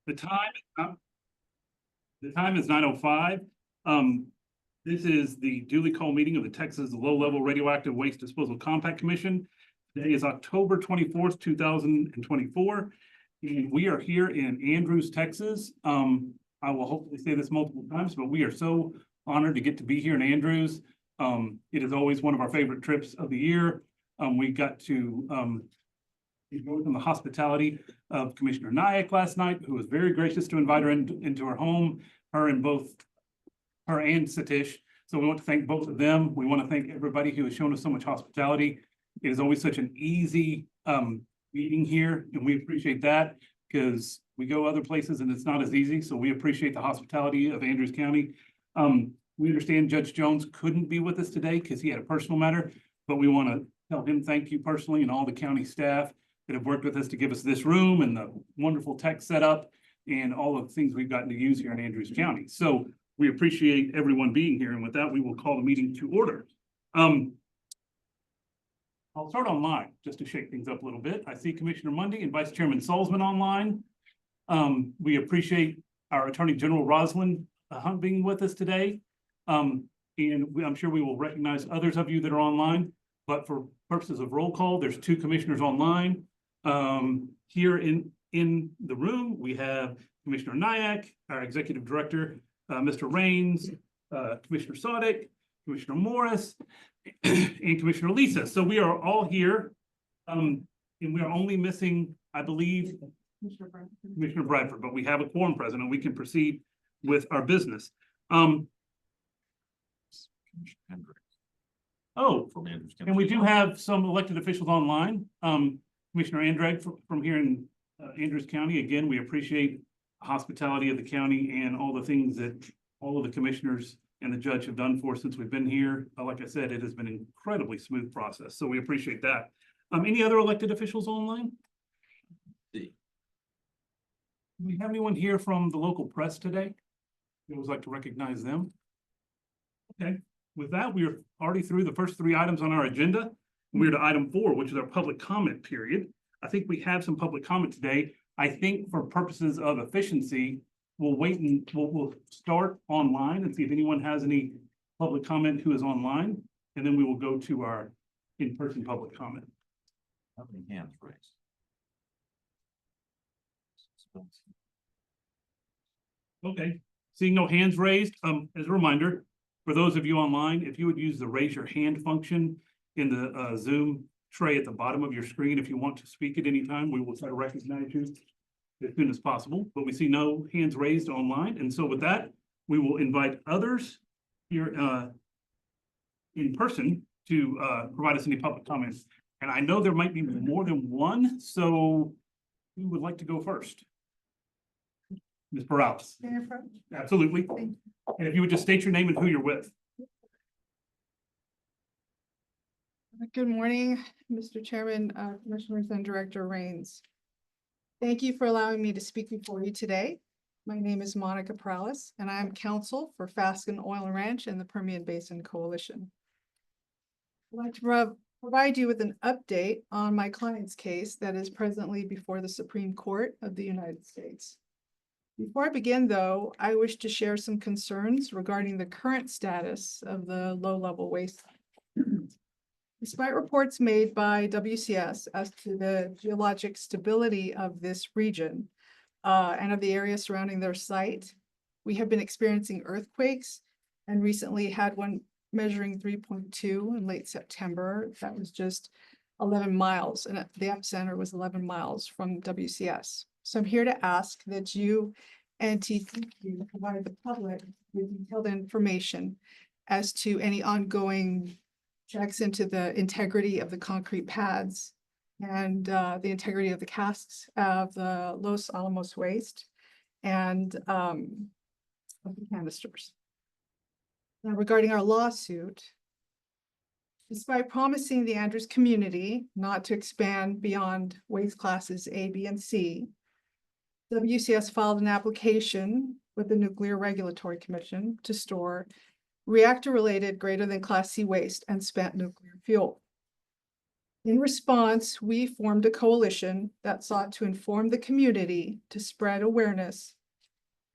The time is 9:05. This is the duly called meeting of the Texas Low-Level Radioactive Waste Disposal Compact Commission. Today is October 24th, 2024. And we are here in Andrews, Texas. I will hopefully say this multiple times, but we are so honored to get to be here in Andrews. It is always one of our favorite trips of the year. We got to enjoy from the hospitality of Commissioner Nyack last night, who was very gracious to invite her into her home, her and Satish. So we want to thank both of them. We want to thank everybody who has shown us so much hospitality. It is always such an easy meeting here, and we appreciate that because we go other places and it's not as easy. So we appreciate the hospitality of Andrews County. We understand Judge Jones couldn't be with us today because he had a personal matter, but we want to tell him thank you personally and all the county staff that have worked with us to give us this room and the wonderful tech setup and all of the things we've gotten to use here in Andrews County. So we appreciate everyone being here. And with that, we will call the meeting to order. I'll start online just to shake things up a little bit. I see Commissioner Mundy and Vice Chairman Salzman online. We appreciate our Attorney General Rosalind Hunt being with us today. And I'm sure we will recognize others of you that are online, but for purposes of roll call, there's 2 commissioners online. Here in the room, we have Commissioner Nyack, our Executive Director, Mr. Raines, Commissioner Sodick, Commissioner Morris, and Commissioner Lisa. So we are all here, and we are only missing, I believe, Commissioner Bradford, but we have a quorum present and we can proceed with our business. Oh, and we do have some elected officials online. Commissioner Andrade from here in Andrews County. Again, we appreciate the hospitality of the county and all the things that all of the commissioners and the judge have done for us since we've been here. Like I said, it has been an incredibly smooth process, so we appreciate that. Any other elected officials online? Do we have anyone here from the local press today? We always like to recognize them. Okay, with that, we are already through the first 3 items on our agenda. We're to item 4, which is our public comment period. I think we have some public comment today. I think for purposes of efficiency, we'll wait and we'll start online and see if anyone has any public comment who is online, and then we will go to our in-person public comment. How many hands raised? Okay, seeing no hands raised, as a reminder, for those of you online, if you would use the raise your hand function in the Zoom tray at the bottom of your screen, if you want to speak at any time, we will try to recognize you as soon as possible, but we see no hands raised online. And so with that, we will invite others here in person to provide us any public comments. And I know there might be more than one, so who would like to go first? Ms. Perales. Absolutely. And if you would just state your name and who you're with. Good morning, Mr. Chairman, Commissioners, and Director Raines. Thank you for allowing me to speak before you today. My name is Monica Perales, and I am counsel for Fasken Oil and Ranch and the Permian Basin Coalition. I'd like to provide you with an update on my client's case that is presently before the Supreme Court of the United States. Before I begin, though, I wish to share some concerns regarding the current status of the low-level waste. Despite reports made by WCS as to the geologic stability of this region and of the area surrounding their site, we have been experiencing earthquakes and recently had one measuring 3.2 in late September. That was just 11 miles, and the epicenter was 11 miles from WCS. So I'm here to ask that you and TCQ provide the public with detailed information as to any ongoing checks into the integrity of the concrete pads and the integrity of the casks of the Los Alamos waste and of the canisters. Now, regarding our lawsuit, despite promising the Andrews community not to expand beyond waste classes A, B, and C, WCS filed an application with the Nuclear Regulatory Commission to store reactor-related greater than Class C waste and spent nuclear fuel. In response, we formed a coalition that sought to inform the community to spread awareness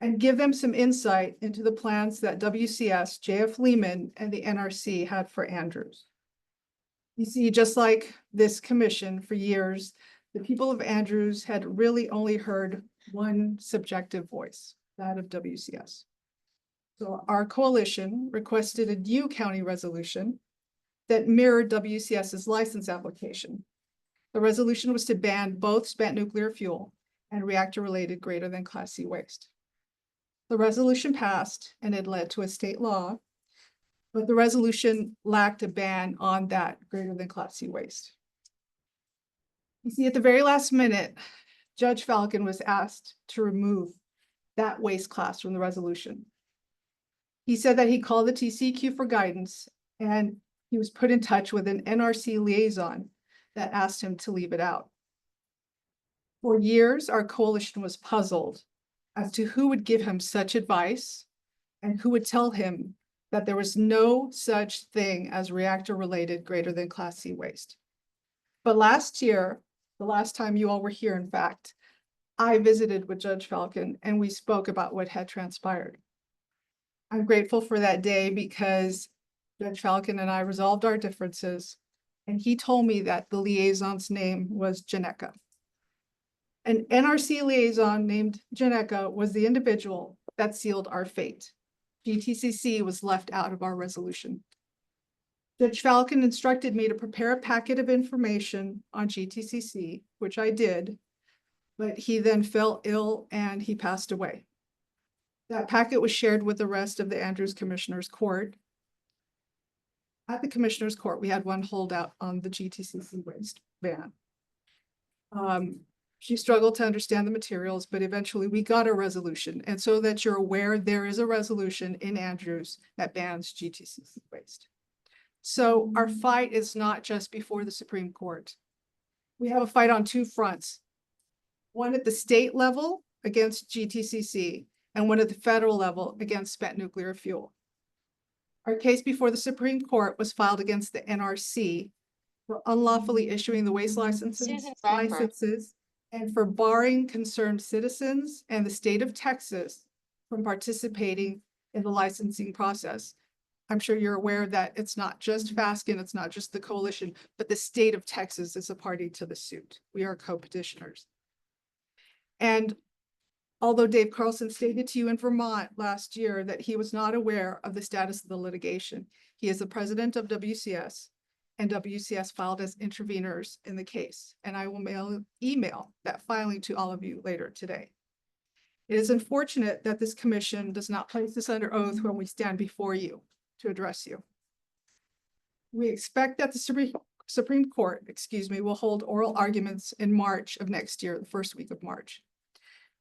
and give them some insight into the plans that WCS, JF Lehman, and the NRC had for Andrews. You see, just like this commission for years, the people of Andrews had really only heard one subjective voice, that of WCS. So our coalition requested a new county resolution that mirrored WCS's license application. The resolution was to ban both spent nuclear fuel and reactor-related greater than Class C waste. The resolution passed and it led to a state law, but the resolution lacked a ban on that greater than Class C waste. You see, at the very last minute, Judge Falcon was asked to remove that waste class from the resolution. He said that he called the TCEQ for guidance and he was put in touch with an NRC liaison that asked him to leave it out. For years, our coalition was puzzled as to who would give him such advice and who would tell him that there was no such thing as reactor-related greater than Class C waste. But last year, the last time you all were here, in fact, I visited with Judge Falcon and we spoke about what had transpired. I'm grateful for that day because Judge Falcon and I resolved our differences and he told me that the liaison's name was Janeka. An NRC liaison named Janeka was the individual that sealed our fate. GTCC was left out of our resolution. Judge Falcon instructed me to prepare a packet of information on GTCC, which I did, but he then fell ill and he passed away. That packet was shared with the rest of the Andrews Commissioner's Court. At the Commissioner's Court, we had one holdout on the GTCC waste ban. She struggled to understand the materials, but eventually we got a resolution. And so that you're aware, there is a resolution in Andrews that bans GTCC waste. So our fight is not just before the Supreme Court. We have a fight on two fronts. One at the state level against GTCC and one at the federal level against spent nuclear fuel. Our case before the Supreme Court was filed against the NRC for unlawfully issuing the waste licenses and for barring concerned citizens and the state of Texas from participating in the licensing process. I'm sure you're aware that it's not just Fasken, it's not just the coalition, but the state of Texas is a party to the suit. We are co-petitioners. And although Dave Carlson stated to you in Vermont last year that he was not aware of the status of the litigation, he is the president of WCS, and WCS filed as interveners in the case. And I will email that filing to all of you later today. It is unfortunate that this commission does not place this under oath when we stand before you to address you. We expect that the Supreme Court, will hold oral arguments in March of next year, the first week of March.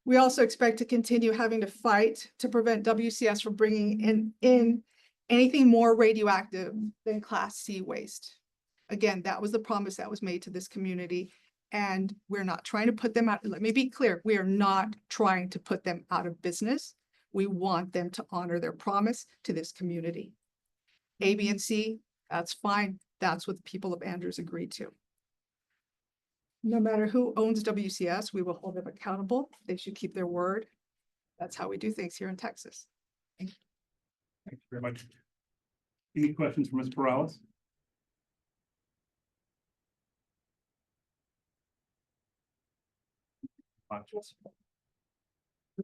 We also expect to continue having to fight to prevent WCS from bringing in anything more radioactive than Class C waste. Again, that was the promise that was made to this community, and we're not trying to put them out. Let me be clear, we are not trying to put them out of business. We want them to honor their promise to this community. A, B, and C, that's fine. That's what the people of Andrews agreed to. No matter who owns WCS, we will hold them accountable. They should keep their word. That's how we do things here in Texas. Thank you very much. Any questions for Ms. Perales?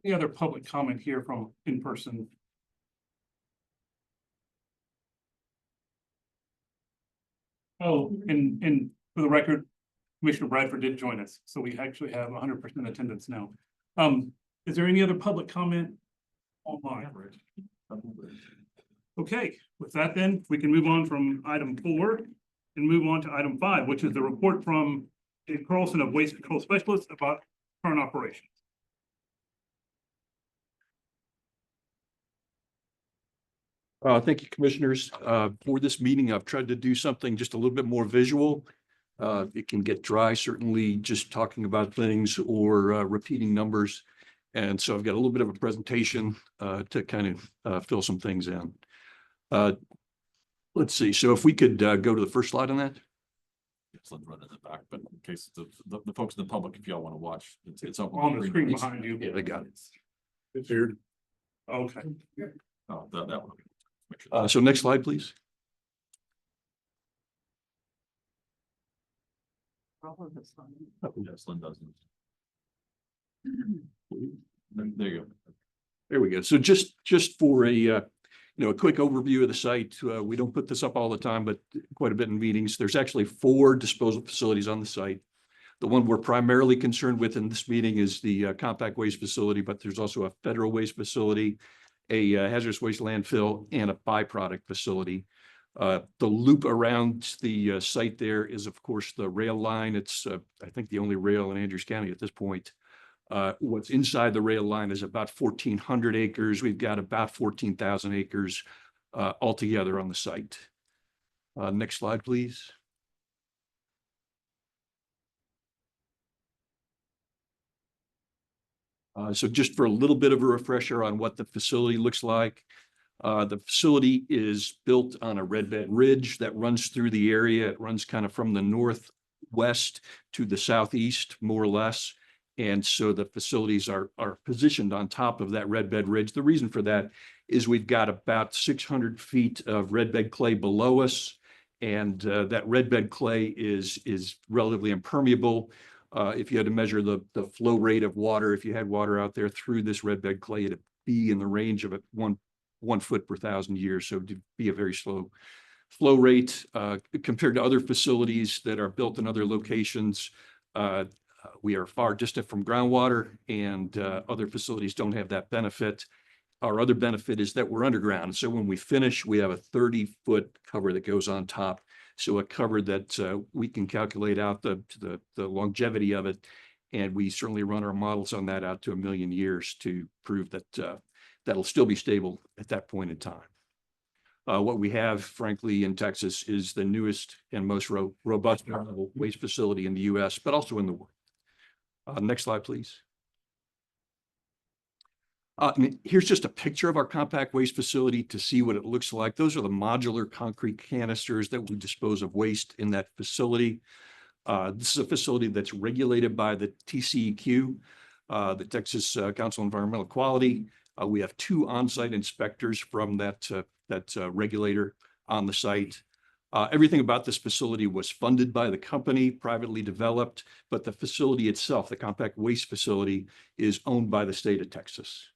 Any other public comment here from in person? Oh, and for the record, Commissioner Bradford did join us, so we actually have 100% attendance now. Is there any other public comment online? Okay, with that then, we can move on from item 4 and move on to item 5, which is the report from Dave Carlson of Waste Control Specialist about current operations. Thank you, commissioners. For this meeting, I've tried to do something just a little bit more visual. It can get dry, certainly just talking about things or repeating numbers. And so I've got a little bit of a presentation to kind of fill some things in. Let's see. So if we could go to the first slide on that. Yes, let's run in the back, but in case the folks in the public, if y'all want to watch, it's up On the screen It's- behind you. Yeah, they got it. It's here. Okay. Oh, that one. Make sure So next slide, please. Yes, Lynn doesn't. There you go. There we go. So just for a, a quick overview of the site, we don't put this up all the time, but quite a bit in meetings. There's actually 4 disposal facilities on the site. The one we're primarily concerned with in this meeting is the compact waste facility, but there's also a federal waste facility, a hazardous waste landfill, and a byproduct facility. The loop around the site there is, of course, the rail line. It's, I think, the only rail in Andrews County at this point. What's inside the rail line is about 1,400 acres. We've got about 14,000 acres altogether on the site. Next slide, please. So just for a little bit of a refresher on what the facility looks like. The facility is built on a red bed ridge that runs through the area. It runs kind of from the northwest to the southeast, more or less. And so the facilities are positioned on top of that red bed ridge. The reason for that is we've got about 600 feet of red bed clay below us. And that red bed clay is relatively impermeable. If you had to measure the flow rate of water, if you had water out there through this red bed clay, it'd be in the range of one foot per 1,000 years. So it'd be a very slow flow rate compared to other facilities that are built in other locations. We are far distant from groundwater, and other facilities don't have that benefit. Our other benefit is that we're underground. So when we finish, we have a 30-foot cover that goes on top. So a cover that we can calculate out the longevity of it. And we certainly run our models on that out to 1 million years to prove that that'll still be stable at that point in time. What we have, frankly, in Texas is the newest and most robust waste facility in the U.S., but also in the world. Next slide, please. Here's just a picture of our compact waste facility to see what it looks like. Those are the modular concrete canisters that we dispose of waste in that facility. This is a facility that's regulated by the TCEQ, the Texas Council on Environmental Quality. We have 2 on-site inspectors from that regulator on the site. Everything about this facility was funded by the company, privately developed, but the facility itself, the compact waste facility, is owned by the state of Texas.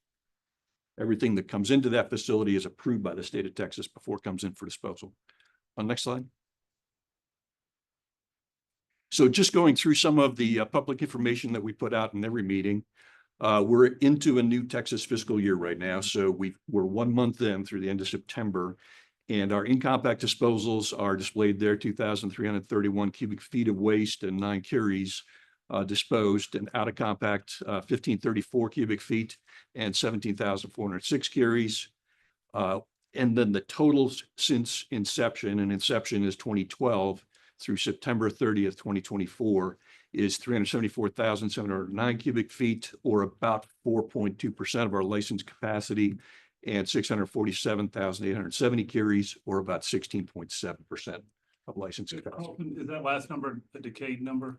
Everything that comes into that facility is approved by the state of Texas before it comes in for disposal. Next slide. So just going through some of the public information that we put out in every meeting. We're into a new Texas fiscal year right now. So we're 1 month in through the end of September. And our in-compact disposals are displayed there, 2,331 cubic feet of waste and 9 curies disposed, and out of compact, 1,534 cubic feet and 17,406 curies. And then the totals since inception, and inception is 2012 through September 30th, 2024, is 374,709 cubic feet, or about 4.2% of our licensed capacity, and 647,870 curies, or about 16.7% of licensed capacity. Is that last number a decayed number?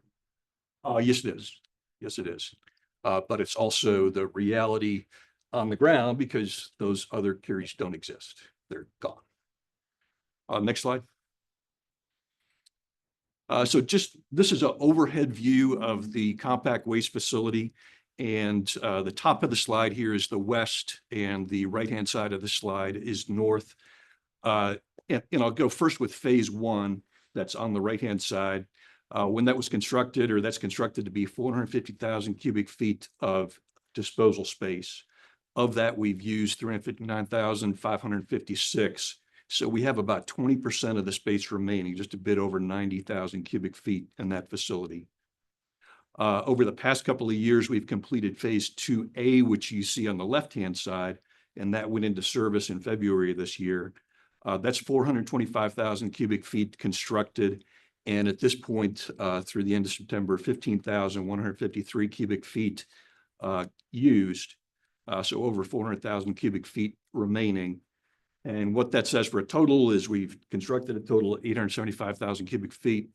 Yes, it is. Yes, it is. But it's also the reality on the ground because those other curies don't exist. They're gone. Next slide. So this is an overhead view of the compact waste facility. And the top of the slide here is the west, and the right-hand side of the slide is north. And I'll go first with phase 1 that's on the right-hand side. When that was constructed, or that's constructed to be 450,000 cubic feet of disposal space. Of that, we've used 359,556. So we have about 20% of the space remaining, just a bit over 90,000 cubic feet in that facility. Over the past couple of years, we've completed phase 2A, which you see on the left-hand side, and that went into service in February of this year. That's 425,000 cubic feet constructed. And at this point, through the end of September, 15,153 cubic feet used. So over 400,000 cubic feet remaining. And what that says for a total is we've constructed a total of 875,000 cubic feet,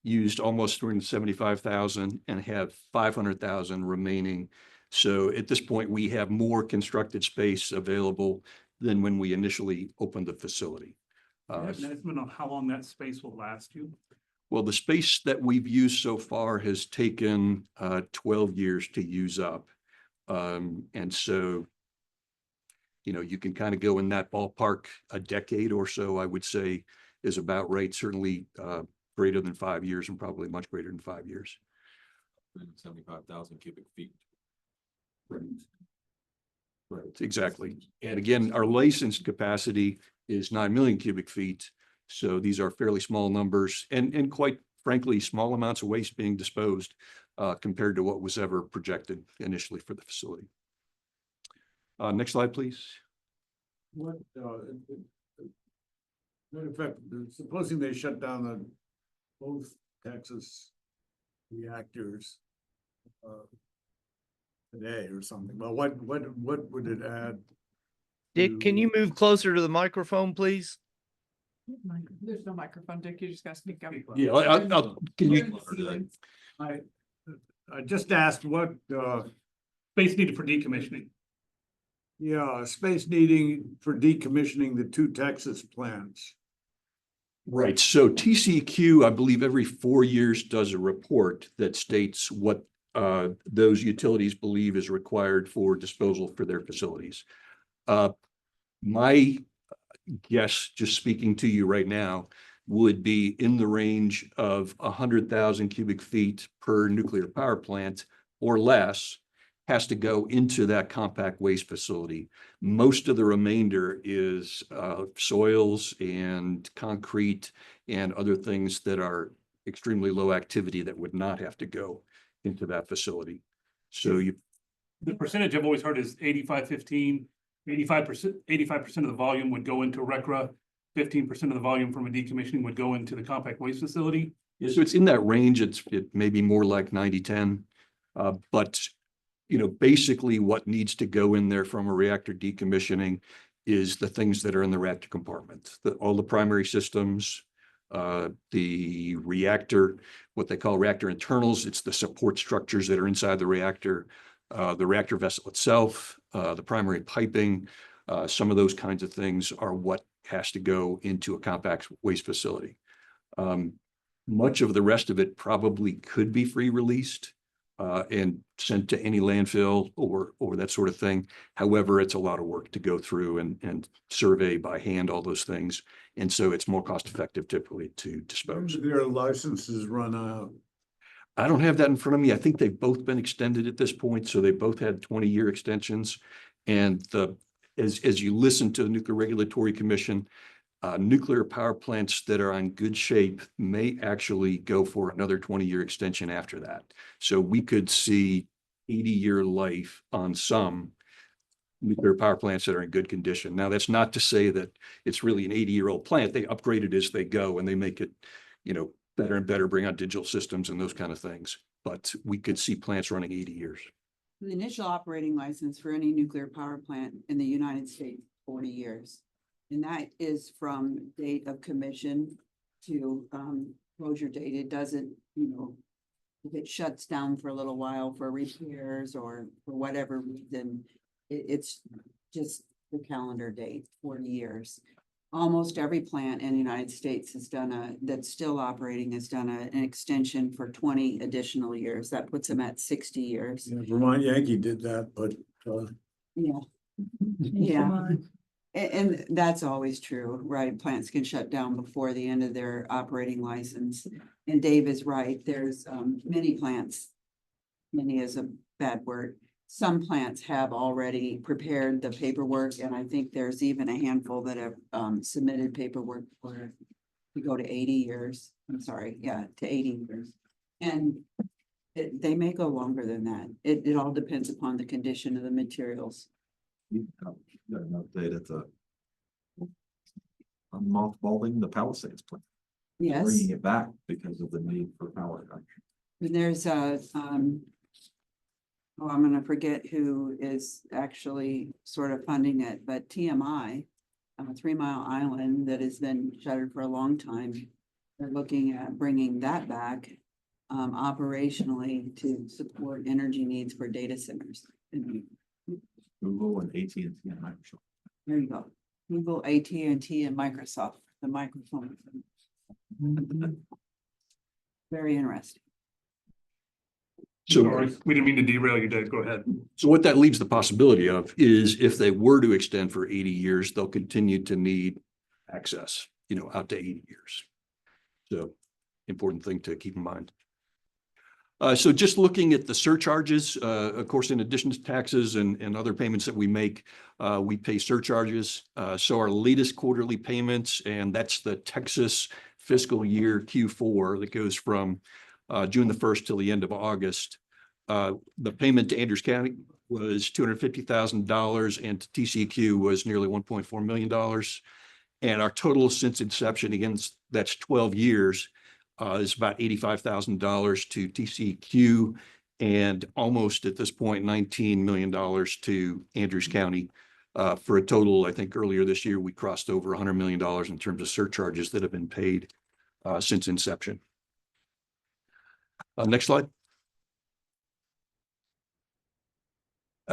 used almost 375,000 and have 500,000 remaining. So at this point, we have more constructed space available than when we initially opened the facility. Do you have an estimate on how long that space will last you? Well, the space that we've used so far has taken 12 years to use up. And so, you know, you can kind of go in that ballpark. A decade or so, I would say, is about right. Certainly greater than 5 years and probably much greater than 5 years. 75,000 cubic feet. Right. Right, exactly. And again, our licensed capacity is 9 million cubic feet. So these are fairly small numbers and quite frankly, small amounts of waste being disposed compared to what was ever projected initially for the facility. Next slide, please. What, in fact, supposing they shut down both Texas reactors today or something, but what would it add? Dick, can you move closer to the microphone, please? There's no microphone, Dick. You just gotta speak up. Yeah, can you? I just asked what, Space needed for decommissioning. space needing for decommissioning the two Texas plants. Right. So TCEQ, I believe every 4 years does a report that states what those utilities believe is required for disposal for their facilities. My guess, just speaking to you right now, would be in the range of 100,000 cubic feet per nuclear power plant or less has to go into that compact waste facility. Most of the remainder is soils and concrete and other things that are extremely low activity that would not have to go into that facility. So The percentage I've always heard is 85-15, 85% of the volume would go into RECRA, 15% of the volume from a decommissioning would go into the compact waste facility. so it's in that range. It may be more like 90-10, but you know, basically what needs to go in there from a reactor decommissioning is the things that are in the reactor compartment, all the primary systems, the reactor, what they call reactor internals. It's the support structures that are inside the reactor vessel itself, the primary piping, some of those kinds of things are what has to go into a compact waste facility. Much of the rest of it probably could be free released and sent to any landfill or that sort of thing. However, it's a lot of work to go through and survey by hand all those things. And so it's more cost effective typically to dispose. Their licenses run out. I don't have that in front of me. I think they've both been extended at this point. So they both had 20-year extensions. And as you listen to the Nuclear Regulatory Commission, nuclear power plants that are in good shape may actually go for another 20-year extension after that. So we could see 80-year life on some nuclear power plants that are in good condition. Now, that's not to say that it's really an 80-year-old plant. They upgrade it as they go and they make it, you know, better and better, bring out digital systems and those kind of things. But we could see plants running 80 years. The initial operating license for any nuclear power plant in the United States, 40 years. And that is from date of commission to closure date. It doesn't, you know, if it shuts down for a little while for repairs or for whatever reason, it's just the calendar date, 40 years. Almost every plant in the United States has done that's still operating has done an extension for 20 additional years. That puts them at 60 years. Yeah, Vermont Yankee did that, but Yeah. Yeah. And that's always true, right? Plants can shut down before the end of their operating license. And Dave is right. There's many plants. Many is a bad word. Some plants have already prepared the paperwork, and I think there's even a handful that have submitted paperwork for to go to 80 years. I'm sorry, yeah, to 80 years. And they may go longer than that. It all depends upon the condition of the materials. Got an update at the mothballing the Palisades plant. Yes. Bringing it back because of the need for power. And there's I'm gonna forget who is actually sort of funding it, but TMI, 3 Mile Island, that has been shuttered for a long time. They're looking at bringing that back operationally to support energy needs for data centers. And Google and AT&T and Microsoft. there you go. Google, AT&T, and Microsoft, the microphone. Very interesting. So, Sorry, we didn't mean to derail you, Dave. Go ahead. so what that leaves the possibility of is if they were to extend for 80 years, they'll continue to need access, out to 80 years. So important thing to keep in mind. So just looking at the surcharges, of course, in addition to taxes and other payments that we make, we pay surcharges. So our latest quarterly payments, and that's the Texas fiscal year Q4 that goes from June the 1st till the end of August. The payment to Andrews County was $250,000 and to TCEQ was nearly $1.4 million. And our total since inception, again, that's 12 years, is about $85,000 to TCEQ and almost at this point, $19 million to Andrews County. For a total, I think earlier this year, we crossed over $100 million in terms of surcharges that have been paid since inception. Next slide.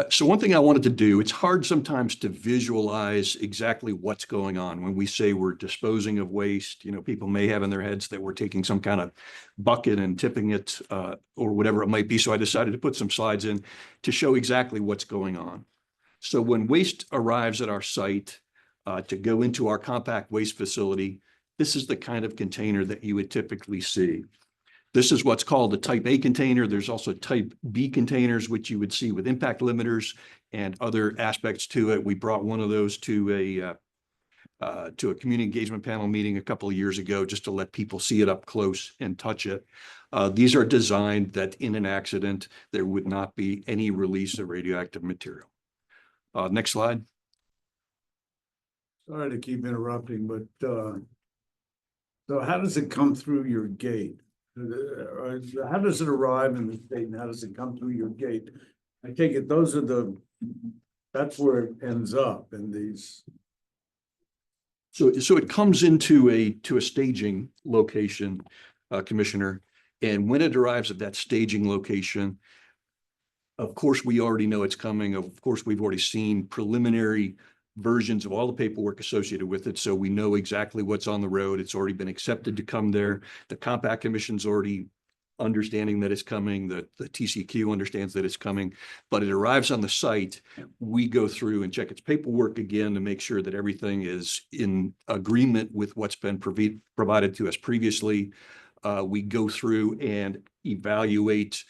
So one thing I wanted to do, it's hard sometimes to visualize exactly what's going on when we say we're disposing of waste. People may have in their heads that we're taking some kind of bucket and tipping it or whatever it might be. So I decided to put some slides in to show exactly what's going on. So when waste arrives at our site to go into our compact waste facility, this is the kind of container that you would typically see. This is what's called a type A container. There's also type B containers, which you would see with impact limiters and other aspects to it. We brought one of those to a community engagement panel meeting a couple of years ago, just to let people see it up close and touch it. These are designed that in an accident, there would not be any release of radioactive material. Next slide. Sorry to keep interrupting, but so how does it come through your gate? How does it arrive in the state and how does it come through your gate? I take it that's where it ends up in these. So it comes into a staging location, Commissioner, and when it arrives at that staging location, of course, we already know it's coming. Of course, we've already seen preliminary versions of all the paperwork associated with it. So we know exactly what's on the road. It's already been accepted to come there. The Compact Commission's already understanding that it's coming. The TCQ understands that it's coming, but it arrives on the site. We go through and check its paperwork again to make sure that everything is in agreement with what's been provided to us previously. We go through and evaluate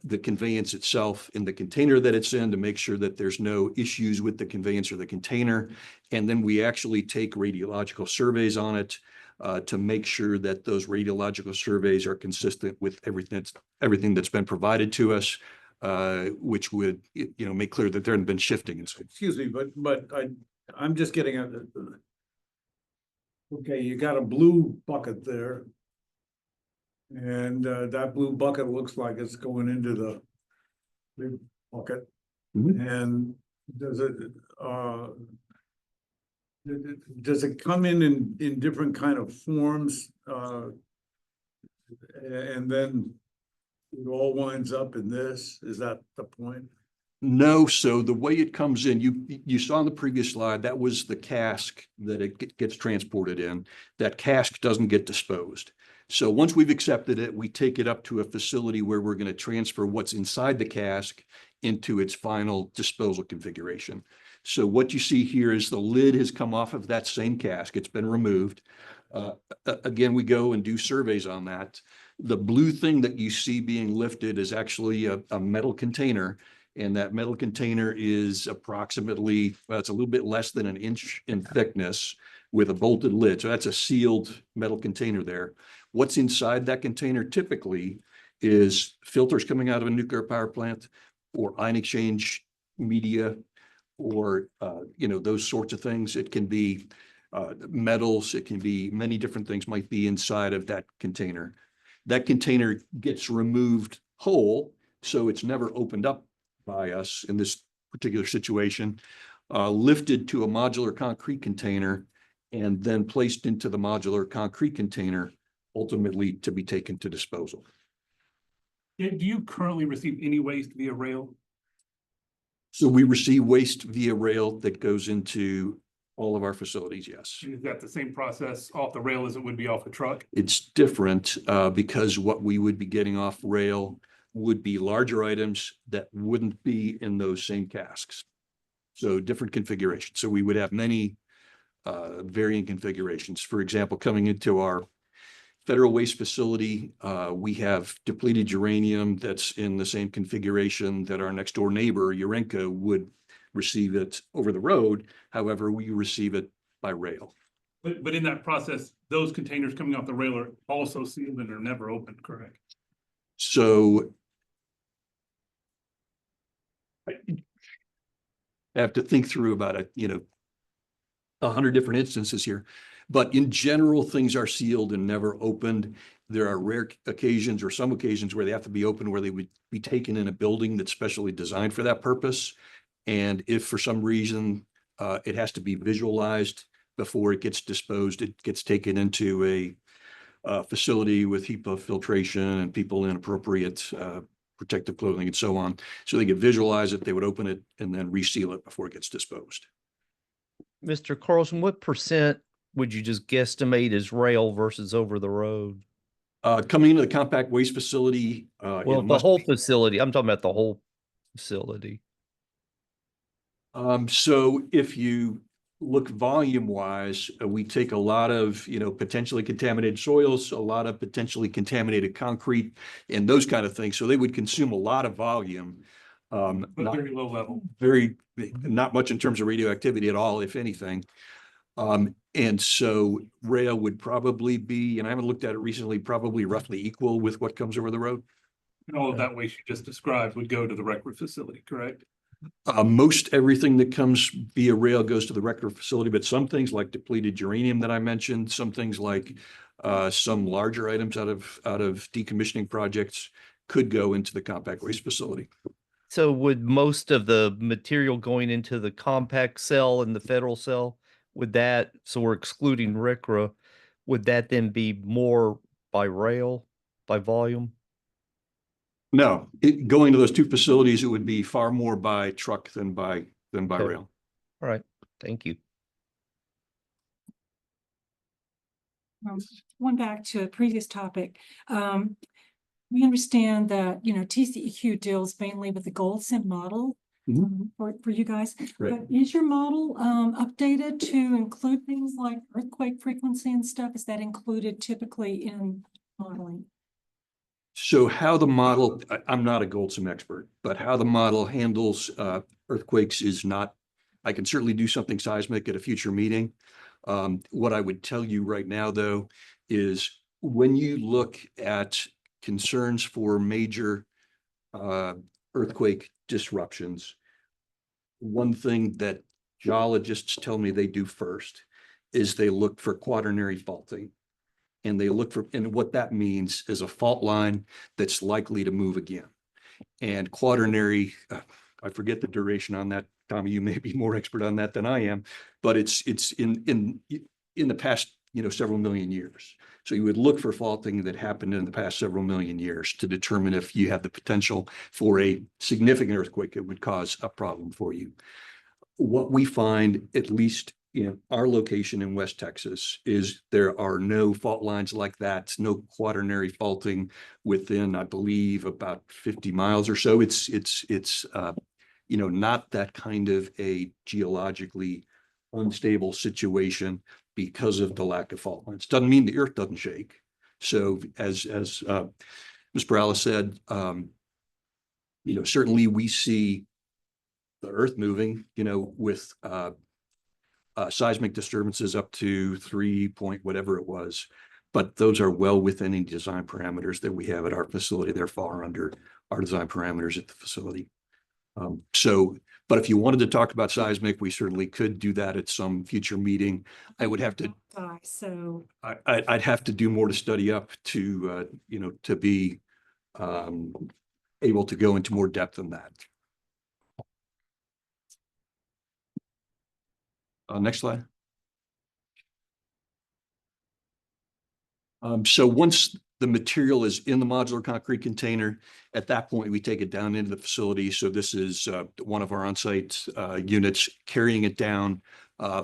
the conveyance itself in the container that it's in to make sure that there's no issues with the conveyance or the container. And then we actually take radiological surveys on it to make sure that those radiological surveys are consistent with everything that's been provided to us, which would make clear that there hasn't been shifting. And so, Excuse me, but I'm just getting at okay, you got a blue bucket there. And that blue bucket looks like it's going into the big bucket. Mhm. And does it come in different kind of forms? And then it all winds up in this? Is that the point? no, so the way it comes in, you saw on the previous slide, that was the cask that it gets transported in. That cask doesn't get disposed. So once we've accepted it, we take it up to a facility where we're going to transfer what's inside the cask into its final disposal configuration. So what you see here is the lid has come off of that same cask. It's been removed. Again, we go and do surveys on that. The blue thing that you see being lifted is actually a metal container. And that metal container is approximately, well, it's a little bit less than an inch in thickness with a bolted lid. So that's a sealed metal container there. What's inside that container typically is filters coming out of a nuclear power plant or ion exchange media or, those sorts of things. It can be metals. It can be many different things might be inside of that container. That container gets removed whole, so it's never opened up by us in this particular situation, lifted to a modular concrete container and then placed into the modular concrete container ultimately to be taken to disposal. Do you currently receive any waste via rail? So we receive waste via rail that goes into all of our facilities, yes. Is that the same process off the rail as it would be off a truck? It's different because what we would be getting off rail would be larger items that wouldn't be in those same casks. So different configurations. So we would have many varying configurations. For example, coming into our federal waste facility, we have depleted uranium that's in the same configuration that our next door neighbor, Urenco, would receive it over the road. However, we receive it by rail. But in that process, those containers coming off the rail are also sealed and are never opened, correct? So I have to think through about it, 100 different instances here. But in general, things are sealed and never opened. There are rare occasions or some occasions where they have to be opened, where they would be taken in a building that's specially designed for that purpose. And if for some reason it has to be visualized before it gets disposed, it gets taken into a facility with HEPA filtration and people in appropriate protective clothing and so on. So they could visualize it, they would open it and then reseal it before it gets disposed. Mr. Carlson, what percent would you just guesstimate is rail versus over the road? Coming into the compact waste facility. Well, the whole facility, I'm talking about the whole facility. So if you look volume wise, we take a lot of, potentially contaminated soils, a lot of potentially contaminated concrete and those kind of things. So they would consume a lot of volume. But very low level. Not much in terms of radioactivity at all, if anything. And so rail would probably be, and I haven't looked at it recently, probably roughly equal with what comes over the road. And all of that waste you just described would go to the record facility, correct? Most everything that comes via rail goes to the record facility, but some things like depleted uranium that I mentioned, some things like some larger items out of decommissioning projects could go into the compact waste facility. So would most of the material going into the compact cell and the federal cell, so we're excluding RCRA, would that then be more by rail, by volume? No, going to those two facilities, it would be far more by truck than by Okay. rail. All right, thank you. One back to a previous topic. We understand that, TCEQ deals mainly with the gold sim model for you guys. Right. But is your model updated to include things like earthquake frequency and stuff? Is that included typically in modeling? So how the model, I'm not a gold sim expert, but how the model handles earthquakes is not, I can certainly do something seismic at a future meeting. What I would tell you right now, though, is when you look at concerns for major earthquake disruptions, one thing that geologists tell me they do first is they look for quaternary faulting. And they look for, and what that means is a fault line that's likely to move again. And quaternary, I forget the duration on that. Tommy, you may be more expert on that than I am, but it's in the past, several million years. So you would look for faulting that happened in the past several million years to determine if you have the potential for a significant earthquake that would cause a problem for you. What we find, at least in our location in West Texas, is there are no fault lines like that, no quaternary faulting within, I believe, about 50 miles or so. It's not that kind of a geologically unstable situation because of the lack of fault lines. Doesn't mean the earth doesn't shake. So as Ms. Perales said, certainly we see the earth moving, with seismic disturbances up to 3 point whatever it was, but those are well within any design parameters that we have at our facility. They're far under our design parameters at the facility. But if you wanted to talk about seismic, we certainly could do that at some future meeting. I would have to, So I'd have to do more to study up to, to be able to go into more depth than that. Next slide. So once the material is in the modular concrete container, at that point, we take it down into the facility. So this is one of our on-site units carrying it down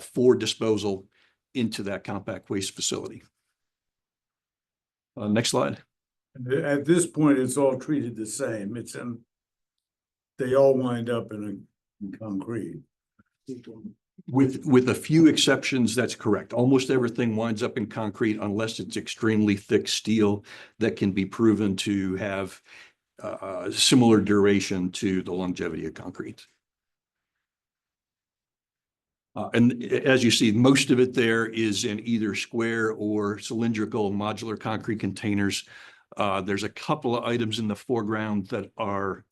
for disposal into that compact waste facility. Next slide. At this point, it's all treated the same. They all wind up in concrete. With a few exceptions, that's correct. Almost everything winds up in concrete unless it's extremely thick steel that can be proven to have similar duration to the longevity of concrete. And as you see, most of it there is in either square or cylindrical modular concrete containers. There's a couple of items in the foreground that are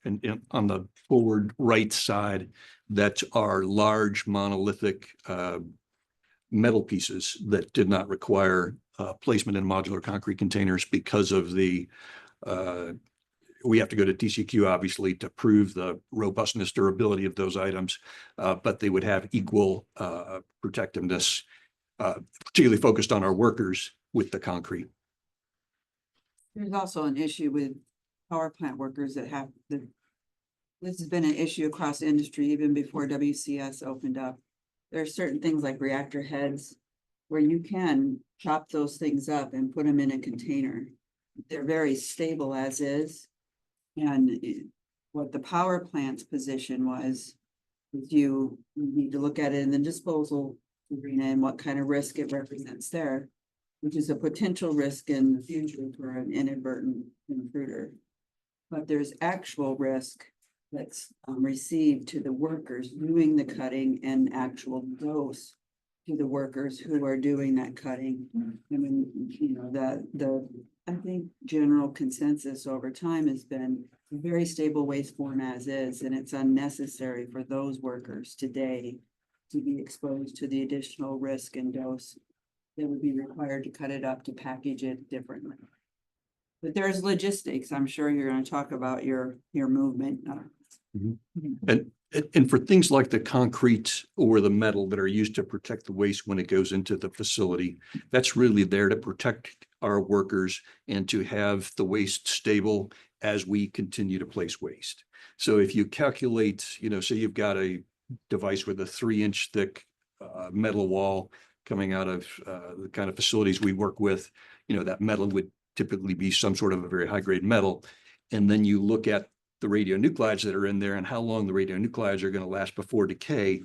on the forward right side that are large monolithic metal pieces that did not require placement in modular concrete containers because of the we have to go to TCQ, obviously, to prove the robustness, durability of those items, but they would have equal protectiveness, particularly focused on our workers with the concrete. There's also an issue with power plant workers that have this has been an issue across industry even before WCS opened up. There are certain things like reactor heads where you can chop those things up and put them in a container. They're very stable as is. And what the power plant's position was you need to look at it in the disposal arena and what kind of risk it represents there, which is a potential risk in the future for an inadvertent intruder. But there's actual risk that's received to the workers doing the cutting and actual dose to the workers who are doing that cutting. I mean, you know, I think general consensus over time has been a very stable waste form as is, and it's unnecessary for those workers today to be exposed to the additional risk and dose that would be required to cut it up to package it differently. But there's logistics. I'm sure you're going to talk about your movement. And for things like the concrete or the metal that are used to protect the waste when it goes into the facility, that's really there to protect our workers and to have the waste stable as we continue to place waste. So if you calculate, you know, say you've got a device with a 3-inch thick metal wall coming out of the kind of facilities we work with, you know, that metal would typically be some sort of a very high grade metal. And then you look at the radionuclides that are in there and how long the radionuclides are going to last before decay.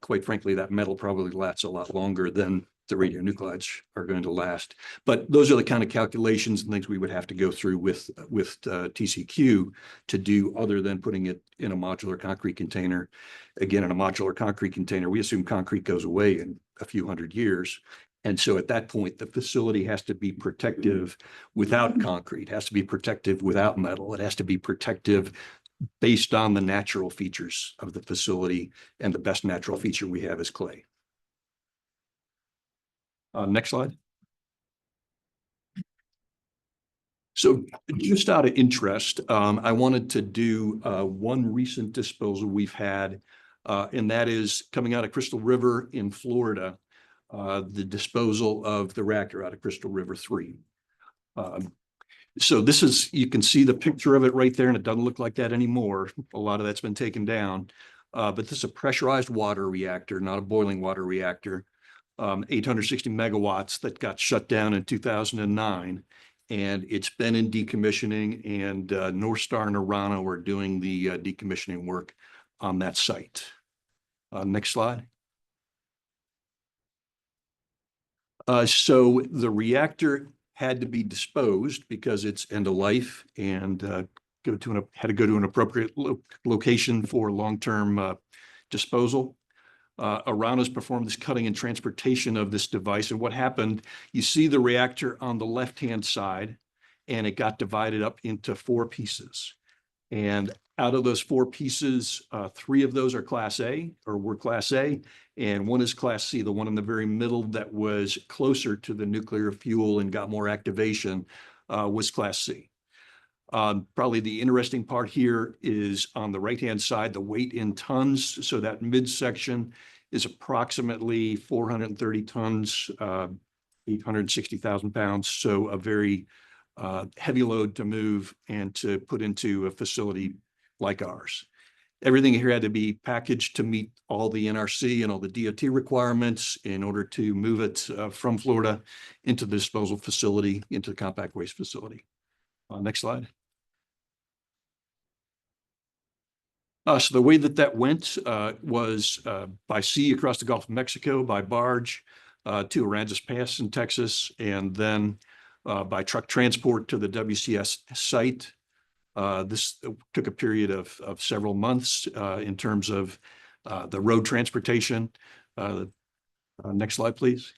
Quite frankly, that metal probably lasts a lot longer than the radionuclides are going to last. But those are the kind of calculations and things we would have to go through with TCQ to do other than putting it in a modular concrete container. Again, in a modular concrete container, we assume concrete goes away in a few hundred years. And so at that point, the facility has to be protective without concrete, has to be protective without metal. It has to be protective based on the natural features of the facility. And the best natural feature we have is clay. Next slide. So just out of interest, I wanted to do one recent disposal we've had, and that is coming out of Crystal River in Florida. The disposal of the reactor out of Crystal River 3. So this is, you can see the picture of it right there, and it doesn't look like that anymore. A lot of that's been taken down. But this is a pressurized water reactor, not a boiling water reactor. 860 megawatts that got shut down in 2009. And it's been in decommissioning, and North Star and Arana were doing the decommissioning work on that site. Next slide. So the reactor had to be disposed because it's end of life and had to go to an appropriate location for long-term disposal. Arana's performed this cutting and transportation of this device. And what happened, you see the reactor on the left-hand side, and it got divided up into 4 pieces. And out of those 4 pieces, 3 of those are Class A, or were Class A, and 1 is Class C, the one in the very middle that was closer to the nuclear fuel and got more activation was Class C. Probably the interesting part here is on the right-hand side, the weight in tons. So that midsection is approximately 430 tons. 860,000 pounds. So a very heavy load to move and to put into a facility like ours. Everything here had to be packaged to meet all the NRC and all the DOT requirements in order to move it from Florida into the disposal facility, into the compact waste facility. Next slide. So the way that went was by sea across the Gulf of Mexico, by barge to Aransas Pass in Texas, and then by truck transport to the WCS site. This took a period of several months in terms of the road transportation. Next slide, please.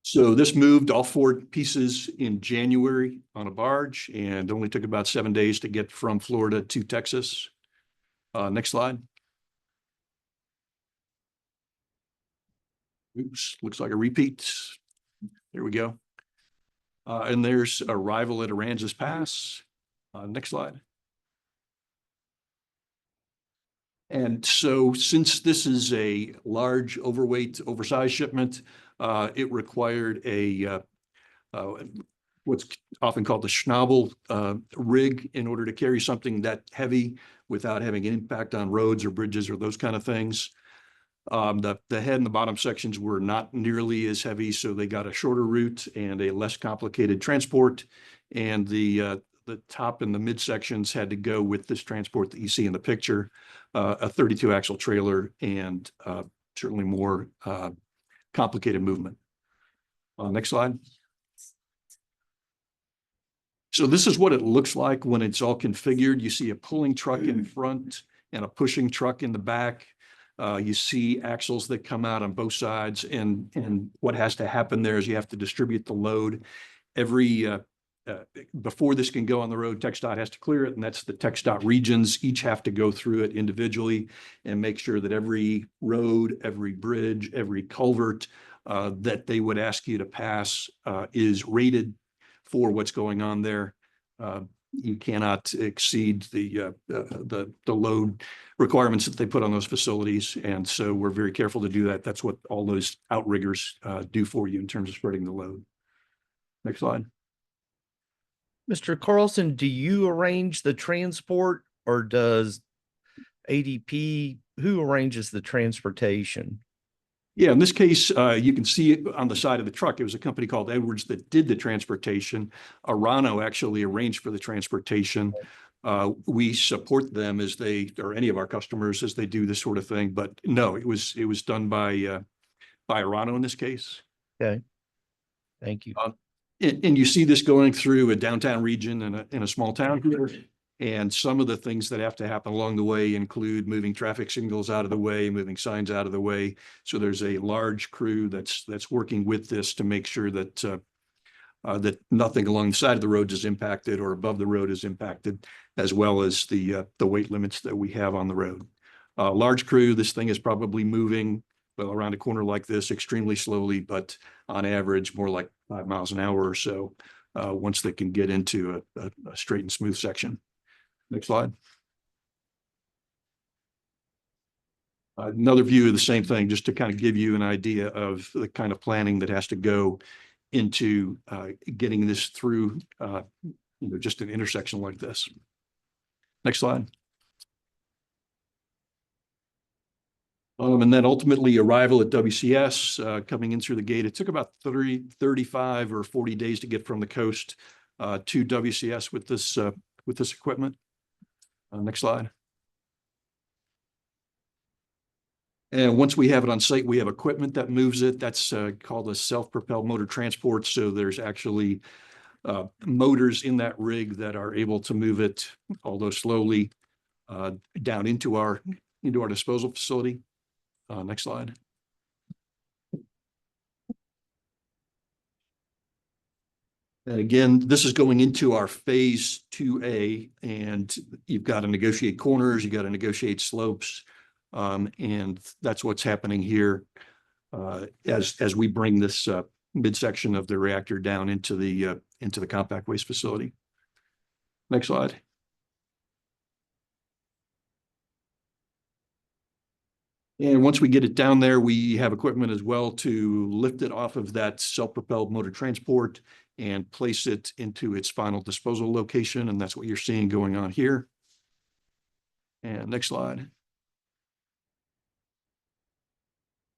So this moved all 4 pieces in January on a barge and only took about 7 days to get from Florida to Texas. Next slide. Oops, looks like a repeat. There we go. And there's arrival at Aransas Pass. Next slide. And so since this is a large, overweight, oversized shipment, it required a what's often called the Schnabel rig in order to carry something that heavy without having an impact on roads or bridges or those kind of things. The head and the bottom sections were not nearly as heavy, so they got a shorter route and a less complicated transport. And the top and the mid sections had to go with this transport that you see in the picture, a 32 axle trailer and certainly more complicated movement. Next slide. So this is what it looks like when it's all configured. You see a pulling truck in front and a pushing truck in the back. You see axles that come out on both sides, and what has to happen there is you have to distribute the load. Before this can go on the road, TxDOT has to clear it, and that's the TxDOT regions. Each have to go through it individually and make sure that every road, every bridge, every culvert that they would ask you to pass is rated for what's going on there. You cannot exceed the load requirements that they put on those facilities. And so we're very careful to do that. That's what all those outriggers do for you in terms of spreading the load. Next slide. Mr. Carlson, do you arrange the transport or does ADP, who arranges the transportation? Yeah, in this case, you can see it on the side of the truck. It was a company called Edwards that did the transportation. Arano actually arranged for the transportation. We support them as they, or any of our customers as they do this sort of thing. But no, it was done by Arano in this case. Okay, thank you. And you see this going through a downtown region in a small town here. And some of the things that have to happen along the way include moving traffic signals out of the way, moving signs out of the way. So there's a large crew that's working with this to make sure that that nothing along the side of the roads is impacted or above the road is impacted, as well as the weight limits that we have on the road. Large crew, this thing is probably moving well around a corner like this extremely slowly, but on average more like 5 miles an hour or so once they can get into a straight and smooth section. Next slide. Another view of the same thing, just to kind of give you an idea of the kind of planning that has to go into getting this through, just an intersection like this. Next slide. And then ultimately arrival at WCS, coming in through the gate. It took about 35 or 40 days to get from the coast to WCS with this equipment. Next slide. And once we have it on site, we have equipment that moves it. That's called a self-propelled motor transport. So there's actually motors in that rig that are able to move it, although slowly, down into our disposal facility. Next slide. And again, this is going into our phase 2A, and you've got to negotiate corners, you got to negotiate slopes, and that's what's happening here as we bring this midsection of the reactor down into the compact waste facility. Next slide. And once we get it down there, we have equipment as well to lift it off of that self-propelled motor transport and place it into its final disposal location. And that's what you're seeing going on here. And next slide.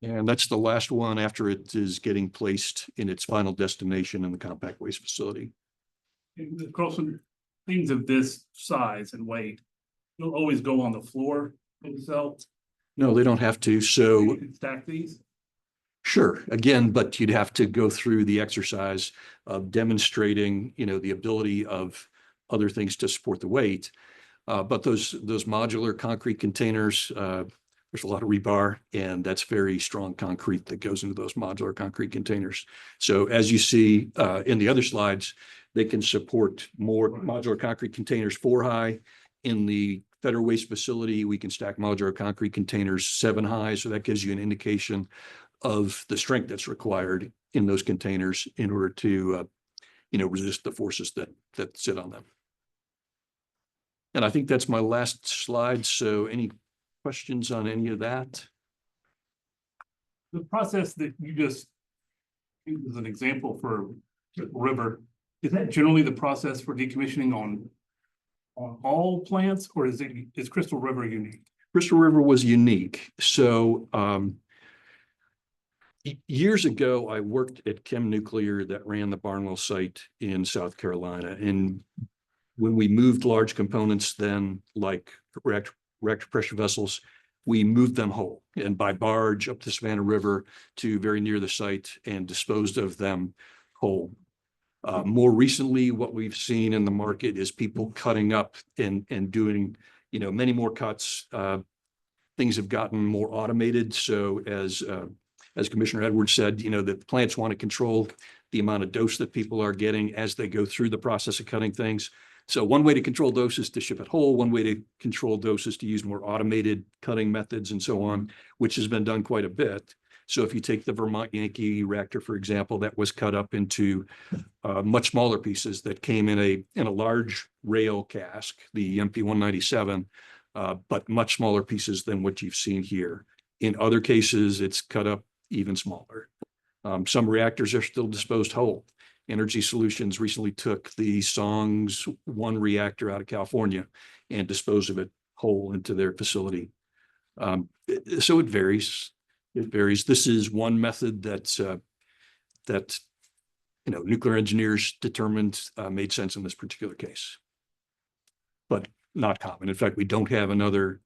And that's the last one after it is getting placed in its final destination in the compact waste facility. And of course, when things of this size and weight, they'll always go on the floor themselves. No, they don't have to. So You can stack these. sure, again, but you'd have to go through the exercise of demonstrating, the ability of other things to support the weight. But those modular concrete containers, there's a lot of rebar, and that's very strong concrete that goes into those modular concrete containers. So as you see in the other slides, they can support more modular concrete containers 4 high. In the federal waste facility, we can stack modular concrete containers 7 high. So that gives you an indication of the strength that's required in those containers in order to, resist the forces that sit on them. And I think that's my last slide. So any questions on any of that? The process that you just used as an example for River, is that generally the process for decommissioning on all plants, or is Crystal River unique? Crystal River was unique. So years ago, I worked at Chem Nuclear that ran the Barnwell site in South Carolina. And when we moved large components then, like reactor pressure vessels, we moved them whole and by barge up the Savannah River to very near the site and disposed of them whole. More recently, what we've seen in the market is people cutting up and doing, many more cuts. Things have gotten more automated. So as Commissioner Edwards said, that the plants want to control the amount of dose that people are getting as they go through the process of cutting things. So one way to control dose is to ship it whole. One way to control dose is to use more automated cutting methods and so on, which has been done quite a bit. So if you take the Vermont Yankee reactor, for example, that was cut up into much smaller pieces that came in a large rail cask, the MP-197, but much smaller pieces than what you've seen here. In other cases, it's cut up even smaller. Some reactors are still disposed whole. Energy Solutions recently took the Songs 1 reactor out of California and disposed of it whole into their facility. So it varies. It varies. This is one method that nuclear engineers determined made sense in this particular case, but not common. In fact, we don't have another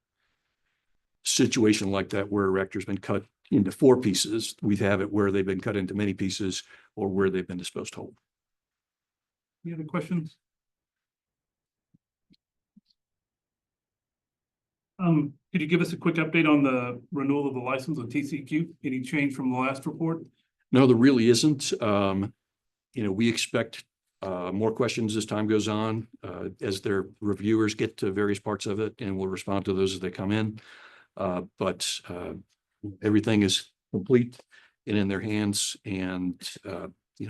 situation like that where a reactor's been cut into 4 pieces. We have it where they've been cut into many pieces or where they've been disposed whole. Any other questions? Could you give us a quick update on the renewal of the license of TCQ? Any change from the last report? No, there really isn't. We expect more questions as time goes on, as their reviewers get to various parts of it, and we'll respond to those as they come in. But everything is complete and in their hands, and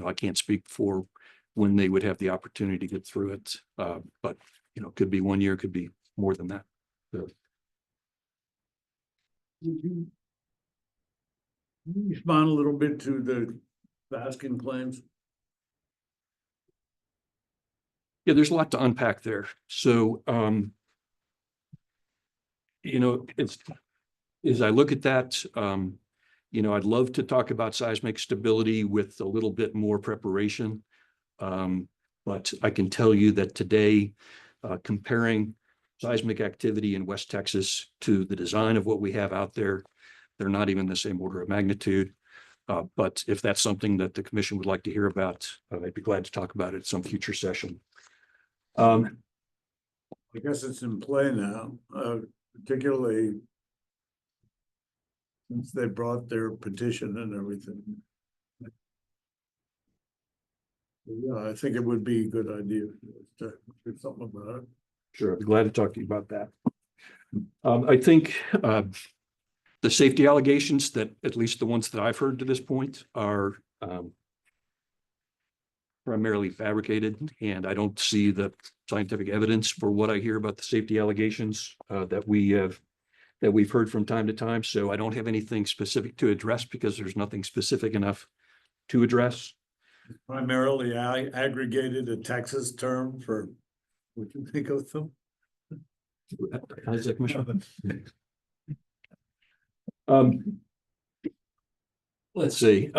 I can't speak for when they would have the opportunity to get through it. But it could be 1 year, could be more than that. So. Can you respond a little bit to the Baskin claims? Yeah, there's a lot to unpack there. So, it's, as I look at that, I'd love to talk about seismic stability with a little bit more preparation. But I can tell you that today, comparing seismic activity in West Texas to the design of what we have out there, they're not even the same order of magnitude. But if that's something that the commission would like to hear about, I'd be glad to talk about it at some future session. I guess it's in play now, particularly since they brought their petition and everything. Yeah, I think it would be a good idea to do something about it. Sure, I'd be glad to talk to you about that. I think the safety allegations, that at least the ones that I've heard to this point, are primarily fabricated, and I don't see the scientific evidence for what I hear about the safety allegations that we have that we've heard from time to time. So I don't have anything specific to address because there's nothing specific enough to address. Primarily, I aggregated a Texas term for, what do you think of them? How's that, Commissioner? Let's see,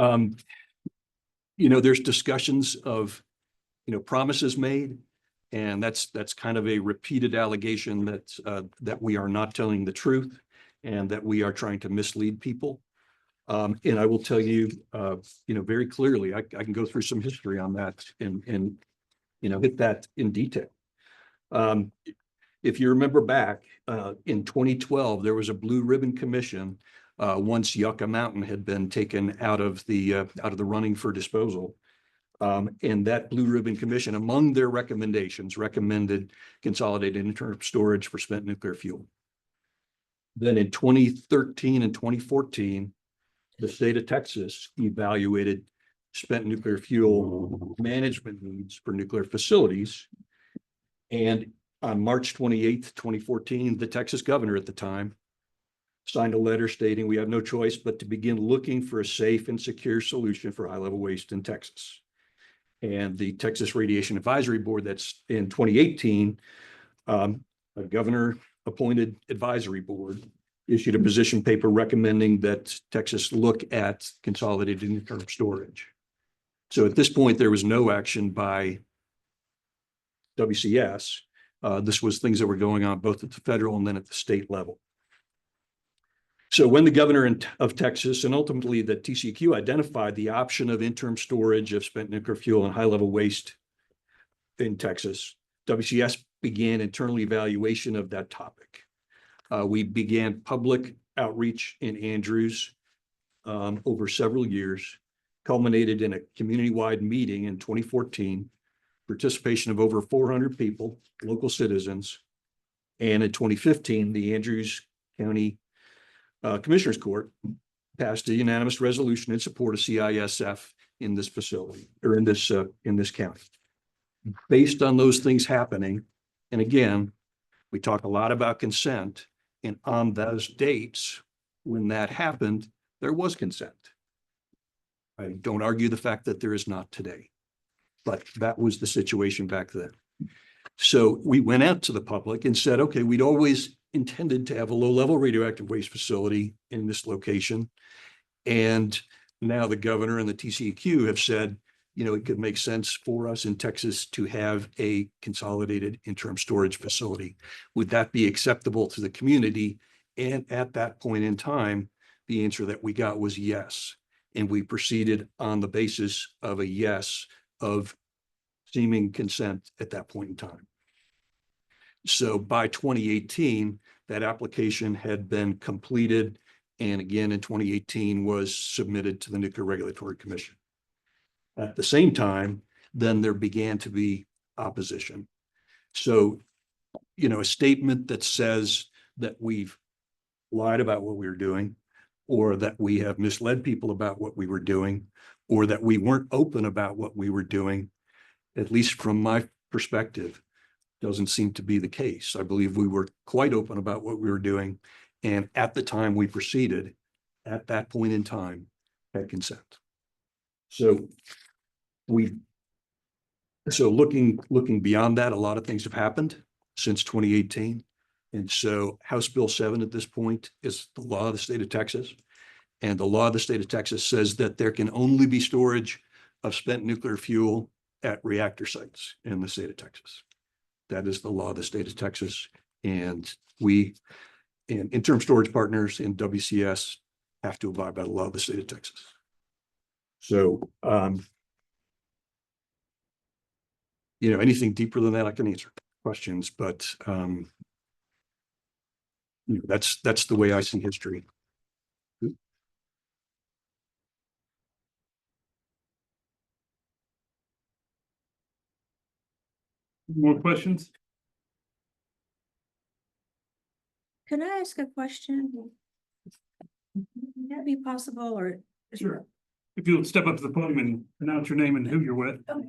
there's discussions of, promises made. And that's kind of a repeated allegation that we are not telling the truth and that we are trying to mislead people. And I will tell you, very clearly, I can go through some history on that and hit that in detail. If you remember back, in 2012, there was a Blue Ribbon Commission, once Yucca Mountain had been taken out of the running for disposal. And that Blue Ribbon Commission, among their recommendations, recommended consolidated internal storage for spent nuclear fuel. Then in 2013 and 2014, the state of Texas evaluated spent nuclear fuel management needs for nuclear facilities. And on March 28th, 2014, the Texas governor at the time signed a letter stating we have no choice but to begin looking for a safe and secure solution for high-level waste in Texas. And the Texas Radiation Advisory Board, that's in 2018, a governor appointed advisory board issued a position paper recommending that Texas look at consolidated internal storage. So at this point, there was no action by WCS. This was things that were going on both at the federal and then at the state level. So when the governor of Texas and ultimately the TCEQ identified the option of interim storage of spent nuclear fuel and high-level waste in Texas, WCS began internal evaluation of that topic. We began public outreach in Andrews over several years, culminated in a community-wide meeting in 2014, participation of over 400 people, local citizens. And in 2015, the Andrews County Commissioners Court passed a unanimous resolution in support of CISF in this facility or in this county. Based on those things happening, and again, we talk a lot about consent, and on those dates when that happened, there was consent. I don't argue the fact that there is not today, but that was the situation back then. So we went out to the public and said, okay, we'd always intended to have a low-level radioactive waste facility in this location. And now the governor and the TCEQ have said, it could make sense for us in Texas to have a consolidated interim storage facility. Would that be acceptable to the community? And at that point in time, the answer that we got was yes. And we proceeded on the basis of a yes of seeming consent at that point in time. So by 2018, that application had been completed, and again in 2018 was submitted to the Nuclear Regulatory Commission. At the same time, then there began to be opposition. So, a statement that says that we've lied about what we were doing, or that we have misled people about what we were doing, or that we weren't open about what we were doing, at least from my perspective, doesn't seem to be the case. I believe we were quite open about what we were doing. And at the time we proceeded, at that point in time, had consent. So looking beyond that, a lot of things have happened since 2018. And so House Bill 7 at this point is the law of the state of Texas. And the law of the state of Texas says that there can only be storage of spent nuclear fuel at reactor sites in the state of Texas. That is the law of the state of Texas. And we, and interim storage partners in WCS have to abide by the law of the state of Texas. So, anything deeper than that, I can answer questions, but that's the way I see history. More questions? Can I ask a question? Would that be possible or? Sure. If you'll step up to the podium and announce your name and who you're with. Okay.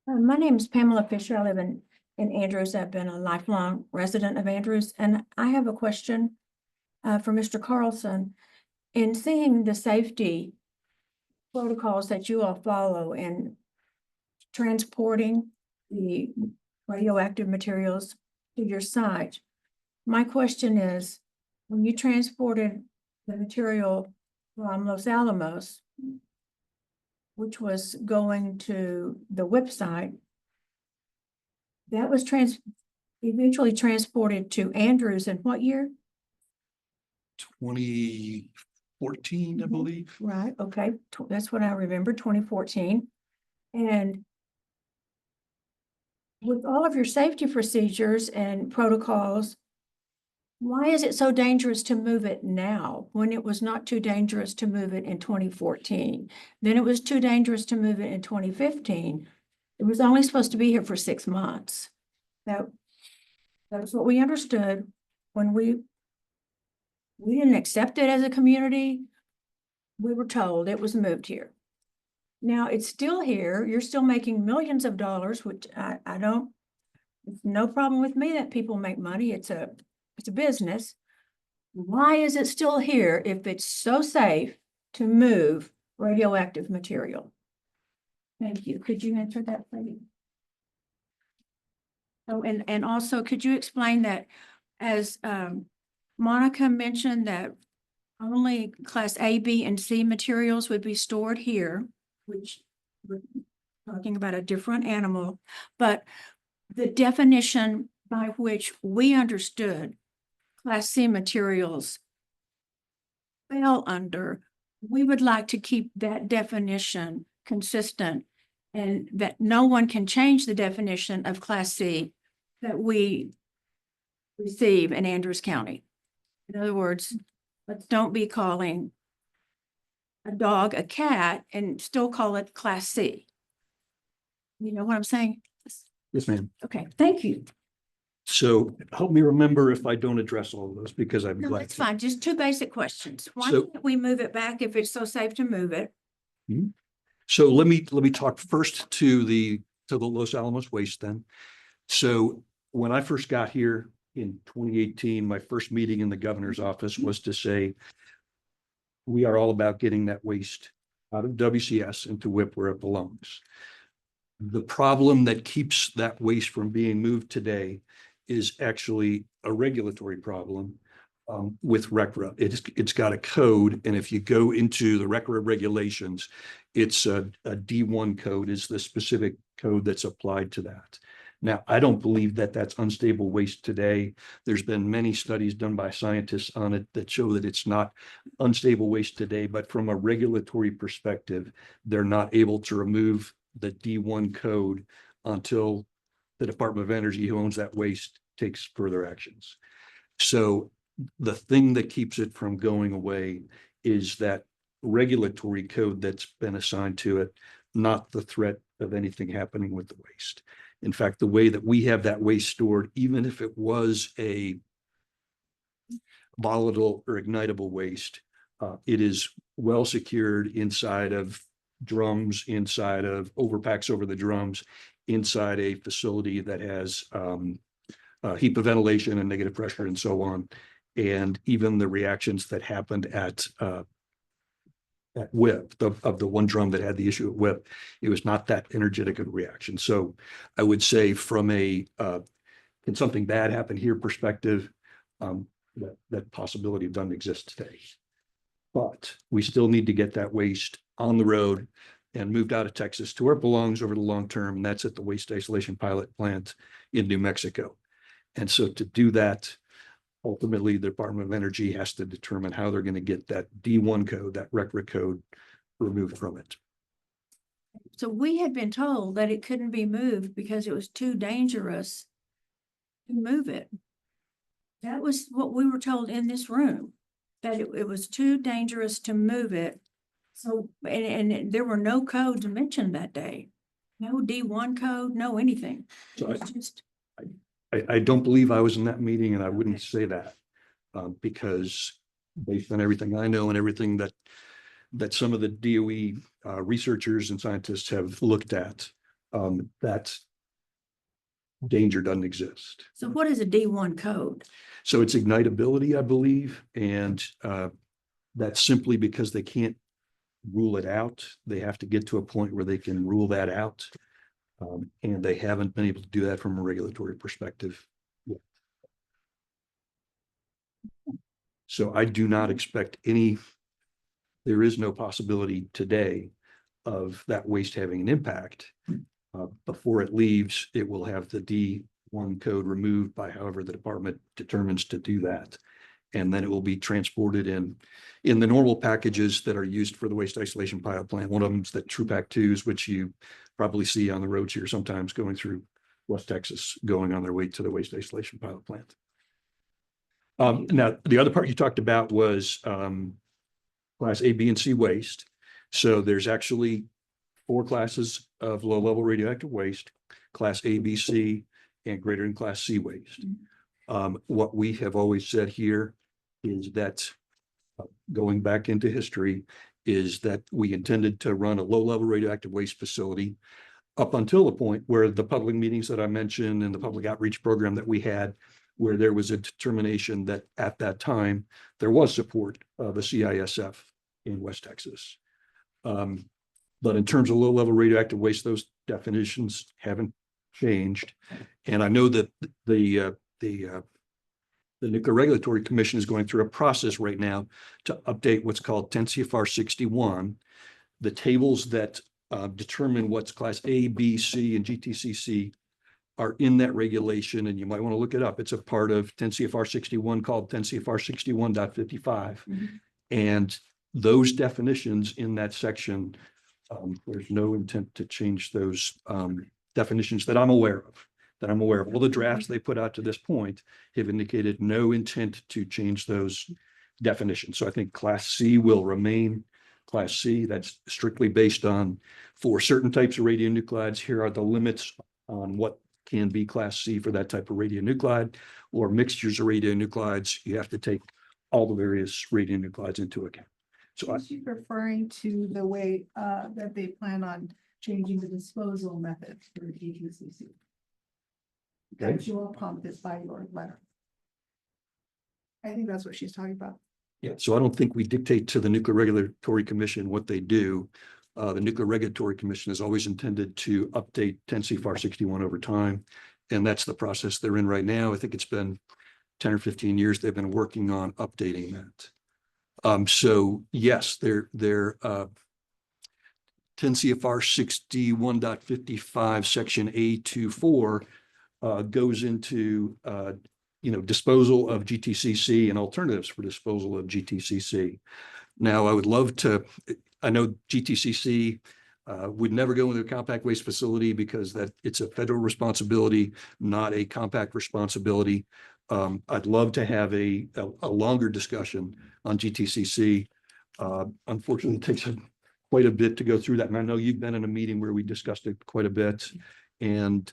My name is Pamela Fisher. I live in in Andrews. I've been a lifelong resident of Andrews, and I have a question for Mr. Carlson. In seeing the safety protocols that you all follow in transporting the radioactive materials to your site, my question is, when you transported the material from Los Alamos, which was going to the WIP site, that was eventually transported to Andrews in what year? 2014, I believe. Right, okay, that's what I remember, 2014. And with all of your safety procedures and protocols, why is it so dangerous to move it now when it was not too dangerous to move it in 2014? Then it was too dangerous to move it in 2015. It was only supposed to be here for 6 months. That was what we understood when we didn't accept it as a community. We were told it was moved here. Now it's still here. You're still making millions of dollars, which I don't, it's no problem with me that people make money. It's a business. Why is it still here if it's so safe to move radioactive material? Thank you. Could you answer that, please? Oh, and also, could you explain that as Monica mentioned that only class A, B, and C materials would be stored here, which we're talking about a different animal, but the definition by which we understood class C materials fell under, we would like to keep that definition consistent and that no one can change the definition of class C that we receive in Andrews County. In other words, let's don't be calling a dog a cat and still call it class C. You know what I'm saying? Yes, ma'am. Okay, thank you. So help me remember if I don't address all of those, because I'm No, glad. that's fine. Just two basic questions. Why So- can't we move it back if it's so safe to move it? So let me talk first to the Los Alamos waste then. So when I first got here in 2018, my first meeting in the governor's office was to say, we are all about getting that waste out of WCS into WIP where it belongs. The problem that keeps that waste from being moved today is actually a regulatory problem with RCRA. It's got a code, and if you go into the RCRA regulations, it's a D1 code is the specific code that's applied to that. Now, I don't believe that that's unstable waste today. There's been many studies done by scientists on it that show that it's not unstable waste today, but from a regulatory perspective, they're not able to remove the D1 code until the Department of Energy, who owns that waste, takes further actions. So the thing that keeps it from going away is that regulatory code that's been assigned to it, not the threat of anything happening with the waste. In fact, the way that we have that waste stored, even if it was a volatile or ignitable waste, it is well secured inside of drums, inside of overpacks over the drums, inside a facility that has heat ventilation and negative pressure and so on. And even the reactions that happened at WIP, of the one drum that had the issue at WIP, it was not that energetic of a reaction. So I would say from a can something bad happen here perspective, that possibility doesn't exist today. But we still need to get that waste on the road and moved out of Texas to where it belongs over the long term, and that's at the waste isolation pilot plant in New Mexico. And so to do that, ultimately, the Department of Energy has to determine how they're going to get that D1 code, that RCRA code, removed from it. So we had been told that it couldn't be moved because it was too dangerous to move it. That was what we were told in this room, that it was too dangerous to move it. So, and there were no codes mentioned that day. No D1 code, no anything. It So was just, I don't believe I was in that meeting, and I wouldn't say that because based on everything I know and everything that some of the DOE researchers and scientists have looked at, that danger doesn't exist. So what is a D1 code? So it's ignitability, I believe, and that's simply because they can't rule it out. They have to get to a point where they can rule that out. And they haven't been able to do that from a regulatory perspective yet. So I do not expect there is no possibility today of that waste having an impact. Before it leaves, it will have the D1 code removed by however the department determines to do that. And then it will be transported in the normal packages that are used for the waste isolation pilot plant. One of them is the TruPack 2s, which you probably see on the roads here sometimes going through West Texas, going on their way to the waste isolation pilot plant. Now, the other part you talked about was class A, B, and C waste. So there's actually 4 classes of low-level radioactive waste: class A, B, C, and greater than class C waste. What we have always said here is that, going back into history, is that we intended to run a low-level radioactive waste facility up until the point where the public meetings that I mentioned and the public outreach program that we had, where there was a determination that at that time there was support of a CISF in West Texas. But in terms of low-level radioactive waste, those definitions haven't changed. And I know that the Nuclear Regulatory Commission is going through a process right now to update what's called 10 CFR 61. The tables that determine what's class A, B, C, and GTCC are in that regulation, and you might want to look it up. It's a part of 10 CFR 61 called 10 CFR 61.55. And those definitions in that section, there's no intent to change those definitions that I'm aware of. All the drafts they put out to this point have indicated no intent to change those definitions. So I think class C will remain class C. That's strictly based on, for certain types of radionuclides, here are the limits on what can be class C for that type of radionuclide, or mixtures of radionuclides. You have to take all the various radionuclides into account. So Is she referring to the way that they plan on changing the disposal method for DTCC? Okay. That you will prompt this by your letter. I think that's what she's talking about. yeah, so I don't think we dictate to the Nuclear Regulatory Commission what they do. The Nuclear Regulatory Commission has always intended to update 10 CFR 61 over time. And that's the process they're in right now. I think it's been 10 or 15 years they've been working on updating that. So yes, they're 10 CFR 61.55 section A24 goes into disposal of GTCC and alternatives for disposal of GTCC. Now, I would love to, I know GTCC would never go into a compact waste facility because it's a federal responsibility, not a compact responsibility. I'd love to have a longer discussion on GTCC. Unfortunately, it takes quite a bit to go through that. And I know you've been in a meeting where we discussed it quite a bit and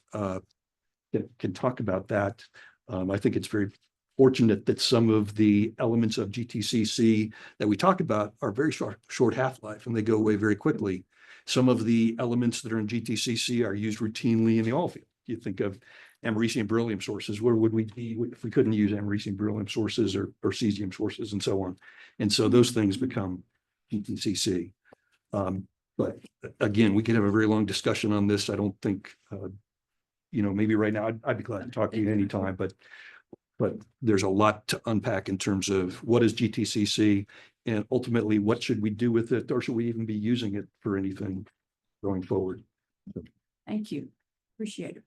can talk about that. I think it's very fortunate that some of the elements of GTCC that we talk about are very short half-life and they go away very quickly. Some of the elements that are in GTCC are used routinely in the oil field. You think of americium beryllium sources. Where would we be if we couldn't use americium beryllium sources or cesium sources and so on? And so those things become GTCC. But again, we could have a very long discussion on this. I don't think, maybe right now I'd be glad to talk to you anytime, but there's a lot to unpack in terms of what is GTCC and ultimately what should we do with it, or should we even be using it for anything going forward? Thank you. Appreciate it.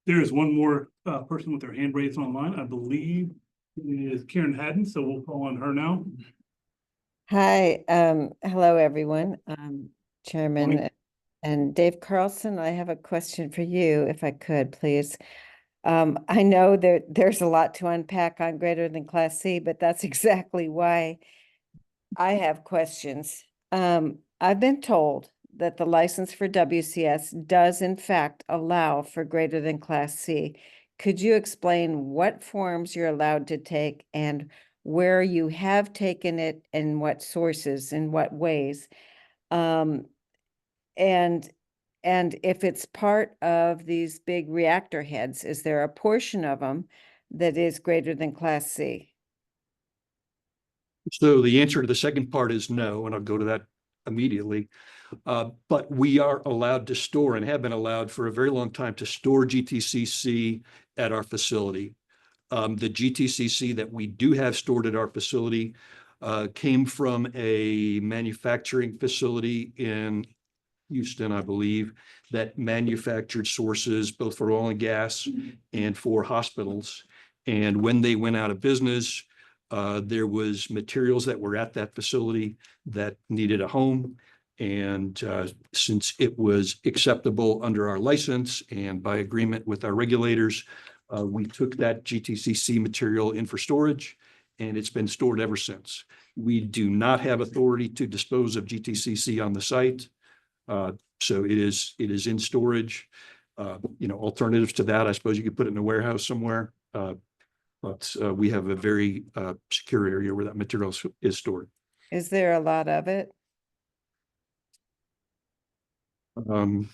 There is one more person with their hand raised online. I believe it is Karen Haddon, so we'll call on her now. Hi, hello, everyone. Chairman Morning. and Dave Carlson, I have a question for you, if I could, please. I know that there's a lot to unpack on greater than Class C, but that's exactly why I have questions. I've been told that the license for WCS does in fact allow for greater than Class C. Could you explain what forms you're allowed to take and where you have taken it and what sources, in what ways? And And if it's part of these big reactor heads, is there a portion of them that is greater than Class C? So the answer to the second part is no, and I'll go to that immediately. But we are allowed to store and have been allowed for a very long time to store GTCC at our facility. The GTCC that we do have stored at our facility came from a manufacturing facility in Houston, I believe, that manufactured sources both for oil and gas and for hospitals. And when they went out of business, there was materials that were at that facility that needed a home. And since it was acceptable under our license and by agreement with our regulators, we took that GTCC material in for storage, and it's been stored ever since. We do not have authority to dispose of GTCC on the site. So it is in storage. Alternatives to that, I suppose you could put it in a warehouse somewhere. But we have a very secure area where that material is stored. Is there a lot of it? I'm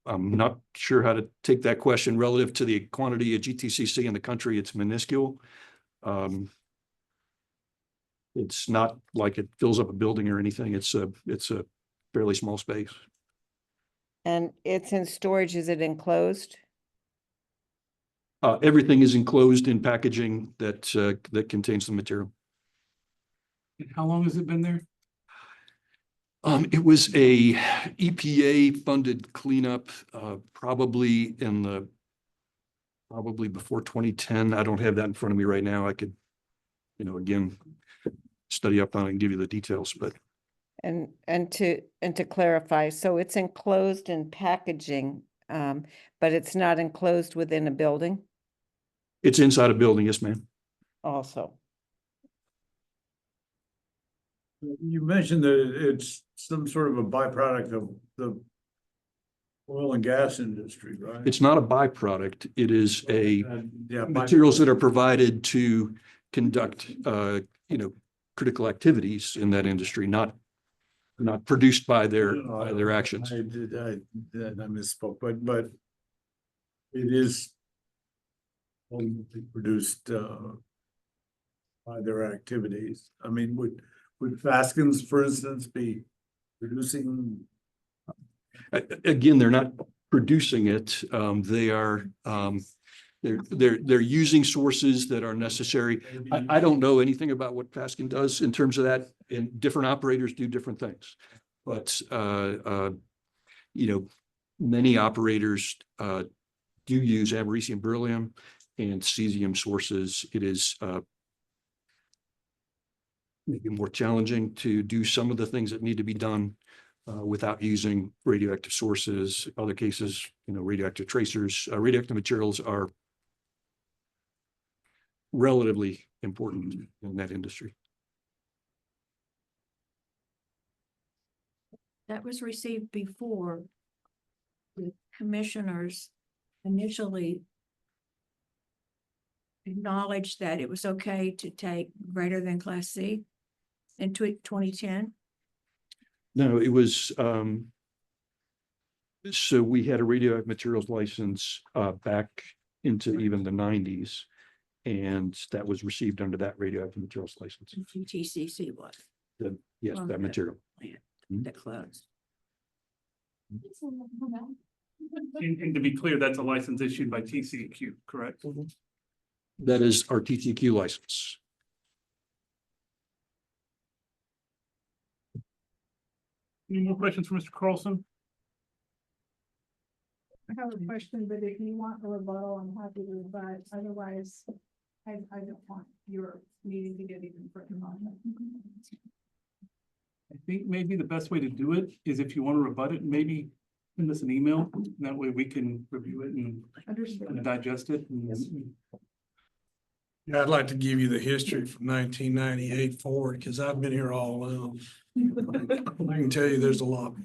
not sure how to take that question relative to the quantity of GTCC in the country. It's minuscule. It's not like it fills up a building or anything. It's a fairly small space. And it's in storage, is it enclosed? Everything is enclosed in packaging that contains the material. And how long has it been there? It was a EPA funded cleanup, probably before 2010. I don't have that in front of me right now. I could, again, study up on it and give you the details, but. And to clarify, so it's enclosed in packaging, but it's not enclosed within a building It's inside a building, yes, ma'am. also? You mentioned that it's some sort of a byproduct of the oil and gas industry, right? It's not a byproduct. It is Yeah, materials that are provided to conduct, critical activities in that industry, not produced by their actions. I misspoke, but it is ultimately produced by their activities. I mean, would Faskins, for instance, be producing? Again, they're not producing it. They are, they're using sources that are necessary. I don't know anything about what Faskin does in terms of that, and different operators do different things. But, many operators do use americium, beryllium, and cesium sources. It is maybe more challenging to do some of the things that need to be done without using radioactive sources. Other cases, radioactive tracers, radioactive materials are relatively important in that industry. That was received before the commissioners initially acknowledged that it was okay to take greater than Class C in 2010. No, it was, so we had a radioactive materials license back into even the 90s. And that was received under that radioactive materials license. GTCC was. Yes, that Okay. material. That closed. And to be clear, that's a license issued by TCEQ, correct? That is our TTQ license. Any more questions for Mr. Carlson? I have a question, but if you want a rebuttal, I'm happy to rebut. Otherwise, I don't want your meeting to get even further on. I think maybe the best way to do it is if you want to rebut it, maybe send us an email. That way we can review it and Understood. digest it. Yeah, I'd like to give you the history from 1998 forward, because I've been here all along. I can tell you there's a lot.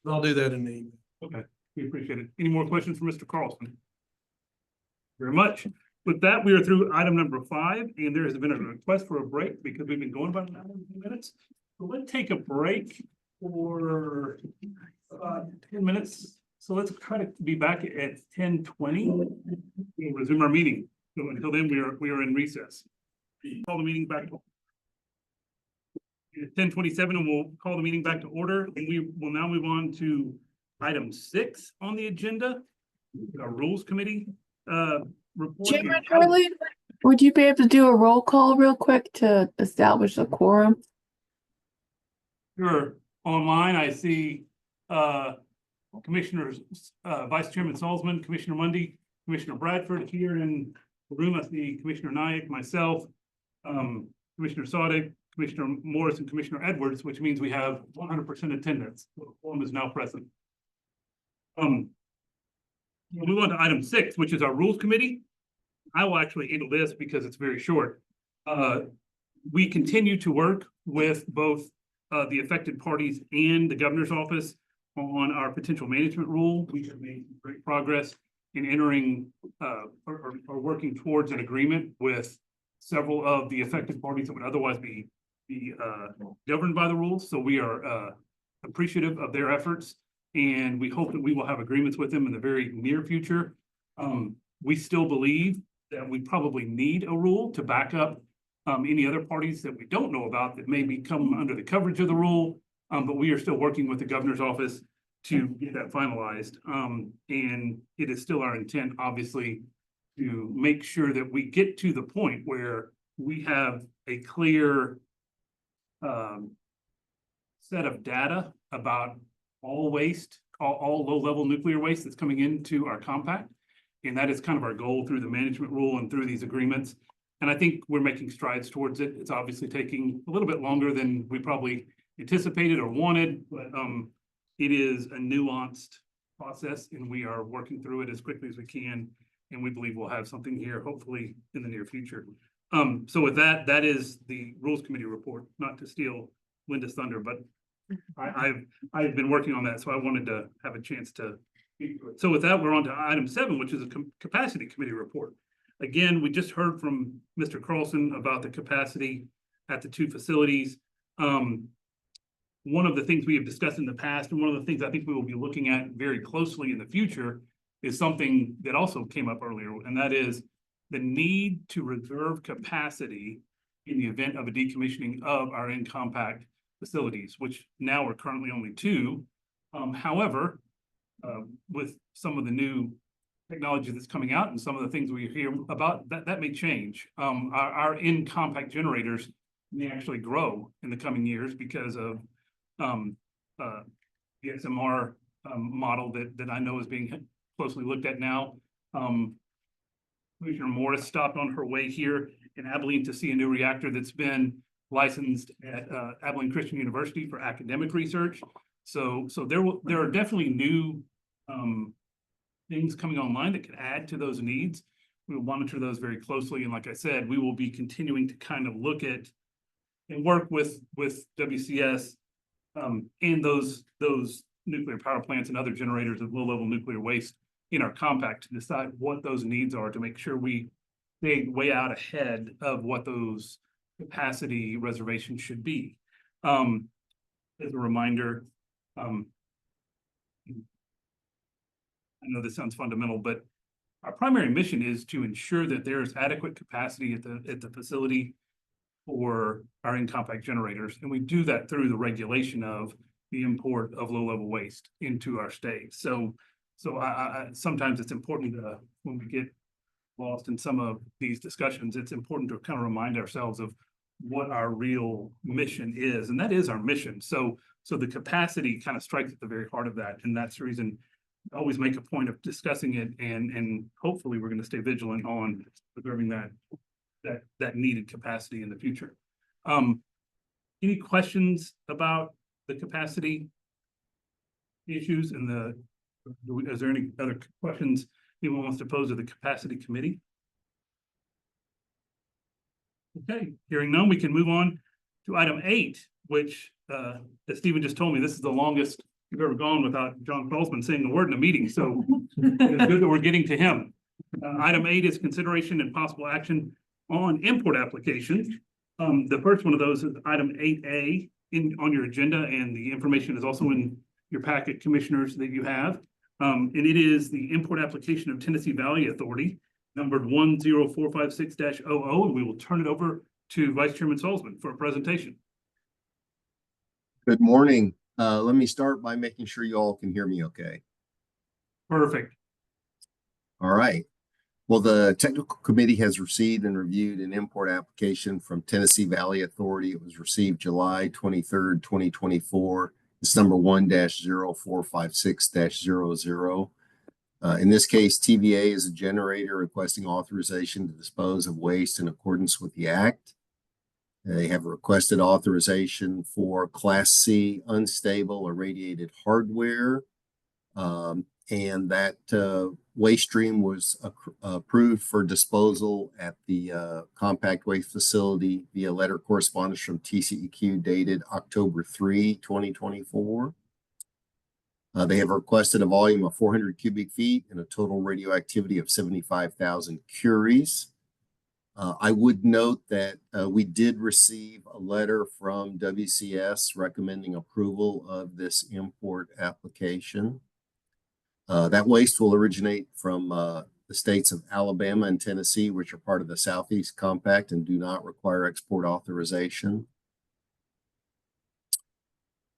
I'll do that in the evening. Okay, we appreciate it. Any more questions for Mr. Carlson? Very much. With that, we are through item number 5, and there has been a request for a break because we've been going about an hour and 10 minutes. So let's take a break for 10 minutes. So let's try to be back at 10:20. We'll resume our meeting. So until then, we are in recess. Call the meeting back to 10:27, and we'll call the meeting back to order. And we will now move on to item 6 on the agenda, our Rules Committee report. Chairman Hurley, would you be able to do a roll call real quick to establish a quorum? Sure. Online, I see Commissioners, Vice Chairman Salzman, Commissioner Mundy, Commissioner Bradford here in the room. I see Commissioner Naik, myself, Commissioner Sadick, Commissioner Morris, and Commissioner Edwards, which means we have 100% attendance. The quorum is now present. We'll move on to item 6, which is our Rules Committee. I will actually handle this because it's very short. We continue to work with both the affected parties and the governor's office on our potential management rule. We have made great progress in entering or working towards an agreement with several of the affected parties that would otherwise be governed by the rules. So we are appreciative of their efforts, and we hope that we will have agreements with them in the very near future. We still believe that we probably need a rule to back up any other parties that we don't know about that may come under the coverage of the rule. But we are still working with the governor's office to get that finalized. And it is still our intent, obviously, to make sure that we get to the point where we have a clear set of data about all waste, all low-level nuclear waste that's coming into our compact. And that is kind of our goal through the management rule and through these agreements. And I think we're making strides towards it. It's obviously taking a little bit longer than we probably anticipated or wanted, but it is a nuanced process, and we are working through it as quickly as we can. And we believe we'll have something here, hopefully in the near future. So with that, that is the Rules Committee report, not to steal Linda's thunder, but I've been working on that, so I wanted to have a chance to. So with that, we're on to item 7, which is a capacity committee report. Again, we just heard from Mr. Carlson about the capacity at the 2 facilities. One of the things we have discussed in the past, and one of the things I think we will be looking at very closely in the future, is something that also came up earlier, and that is the need to reserve capacity in the event of a decommissioning of our in-compact facilities, which now are currently only 2. However, with some of the new technology that's coming out and some of the things we hear about, that may change. Our in-compact generators may actually grow in the coming years because of the SMR model that I know is being closely looked at now. Commissioner Morris stopped on her way here in Abilene to see a new reactor that's been licensed at Abilene Christian University for academic research. So there are definitely new things coming online that could add to those needs. We will monitor those very closely, and like I said, we will be continuing to kind of look at and work with WCS and those nuclear power plants and other generators of low-level nuclear waste in our compact to decide what those needs are to make sure we stay way out ahead of what those capacity reservations should be. As a reminder, I know this sounds fundamental, but our primary mission is to ensure that there is adequate capacity at the facility for our in-compact generators. And we do that through the regulation of the import of low-level waste into our state. So sometimes it's important to, when we get lost in some of these discussions, it's important to kind of remind ourselves of what our real mission is, and that is our mission. So the capacity kind of strikes at the very heart of that, and that's the reason I always make a point of discussing it, and hopefully we're going to stay vigilant on preserving that needed capacity in the future. Any questions about the capacity issues and is there any other questions anyone wants to pose to the capacity committee? Okay, hearing none, we can move on to item 8, which, as Stephen just told me, this is the longest we've ever gone without John Salzman saying a word in a meeting. So it's good that we're getting to him. Item 8 is consideration and possible action on import applications. The first one of those is item 8A on your agenda, and the information is also in your packet, commissioners, that you have. And it is the import application of Tennessee Valley Authority, numbered 10456-00, and we will turn it over to Vice Chairman Salzman for a presentation. Good morning. Let me start by making sure you all can hear me okay. Perfect. All right. Well, the technical committee has received and reviewed an import application from Tennessee Valley Authority. It was received July 23rd, 2024. It's number 1-0456-00. In this case, TVA is a generator requesting authorization to dispose of waste in accordance with the Act. They have requested authorization for Class C unstable irradiated hardware. And that waste stream was approved for disposal at the compact waste facility via letter correspondence from TCEQ dated October 3, 2024. They have requested a volume of 400 cubic feet and a total radioactivity of 75,000 curies. I would note that we did receive a letter from WCS recommending approval of this import application. That waste will originate from the states of Alabama and Tennessee, which are part of the Southeast Compact and do not require export authorization.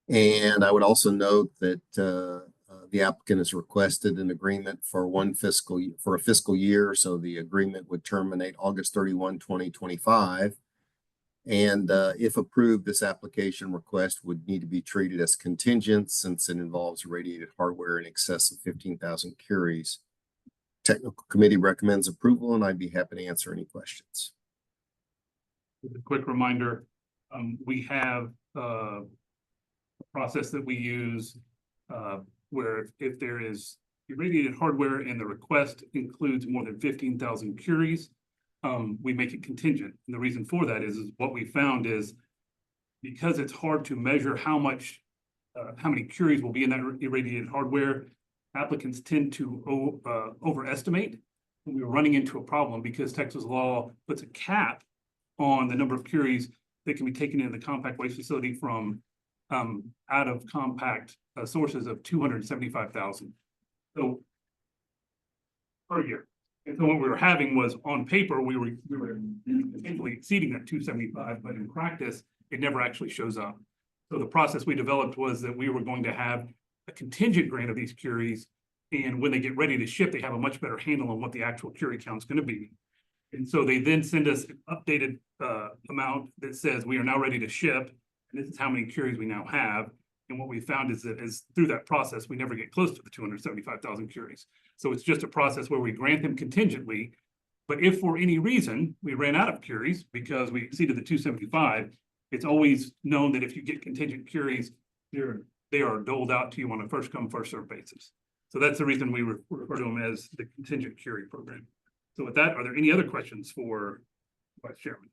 And I would also note that the applicant has requested an agreement for a fiscal year. So the agreement would terminate August 31, 2025. And if approved, this application request would need to be treated as contingent since it involves irradiated hardware in excess of 15,000 curies. Technical committee recommends approval, and I'd be happy to answer any questions. A quick reminder, we have a process that we use where if there is irradiated hardware and the request includes more than 15,000 curies, we make it contingent. And the reason for that is what we found is because it's hard to measure how many curies will be in that irradiated hardware, applicants tend to overestimate. And we were running into a problem because Texas law puts a cap on the number of curies that can be taken into the compact waste facility from out of compact sources of 275,000. So per year. And so what we were having was on paper, we were potentially exceeding that 275, but in practice, it never actually shows up. So the process we developed was that we were going to have a contingent grant of these curies. And when they get ready to ship, they have a much better handle on what the actual curie count is going to be. And so they then send us an updated amount that says we are now ready to ship. And this is how many curies we now have. And what we found is that through that process, we never get close to the 275,000 curies. So it's just a process where we grant them contingently. But if for any reason we ran out of curies because we exceeded the 275, it's always known that if you get contingent curies, they are doled out to you on a first come, first served basis. So that's the reason we refer to them as the contingent curie program. So with that, are there any other questions for Vice Chairman?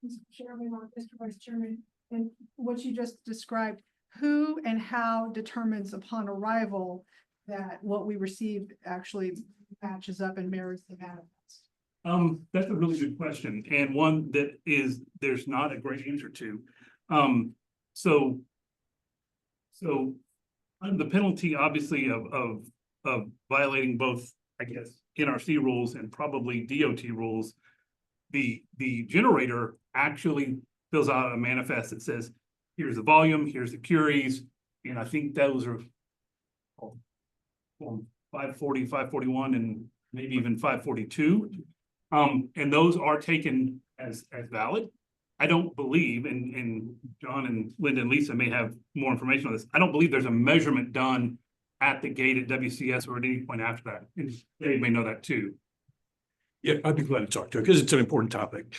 Mr. Chairman or Mr. Vice Chairman, and what you just described, who and how determines upon arrival that what we received actually matches up and mirrors the manifest? That's a really good question, and one that there's not a great answer to. So under the penalty, obviously, of violating both, I guess, NRC rules and probably DOT rules, the generator actually fills out a manifest that says, here's the volume, here's the curies, and I think those are 540, 541, and maybe even 542. And those are taken as valid. I don't believe, and John and Linda and Lisa may have more information on this, I don't believe there's a measurement done at the gate at WCS or at any point after that. And they may know that too. Yeah, I'd be glad to talk to it because it's an important topic.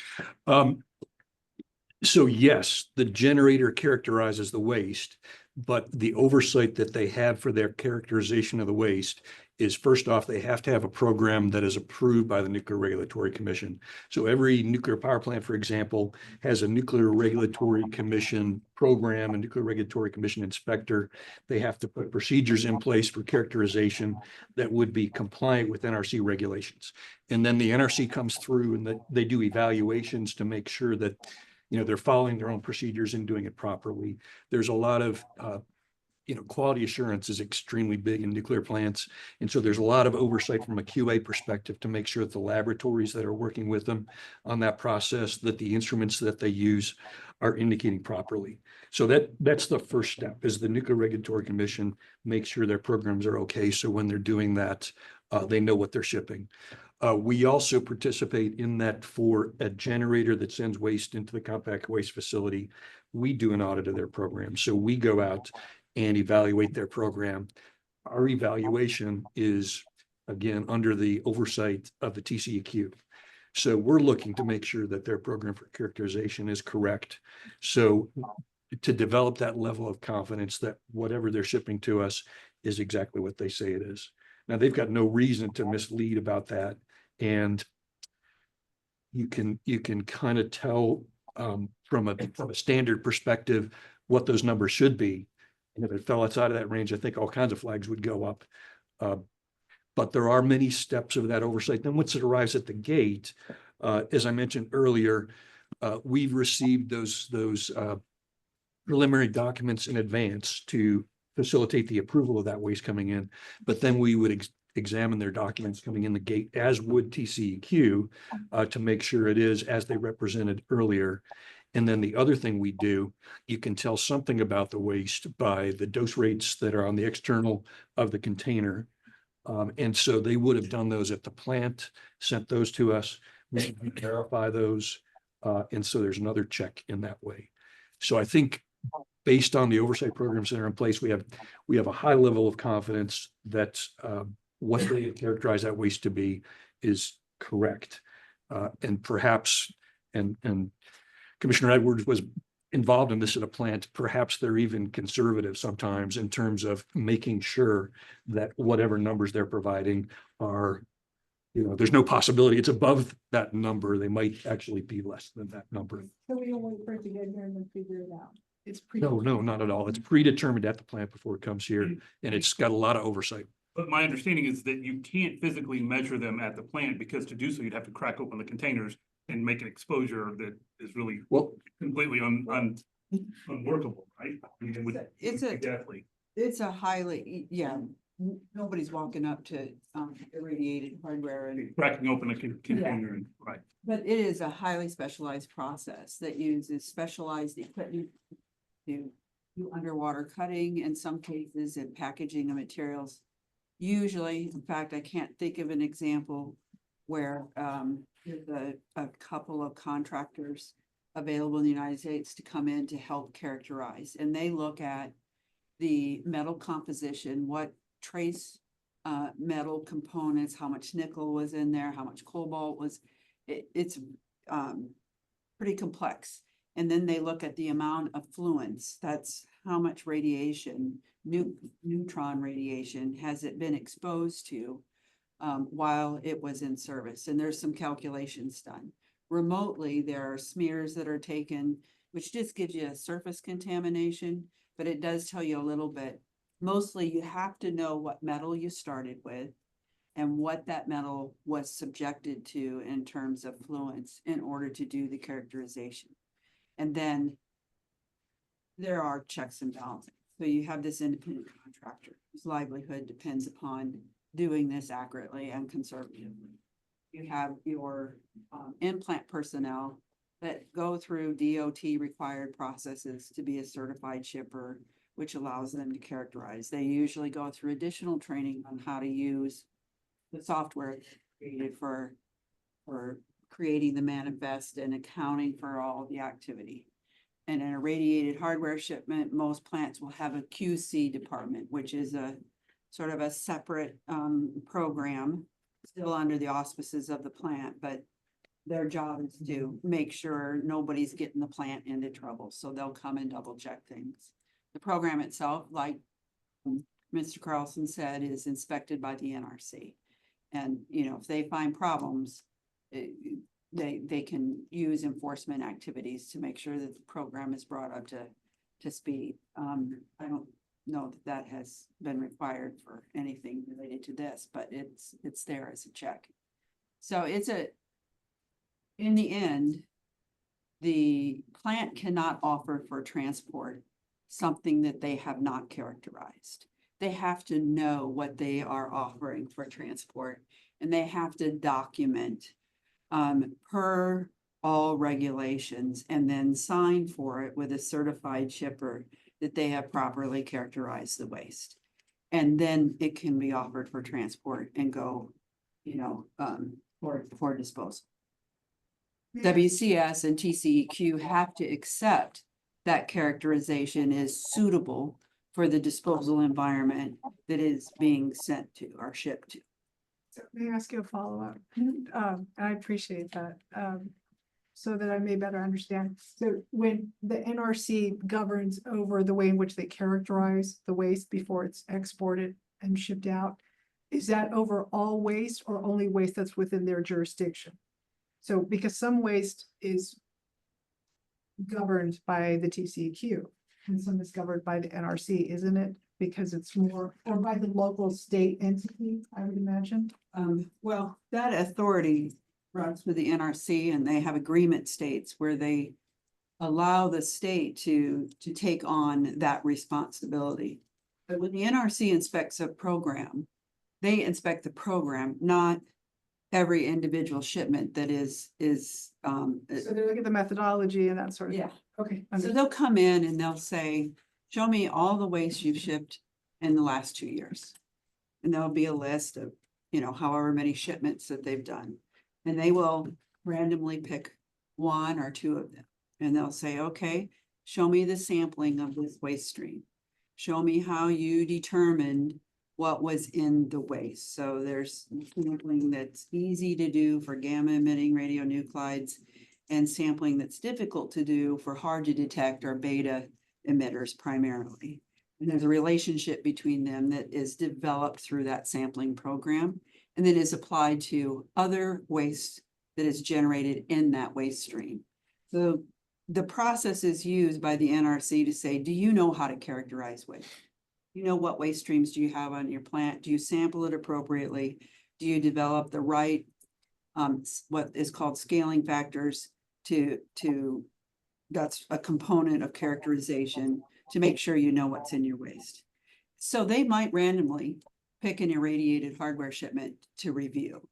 So yes, the generator characterizes the waste, but the oversight that they have for their characterization of the waste is, first off, they have to have a program that is approved by the Nuclear Regulatory Commission. So every nuclear power plant, for example, has a Nuclear Regulatory Commission program, a Nuclear Regulatory Commission inspector. They have to put procedures in place for characterization that would be compliant with NRC regulations. And then the NRC comes through and they do evaluations to make sure that they're following their own procedures and doing it properly. There's a lot of quality assurance is extremely big in nuclear plants. And so there's a lot of oversight from a QA perspective to make sure that the laboratories that are working with them on that process, that the instruments that they use are indicating properly. So that's the first step, is the Nuclear Regulatory Commission make sure their programs are okay. So when they're doing that, they know what they're shipping. We also participate in that for a generator that sends waste into the compact waste facility. We do an audit of their program. So we go out and evaluate their program. Our evaluation is, again, under the oversight of the TCEQ. So we're looking to make sure that their program for characterization is correct. So to develop that level of confidence that whatever they're shipping to us is exactly what they say it is. Now, they've got no reason to mislead about that. And you can kind of tell from a standard perspective what those numbers should be. And if it fell outside of that range, I think all kinds of flags would go up. But there are many steps of that oversight. Then once it arrives at the gate, as I mentioned earlier, we've received those preliminary documents in advance to facilitate the approval of that waste coming in. But then we would examine their documents coming in the gate, as would TCEQ, to make sure it is as they represented earlier. And then the other thing we do, you can tell something about the waste by the dose rates that are on the external of the container. And so they would have done those at the plant, sent those to us, we verify those. And so there's another check in that way. So I think based on the oversight programs that are in place, we have a high level of confidence that what they characterize that waste to be is correct. And perhaps, and Commissioner Edwards was involved in this at a plant, perhaps they're even conservative sometimes in terms of making sure that whatever numbers they're providing are, there's no possibility it's above that number. They might actually be less than that number. So we don't wait for it to get here and then figure it out. It's No, not at all. It's predetermined at the plant before it comes here, and it's got a lot of oversight. But my understanding is that you can't physically measure them at the plant, because to do so, you'd have to crack open the containers and make an exposure that is really completely unworkable, right? I mean, it would- Exactly. It's a highly, nobody's walking up to irradiated hardware and. Cracking open a container, and right. But it is a highly specialized process that uses specialized equipment to do underwater cutting, in some cases, and packaging of materials. Usually, in fact, I can't think of an example where there's a couple of contractors available in the United States to come in to help characterize, and they look at the metal composition, what trace metal components, how much nickel was in there, how much cobalt was. It's pretty complex. And then they look at the amount of fluence. That's how much radiation, neutron radiation, has it been exposed to while it was in service. And there's some calculations done. Remotely, there are smears that are taken, which just gives you a surface contamination, but it does tell you a little bit. Mostly you have to know what metal you started with and what that metal was subjected to in terms of fluence in order to do the characterization. And then there are checks and balances. So you have this independent contractor whose livelihood depends upon doing this accurately and conservatively. You have your in-plant personnel that go through DOT required processes to be a certified shipper, which allows them to characterize. They usually go through additional training on how to use the software created for creating the manifest and accounting for all the activity. And in a radiated hardware shipment, most plants will have a QC department, which is a sort of a separate program, still under the auspices of the plant, but their job is to make sure nobody's getting the plant into trouble. So they'll come and double check things. The program itself, like Mr. Carlson said, is inspected by the NRC. And, if they find problems, they can use enforcement activities to make sure that the program is brought up to speed. I don't know that has been required for anything related to this, but it's there as a check. So in the end, the plant cannot offer for transport something that they have not characterized. They have to know what they are offering for transport, and they have to document per all regulations and then sign for it with a certified shipper that they have properly characterized the waste. And then it can be offered for transport and go, for disposal. WCS and TCEQ have to accept that characterization is suitable for the disposal environment that is being sent to or shipped to. So let me ask you a follow-up. I appreciate that. So that I may better understand. So when the NRC governs over the way in which they characterize the waste before it's exported and shipped out, is that over all waste or only waste that's within their jurisdiction? So because some waste is governed by the TCEQ and some is governed by the NRC, isn't it? Because it's more, or by the local state entity, I would imagine. Well, that authority runs with the NRC, and they have agreement states where they allow the state to take on that responsibility. But when the NRC inspects a program, they inspect the program, not every individual shipment that is. So they look at the methodology and that sort of. Yeah. Okay. So understood. they'll come in and they'll say, show me all the waste you've shipped in the last 2 years. And there'll be a list of, however many shipments that they've done. And they will randomly pick 1 or 2 of them. And they'll say, okay, show me the sampling of this waste stream. Show me how you determined what was in the waste. So there's sampling that's easy to do for gamma emitting radionuclides and sampling that's difficult to do for hard to detect or beta emitters primarily. And there's a relationship between them that is developed through that sampling program and then is applied to other waste that is generated in that waste stream. So the process is used by the NRC to say, do you know how to characterize waste? You know, what waste streams do you have on your plant? Do you sample it appropriately? Do you develop the right, what is called scaling factors that's a component of characterization to make sure you know what's in your waste. So they might randomly pick an irradiated hardware shipment to review.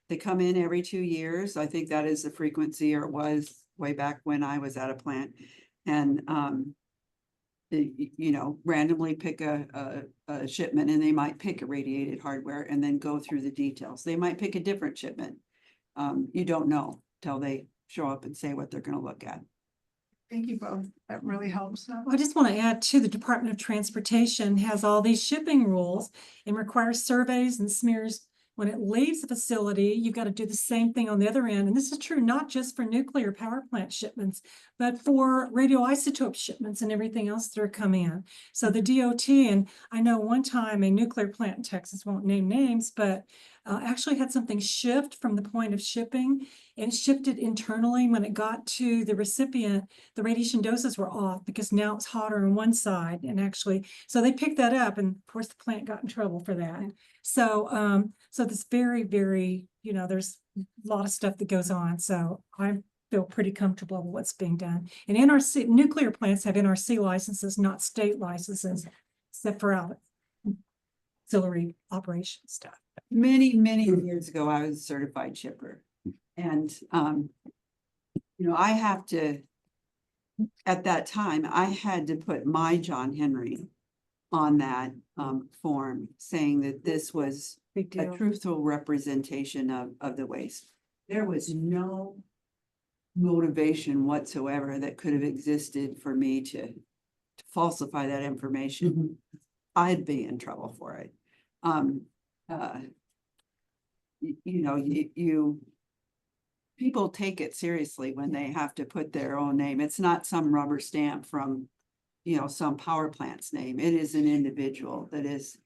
They come in every 2 years. I think that is the frequency, or it was way back when I was at a plant. And, randomly pick a shipment, and they might pick irradiated hardware and then go through the details. They might pick a different shipment. You don't know till they show up and say what they're going to look at. Thank you both. That really helps. I just want to add to the Department of Transportation has all these shipping rules and requires surveys and smears. When it leaves the facility, you've got to do the same thing on the other end. And this is true not just for nuclear power plant shipments, but for radioisotope shipments and everything else that are coming in. So the DOT, and I know one time a nuclear plant in Texas, won't name names, but actually had something shift from the point of shipping and shifted internally. When it got to the recipient, the radiation doses were off because now it's hotter on one side. And actually, so they picked that up, and of course the plant got in trouble for that. So, so this very, very, there's a lot of stuff that goes on. So I feel pretty comfortable with what's being done. And NRC, nuclear plants have NRC licenses, not state licenses, except for auxiliary operation stuff. Many, many years ago, I was a certified shipper. And, I have to, at that time, I had to put my John Henry on that form, saying that this was Big a deal. truthful representation of the waste. There was no motivation whatsoever that could have existed for me to falsify that information. I'd be in trouble for it. People take it seriously when they have to put their own name. It's not some rubber stamp from, some power plant's name. It is an individual that is,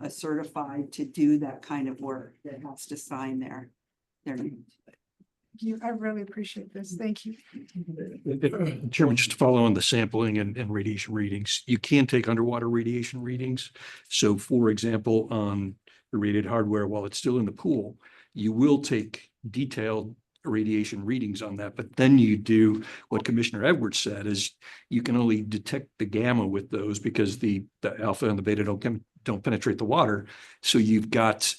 a certified to do that kind of work that has to sign their name. I really appreciate this. Thank you. Chairman, just to follow on the sampling and radiation readings, you can take underwater radiation readings. So for example, on irradiated hardware, while it's still in the pool, you will take detailed radiation readings on that. But then you do what Commissioner Edwards said is you can only detect the gamma with those because the alpha and the beta don't penetrate the water. So you've got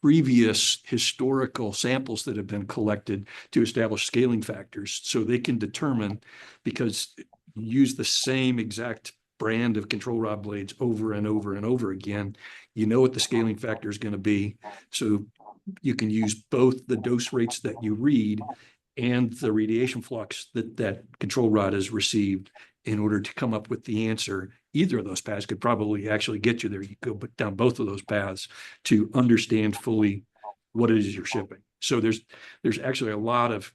previous historical samples that have been collected to establish scaling factors. So they can determine, because you use the same exact brand of control rod blades over and over and over again, you know what the scaling factor is going to be. So you can use both the dose rates that you read and the radiation flux that control rod has received in order to come up with the answer. Either of those paths could probably actually get you there. You go down both of those paths to understand fully what it is you're shipping. So there's actually a lot of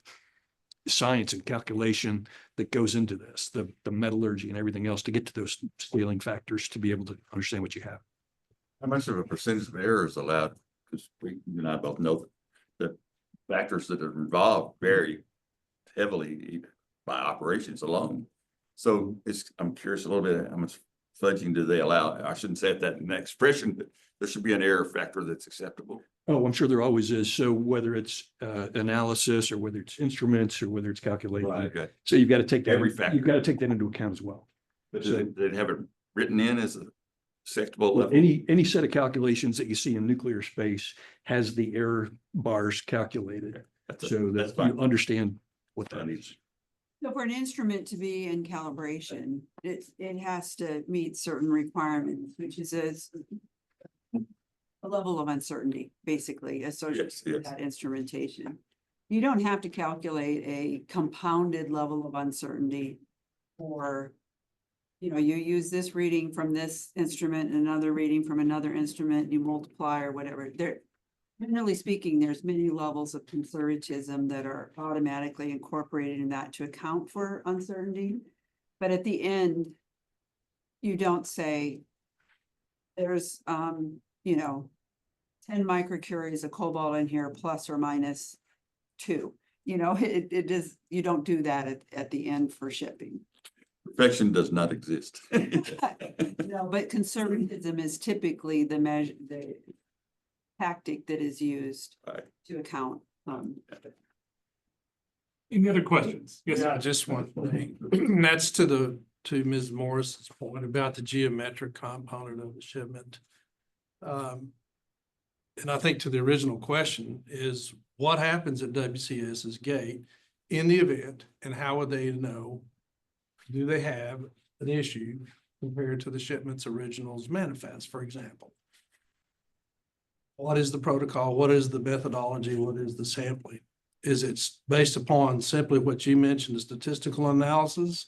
science and calculation that goes into this, the metallurgy and everything else to get to those scaling factors to be able to understand what you have. How much of a percentage of error is allowed? Because you and I both know that factors that are involved vary heavily by operations alone. So I'm curious a little bit, how much fudging do they allow? I shouldn't say that in that expression, but there should be an error factor that's acceptable. Oh, I'm sure there always is. So whether it's analysis or whether it's instruments or whether it's calculation. Right, okay. So you've got to take that, Every factor. you've got to take that into account as well. But So- they have it written in as a acceptable Well, level? any set of calculations that you see in nuclear space has the error bars calculated so that's that fine. you understand what that is. So for an instrument to be in calibration, it has to meet certain requirements, which is a level of uncertainty, basically, associated with that instrumentation. You don't have to calculate a compounded level of uncertainty for, you know, you use this reading from this instrument and another reading from another instrument, you multiply or whatever. Generally speaking, there's many levels of conservatism that are automatically incorporated in that to account for uncertainty. But at the end, you don't say there's, 10 microcuries of cobalt in here plus or minus 2. You know, it is, you don't do that at the end for shipping. Perfection does not exist. No, but conservatism is typically the measure, the tactic that is used Right. to account. Any other questions? Yes, Yeah, sir. just one thing. That's to Ms. Morris's point about the geometric component of the shipment. And I think to the original question is what happens at WCS's gate in the event, and how would they know? Do they have an issue compared to the shipment's originals manifest, for example? What is the protocol? What is the methodology? What is the sampling? Is it based upon simply what you mentioned, the statistical analysis?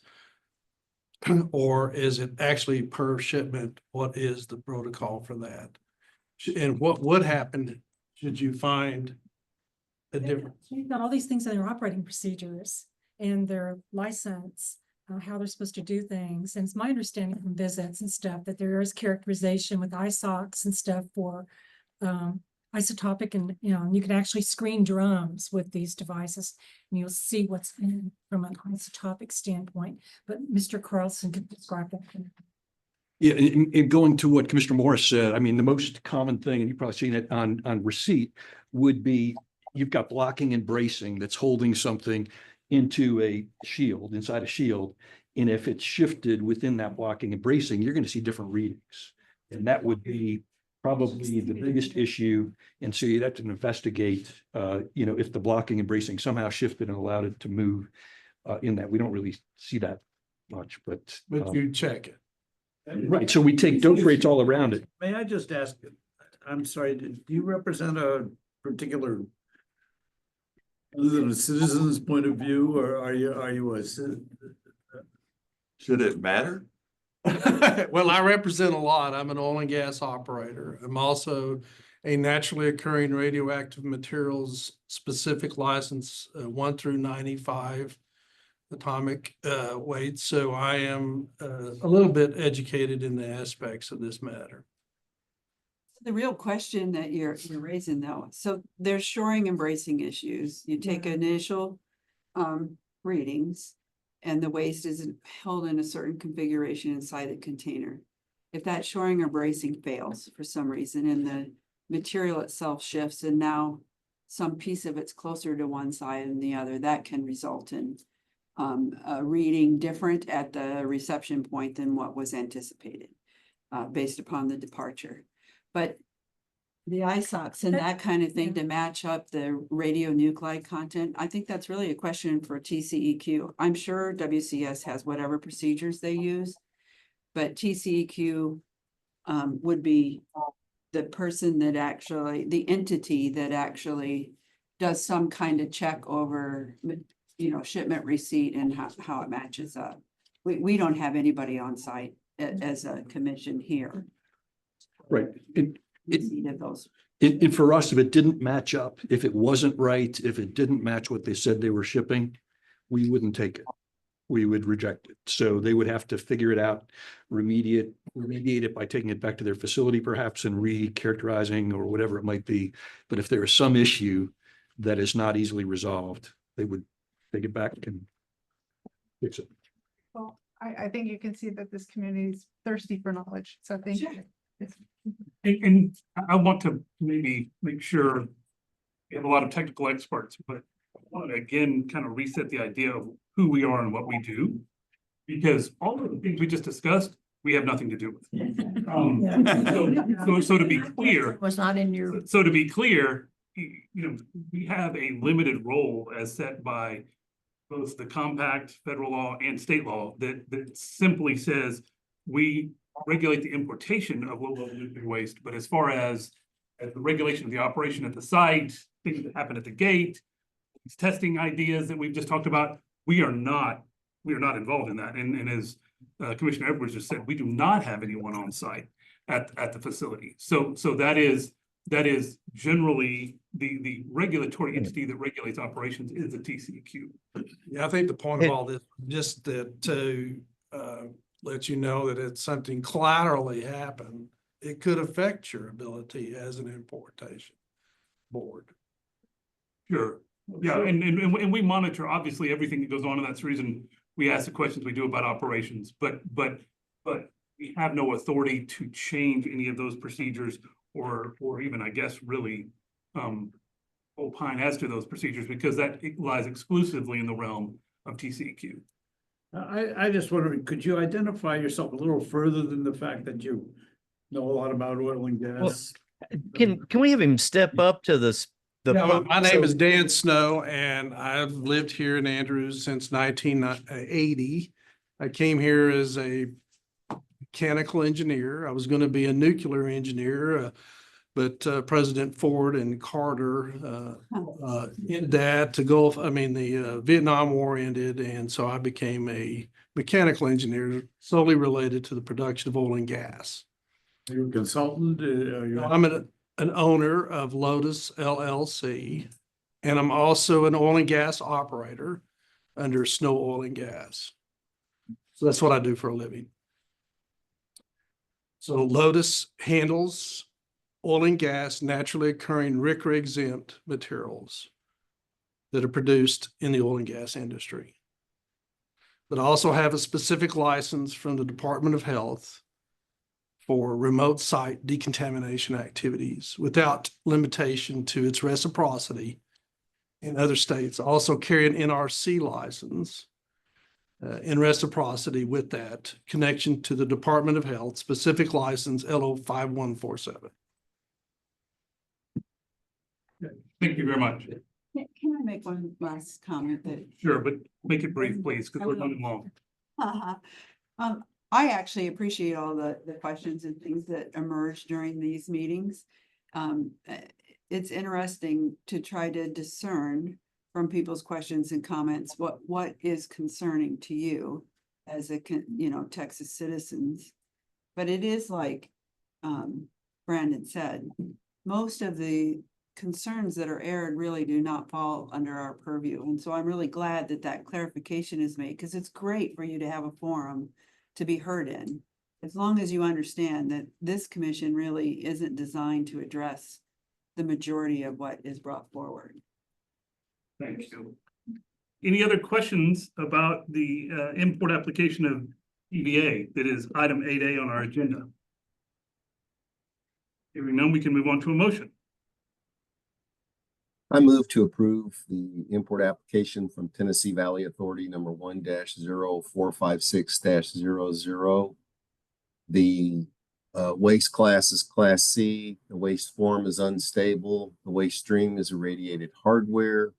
Or is it actually per shipment? What is the protocol for that? And what would happen should you find a difference? You've got all these things in their operating procedures and their license, how they're supposed to do things. And it's my understanding from visits and stuff that there is characterization with ISOCs and stuff for isotopic, and you can actually screen drums with these devices and you'll see what's in from an isotopic standpoint. But Mr. Carlson could describe that. Yeah, and going to what Commissioner Morris said, I mean, the most common thing, and you've probably seen it on receipt, would be you've got blocking and bracing that's holding something into a shield, inside a shield. And if it's shifted within that blocking and bracing, you're going to see different readings. And that would be probably the biggest issue. And so you'd have to investigate, if the blocking and bracing somehow shifted and allowed it to move in that. We don't really see that much, but. But you check it. Right, so we take dose rates all around it. May I just ask, I'm sorry, do you represent a particular, other than a citizen's point of view, or are you a citizen? Should it matter? Well, I represent a lot. I'm an oil and gas operator. I'm also a naturally occurring radioactive materials specific license 1 through 95 atomic weight. So I am a little bit educated in the aspects of this matter. The real question that you're raising though, so there's shoring and bracing issues. You take initial readings and the waste is held in a certain configuration inside the container. If that shoring or bracing fails for some reason and the material itself shifts and now some piece of it's closer to one side than the other, that can result in a reading different at the reception point than what was anticipated, based upon the departure. But the eye socks and that kind of thing to match up the radionuclide content, I think that's really a question for TCEQ. I'm sure WCS has whatever procedures they use, but TCEQ would be the person that actually, the entity that actually does some kind of check over, you know, shipment receipt and how it matches up. We don't have anybody on site as a commission here. Right. Receipt of those. And for us, if it didn't match up, if it wasn't right, if it didn't match what they said they were shipping, we wouldn't take it. We would reject it. So they would have to figure it out, remediate it by taking it back to their facility perhaps and re-characterizing or whatever it might be. But if there is some issue that is not easily resolved, they would take it back and fix it. Well, I think you can see that this community is thirsty for knowledge, so thank you. And I want to maybe make sure we have a lot of technical experts, but I want to again kind of reset the idea of who we are and what we do. Because all of the things we just discussed, we have nothing to do with. So to be clear, Was not in your. so to be clear, you know, we have a limited role as set by both the compact, federal law and state law that simply says we regulate the importation of low-level nuclear waste, but as far as the regulation of the operation at the site, things that happen at the gate, these testing ideas that we've just talked about, we are not involved in that. And as Commissioner Edwards just said, we do not have anyone on site at the facility. So that is generally the regulatory entity that regulates operations is the TCEQ. Yeah, I think the point of all this, just that to let you know that it's something collaterally happened, it could affect your ability as an importation board. Sure. Yeah, and we monitor obviously everything that goes on, and that's the reason we ask the questions we do about operations, but we have no authority to change any of those procedures or even, I guess, really opine as to those procedures, because that lies exclusively in the realm of TCEQ. I just wondering, could you identify yourself a little further than the fact that you know a lot about oil and gas? Can we have him step up to the Yeah, my name is Dan Snow, and I've lived here in Andrews since 1980. I came here as a mechanical engineer. I was going to be a nuclear engineer, but President Ford and Carter ended that to go. I mean, the Vietnam War ended, and so I became a mechanical engineer solely related to the production of oil and gas. Are you a consultant? I'm an owner of Lotus LLC, and I'm also an oil and gas operator under Snow Oil and Gas. So that's what I do for a living. So Lotus handles oil and gas naturally occurring RCRA exempt materials that are produced in the oil and gas industry. But I also have a specific license from the Department of Health for remote site decontamination activities without limitation to its reciprocity in other states. I also carry an NRC license in reciprocity with that connection to the Department of Health, specific license LO 5147. Thank you very much. Can I make one last comment that? Sure, but make it brief, please, because we're running long. I actually appreciate all the questions and things that emerge during these meetings. It's interesting to try to discern from people's questions and comments what is concerning to you as a Texas citizens. But it is like Brandon said, most of the concerns that are aired really do not fall under our purview. And so I'm really glad that clarification is made, because it's great for you to have a forum to be heard in, as long as you understand that this commission really isn't designed to address the majority of what is brought forward. Thank you. Any other questions about the import application of EVA that is item 8A on our agenda? Hearing none, we can move on to a motion. I move to approve the import application from Tennessee Valley Authority number 1-0456-00. The waste class is Class C. The waste form is unstable. The waste stream is irradiated hardware.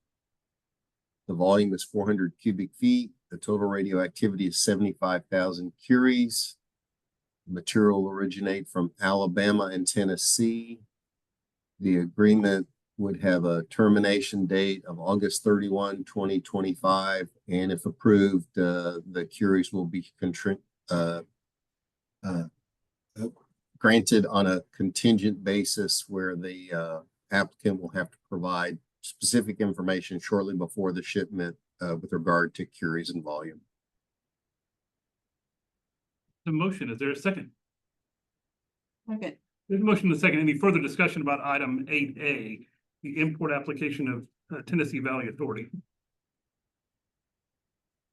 The volume is 400 cubic feet. The total radioactivity is 75,000 curies. The material originate from Alabama and Tennessee. The agreement would have a termination date of August 31, 2025. And if approved, the curies will be granted on a contingent basis where the applicant will have to provide specific information shortly before the shipment with regard to curies and volume. The motion, is there a second? Okay. There's a motion and a second. Any further discussion about item 8A, the import application of Tennessee Valley Authority?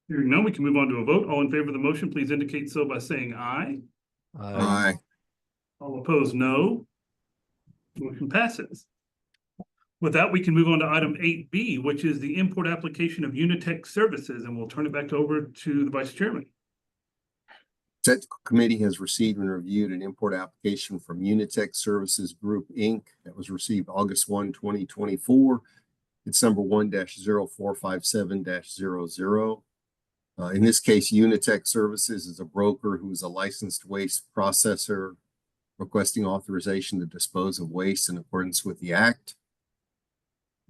Hearing none, we can move on to a vote. All in favor of the motion, please indicate so by saying aye. Aye. All opposed, no. Motion passes. With that, we can move on to item 8B, which is the import application of Unitech Services, and we'll turn it back over to the Vice Chairman. Technical Committee has received and reviewed an import application from Unitech Services Group, Inc. that was received August 1, 2024. It's number 1-0457-00. In this case, Unitech Services is a broker who is a licensed waste processor requesting authorization to dispose of waste in accordance with the Act.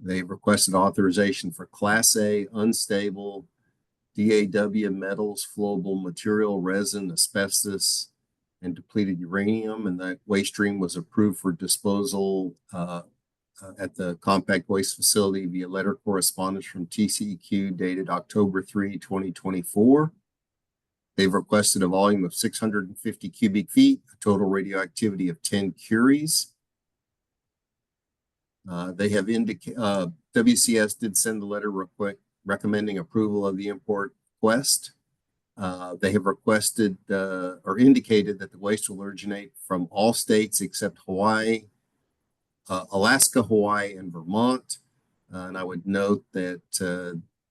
They've requested authorization for Class A unstable DAW metals, flowable material, resin, asbestos, and depleted uranium. And that waste stream was approved for disposal at the compact waste facility via letter correspondence from TCEQ dated October 3, 2024. They've requested a volume of 650 cubic feet, a total radioactivity of 10 curies. They have indicated, WCS did send a letter recommending approval of the import request. They have requested or indicated that the waste will originate from all states except Hawaii, Alaska, Hawaii, and Vermont. And I would note that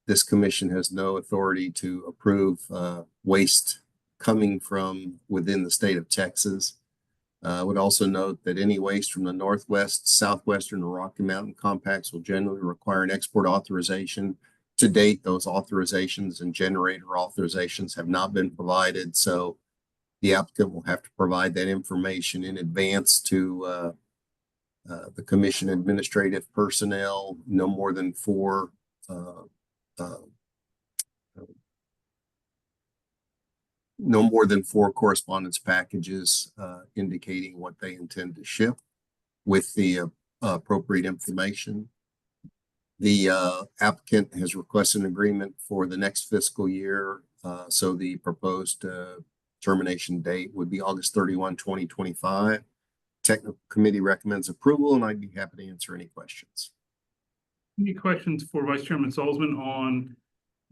this commission has no authority to approve waste coming from within the state of Texas. I would also note that any waste from the Northwest, Southwestern, and Rocky Mountain compacts will generally require an export authorization. To date, those authorizations and generator authorizations have not been provided, so the applicant will have to provide that information in advance to the commission administrative personnel, no more than four correspondence packages indicating what they intend to ship with the appropriate information. The applicant has requested an agreement for the next fiscal year, so the proposed termination date would be August 31, 2025. Technical Committee recommends approval, and I'd be happy to answer any questions. Any questions for Vice Chairman Salzman on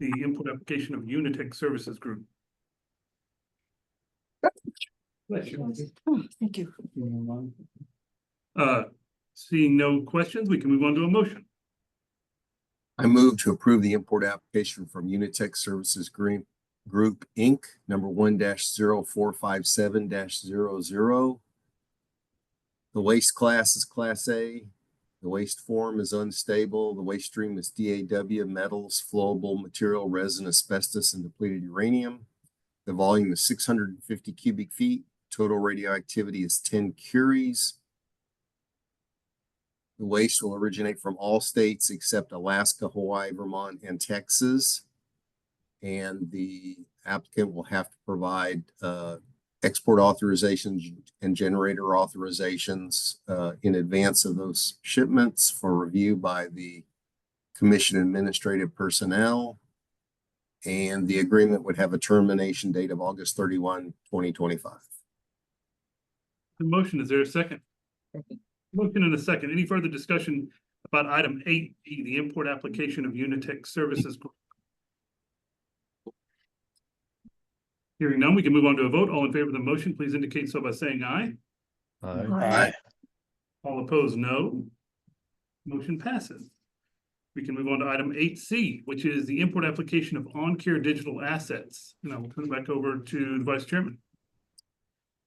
the input application of Unitech Services Group? Bless you. Oh, thank you. Seeing no questions, we can move on to a motion. I move to approve the import application from Unitech Services Group, Inc., number 1-0457-00. The waste class is Class A. The waste form is unstable. The waste stream is DAW, metals, flowable material, resin, asbestos, and depleted uranium. The volume is 650 cubic feet. Total radioactivity is 10 curies. The waste will originate from all states except Alaska, Hawaii, Vermont, and Texas. And the applicant will have to provide export authorizations and generator authorizations in advance of those shipments for review by the commission administrative personnel. And the agreement would have a termination date of August 31, 2025. The motion, is there a second? Motion and a second. Any further discussion about item 8B, the import application of Unitech Services Group? Hearing none, we can move on to a vote. All in favor of the motion, please indicate so by saying aye. Aye. All opposed, no. Motion passes. We can move on to item 8C, which is the import application of on-care digital assets. And I will turn it back over to the Vice Chairman.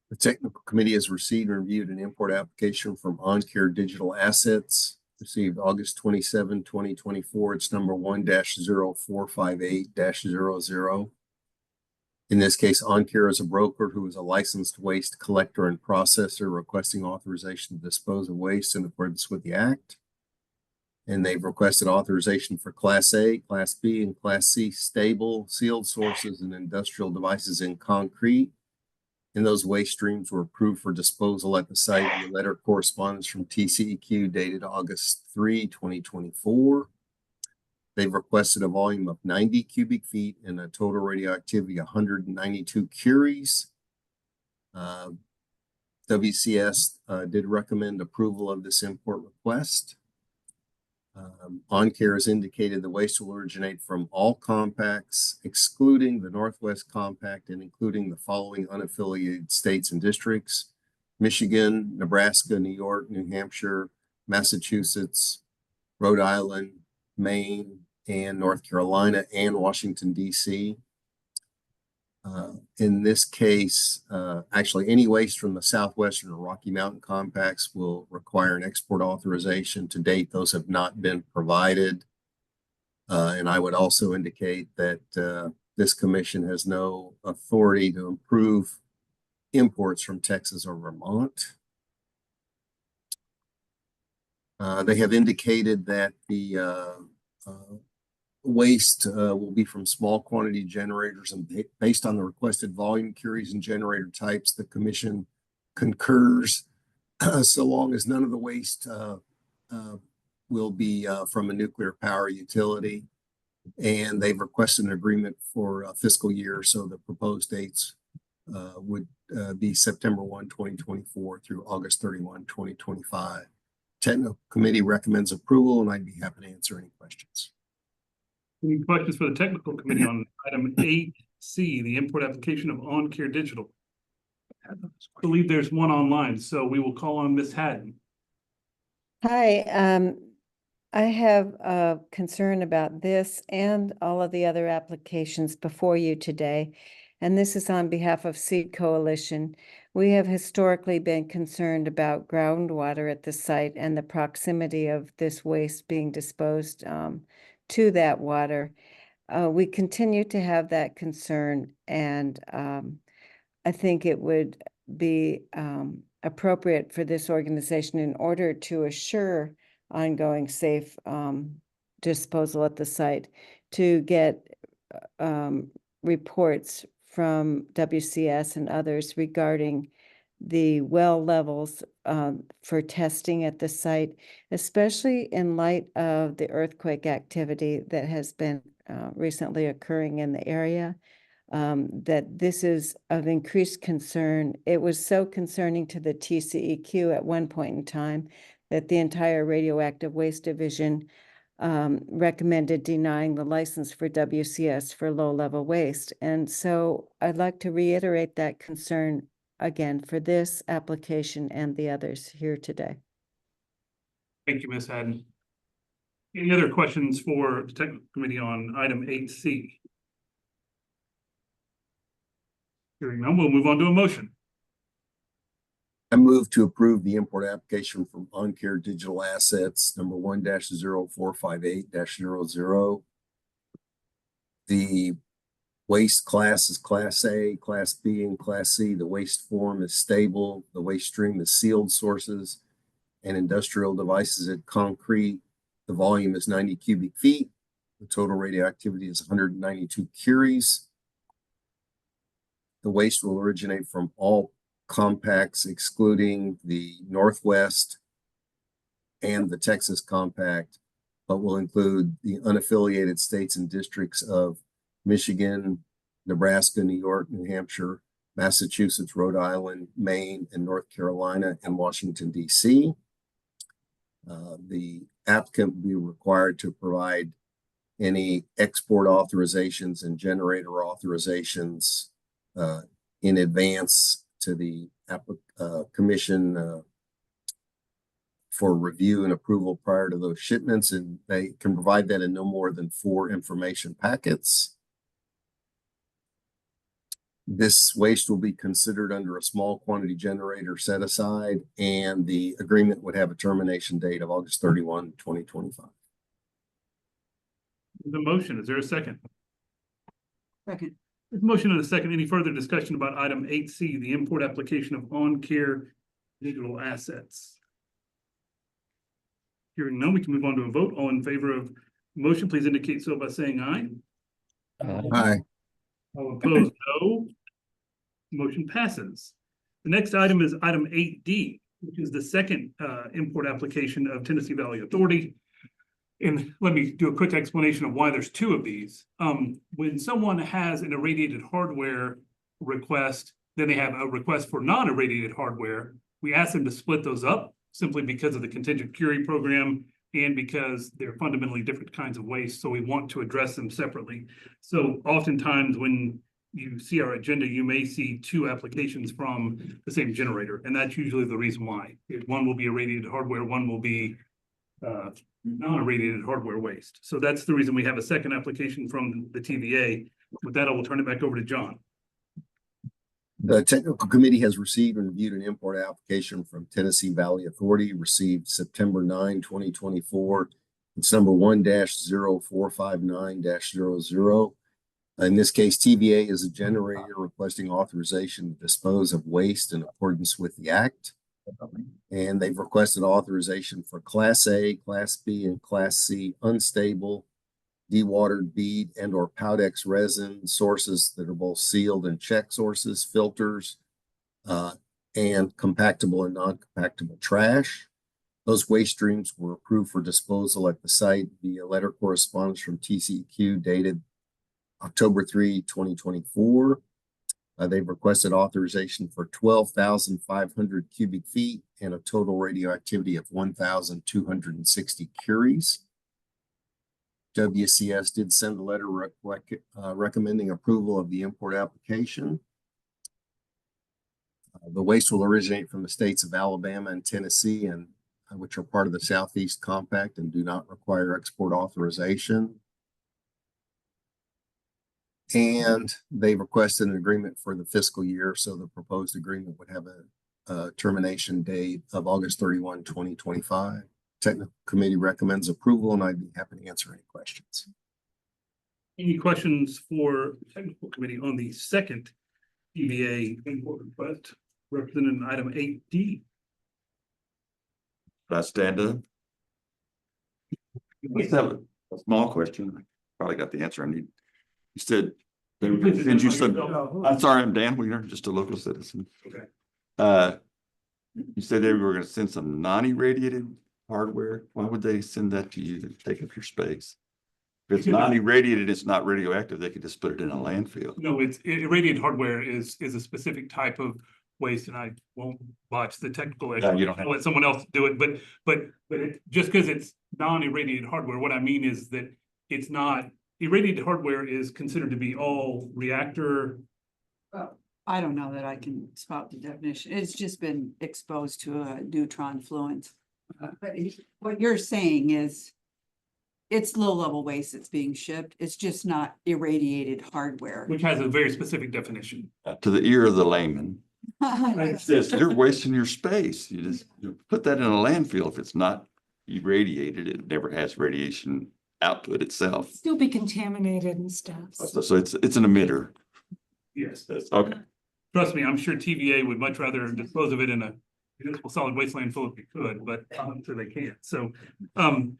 The technical committee has received and reviewed an import application from OnCare Digital Assets, received August 27, 2024. It's number 1-0458-00. In this case, OnCare is a broker who is a licensed waste collector and processor requesting authorization to dispose of waste in accordance with the Act. And they've requested authorization for Class A, Class B, and Class C stable sealed sources and industrial devices in concrete. And those waste streams were approved for disposal at the site in the letter of correspondence from TCEQ dated August 3, 2024. They've requested a volume of 90 cubic feet and a total radioactivity of 192 curies. WCS did recommend approval of this import request. OnCare has indicated the waste will originate from all compacts, excluding the Northwest Compact and including the following unaffiliated states and districts: Michigan, Nebraska, New York, New Hampshire, Massachusetts, Rhode Island, Maine, and North Carolina, and Washington, D.C. In this case, actually any waste from the Southwestern or Rocky Mountain compacts will require an export authorization. To date, those have not been provided. And I would also indicate that this commission has no authority to approve imports from Texas or Vermont. They have indicated that the waste will be from small quantity generators, and based on the requested volume, curies, and generator types, the commission concurs so long as none of the waste will be from a nuclear power utility. And they've requested an agreement for a fiscal year, so the proposed dates would be September 1, 2024 through August 31, 2025. Technical committee recommends approval, and I'd be happy to answer any questions. Any questions for the technical committee on item 8C, the import application of OnCare Digital? I believe there's one online, so we will call on Ms. Haddon. Hi, I have a concern about this and all of the other applications before you today. And this is on behalf of Seed Coalition. We have historically been concerned about groundwater at the site and the proximity of this waste being disposed to that water. We continue to have that concern, and I think it would be appropriate for this organization, in order to assure ongoing safe disposal at the site, to get reports from WCS and others regarding the well levels for testing at the site, especially in light of the earthquake activity that has been recently occurring in the area. That this is of increased concern. It was so concerning to the TCEQ at one point in time that the entire Radioactive Waste Division recommended denying the license for WCS for low-level waste. And so I'd like to reiterate that concern again for this application and the others here today. Thank you, Ms. Haddon. Any other questions for the technical committee on item 8C? Hearing none, we'll move on to a motion. I move to approve the import application from OnCare Digital Assets, number 1-0458-00. The waste class is Class A, Class B, and Class C. The waste form is stable. The waste stream is sealed sources and industrial devices at concrete. The volume is 90 cubic feet. The total radioactivity is 192 curies. The waste will originate from all compacts, excluding the Northwest and the Texas compact, but will include the unaffiliated states and districts of Michigan, Nebraska, New York, New Hampshire, Massachusetts, Rhode Island, Maine, and North Carolina, and Washington, D.C. The applicant will be required to provide any export authorizations and generator authorizations in advance to the commission for review and approval prior to those shipments, and they can provide that in no more than 4 information packets. This waste will be considered under a small quantity generator set aside, and the agreement would have a termination date of August 31, 2025. The motion, is there a second? Second. There's a motion and a second. Any further discussion about item 8C, the import application of on-care digital assets? Hearing none, we can move on to a vote. All in favor of the motion, please indicate so by saying aye. Aye. All opposed, no. Motion passes. The next item is item 8D, which is the second import application of Tennessee Valley Authority. And let me do a quick explanation of why there's 2 of these. When someone has an irradiated hardware request, then they have a request for non-irradiated hardware. We ask them to split those up simply because of the contingent curie program and because they're fundamentally different kinds of waste. So we want to address them separately. So oftentimes when you see our agenda, you may see 2 applications from the same generator. And that's usually the reason why. One will be irradiated hardware, one will be non-irradiated hardware waste. So that's the reason we have a second application from the TVA. With that, I will turn it back over to John. The technical committee has received and reviewed an import application from Tennessee Valley Authority received September 9, 2024. It's number 1-0459-00. In this case, TVA is a generator requesting authorization to dispose of waste in accordance with the Act. And they've requested authorization for Class A, Class B, and Class C unstable, dewatered bead and or Powdex resin sources that are both sealed and check sources, filters, and compactable and non-compactable trash. Those waste streams were approved for disposal at the site via letter correspondence from TCEQ dated October 3, 2024. They've requested authorization for 12,500 cubic feet and a total radioactivity of 1,260 curies. WCS did send a letter recommending approval of the import application. The waste will originate from the states of Alabama and Tennessee, and which are part of the Southeast Compact and do not require export authorization. And they requested an agreement for the fiscal year, so the proposed agreement would have a termination date of August 31, 2025. Technical committee recommends approval, and I'd be happy to answer any questions. Any questions for the technical committee on the second TVA import request represented in item 8D? Should I stand up? Let's have a small question. I probably got the answer I need. You said they were going to send you some. I'm sorry, I'm Dan Wiener, just a local citizen. Okay. You said they were going to send some non-irradiated hardware. Why would they send that to you to take up your space? If it's non-irradiated, it's not radioactive. They could just put it in a landfill. No, irradiated hardware is a specific type of waste, and I won't botch the technical. Yeah, you don't have I'll let someone else do it. But just because it's non-irradiated hardware, what I mean is that it's not. Irradiated hardware is considered to be all reactor. I don't know that I can spout the definition. It's just been exposed to a neutron fluence. But what you're saying is it's low-level waste that's being shipped. It's just not irradiated hardware. Which has a very specific definition. To the ear of the layman. It says you're wasting your space. You put that in a landfill. If it's not irradiated, it never has radiation output itself. Still be contaminated and stuff. So it's an emitter. Yes. Okay. Trust me, I'm sure TVA would much rather dispose of it in a municipal solid waste landfill if we could, but I'm sure they can't. So, any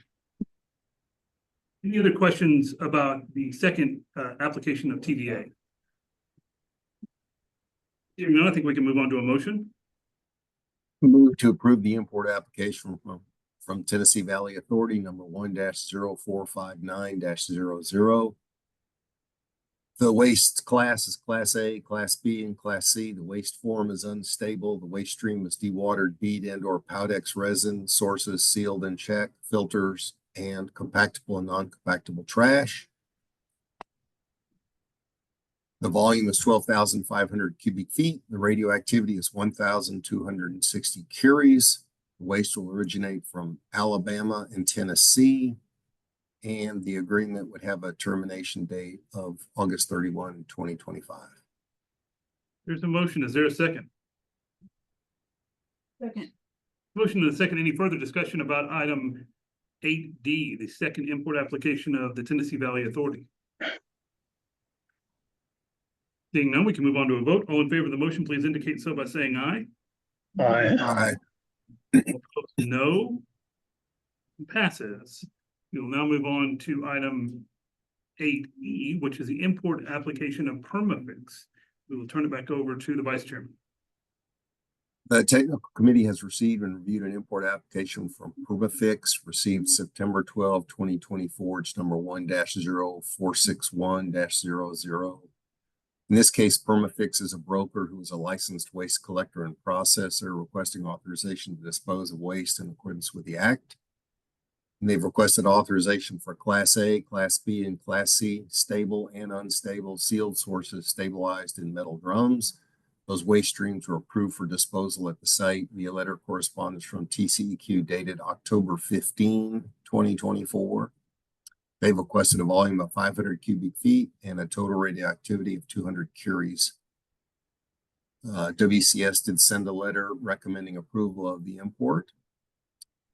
other questions about the second application of TVA? I think we can move on to a motion. Move to approve the import application from Tennessee Valley Authority, number 1-0459-00. The waste class is Class A, Class B, and Class C. The waste form is unstable. The waste stream is dewatered bead and or Powdex resin, sources sealed and checked, filters, and compactable and non-compactable trash. The volume is 12,500 cubic feet. The radioactivity is 1,260 curies. Waste will originate from Alabama and Tennessee. And the agreement would have a termination date of August 31, 2025. There's a motion. Is there a second? Second. Motion and a second. Any further discussion about item 8D, the second import application of the Tennessee Valley Authority? Seeing none, we can move on to a vote. All in favor of the motion, please indicate so by saying aye. Aye. All opposed, no. Passes. We will now move on to item 8E, which is the import application of Permafix. We will turn it back over to the Vice Chairman. The technical committee has received and reviewed an import application from Permafix, received September 12, 2024. It's number 1-0461-00. In this case, Permafix is a broker who is a licensed waste collector and processor requesting authorization to dispose of waste in accordance with the Act. And they've requested authorization for Class A, Class B, and Class C, stable and unstable sealed sources stabilized in metal drums. Those waste streams were approved for disposal at the site via letter of correspondence from TCEQ dated October 15, 2024. They've requested a volume of 500 cubic feet and a total radioactivity of 200 curies. WCS did send a letter recommending approval of the import.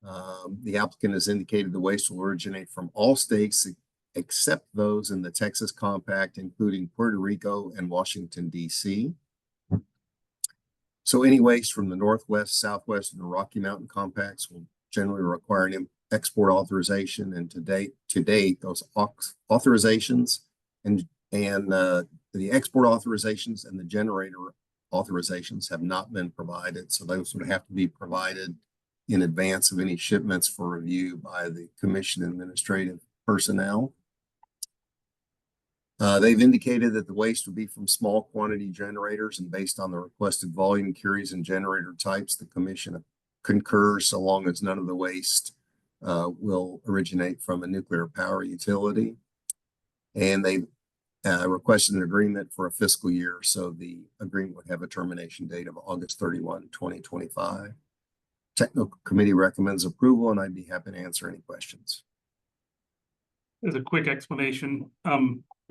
The applicant has indicated the waste will originate from all states except those in the Texas Compact, including Puerto Rico and Washington, D.C. So any waste from the Northwest, Southwest, and the Rocky Mountain Compacts will generally require an export authorization. And to date, those authorizations and the export authorizations and the generator authorizations have not been provided. So those would have to be provided in advance of any shipments for review by the Commission administrative personnel. They've indicated that the waste would be from small quantity generators, and based on the requested volume, curies, and generator types, the Commission concurs so long as none of the waste will originate from a nuclear power utility. And they requested an agreement for a fiscal year, so the agreement would have a termination date of August 31, 2025. Technical committee recommends approval, and I'd be happy to answer any questions. There's a quick explanation.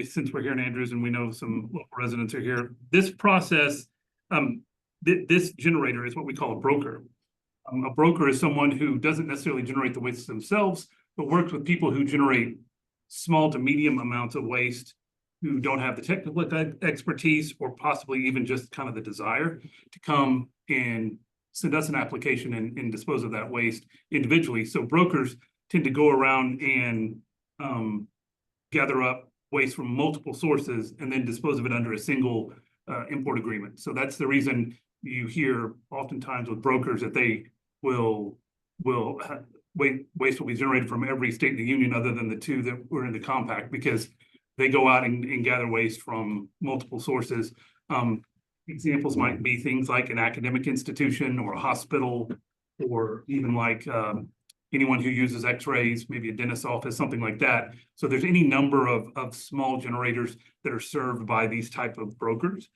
Since we're here in Andrews and we know some local residents are here, this process, this generator is what we call a broker. A broker is someone who doesn't necessarily generate the waste themselves, but works with people who generate small to medium amounts of waste, who don't have the technical expertise or possibly even just kind of the desire to come and send us an application and dispose of that waste individually. So brokers tend to go around and gather up waste from multiple sources and then dispose of it under a single import agreement. So that's the reason you hear oftentimes with brokers that they waste will be generated from every state in the union other than the two that were in the compact, because they go out and gather waste from multiple sources. Examples might be things like an academic institution or a hospital, or even like anyone who uses x-rays, maybe a dentist's office, something like that. So there's any number of small generators that are served by these type of brokers.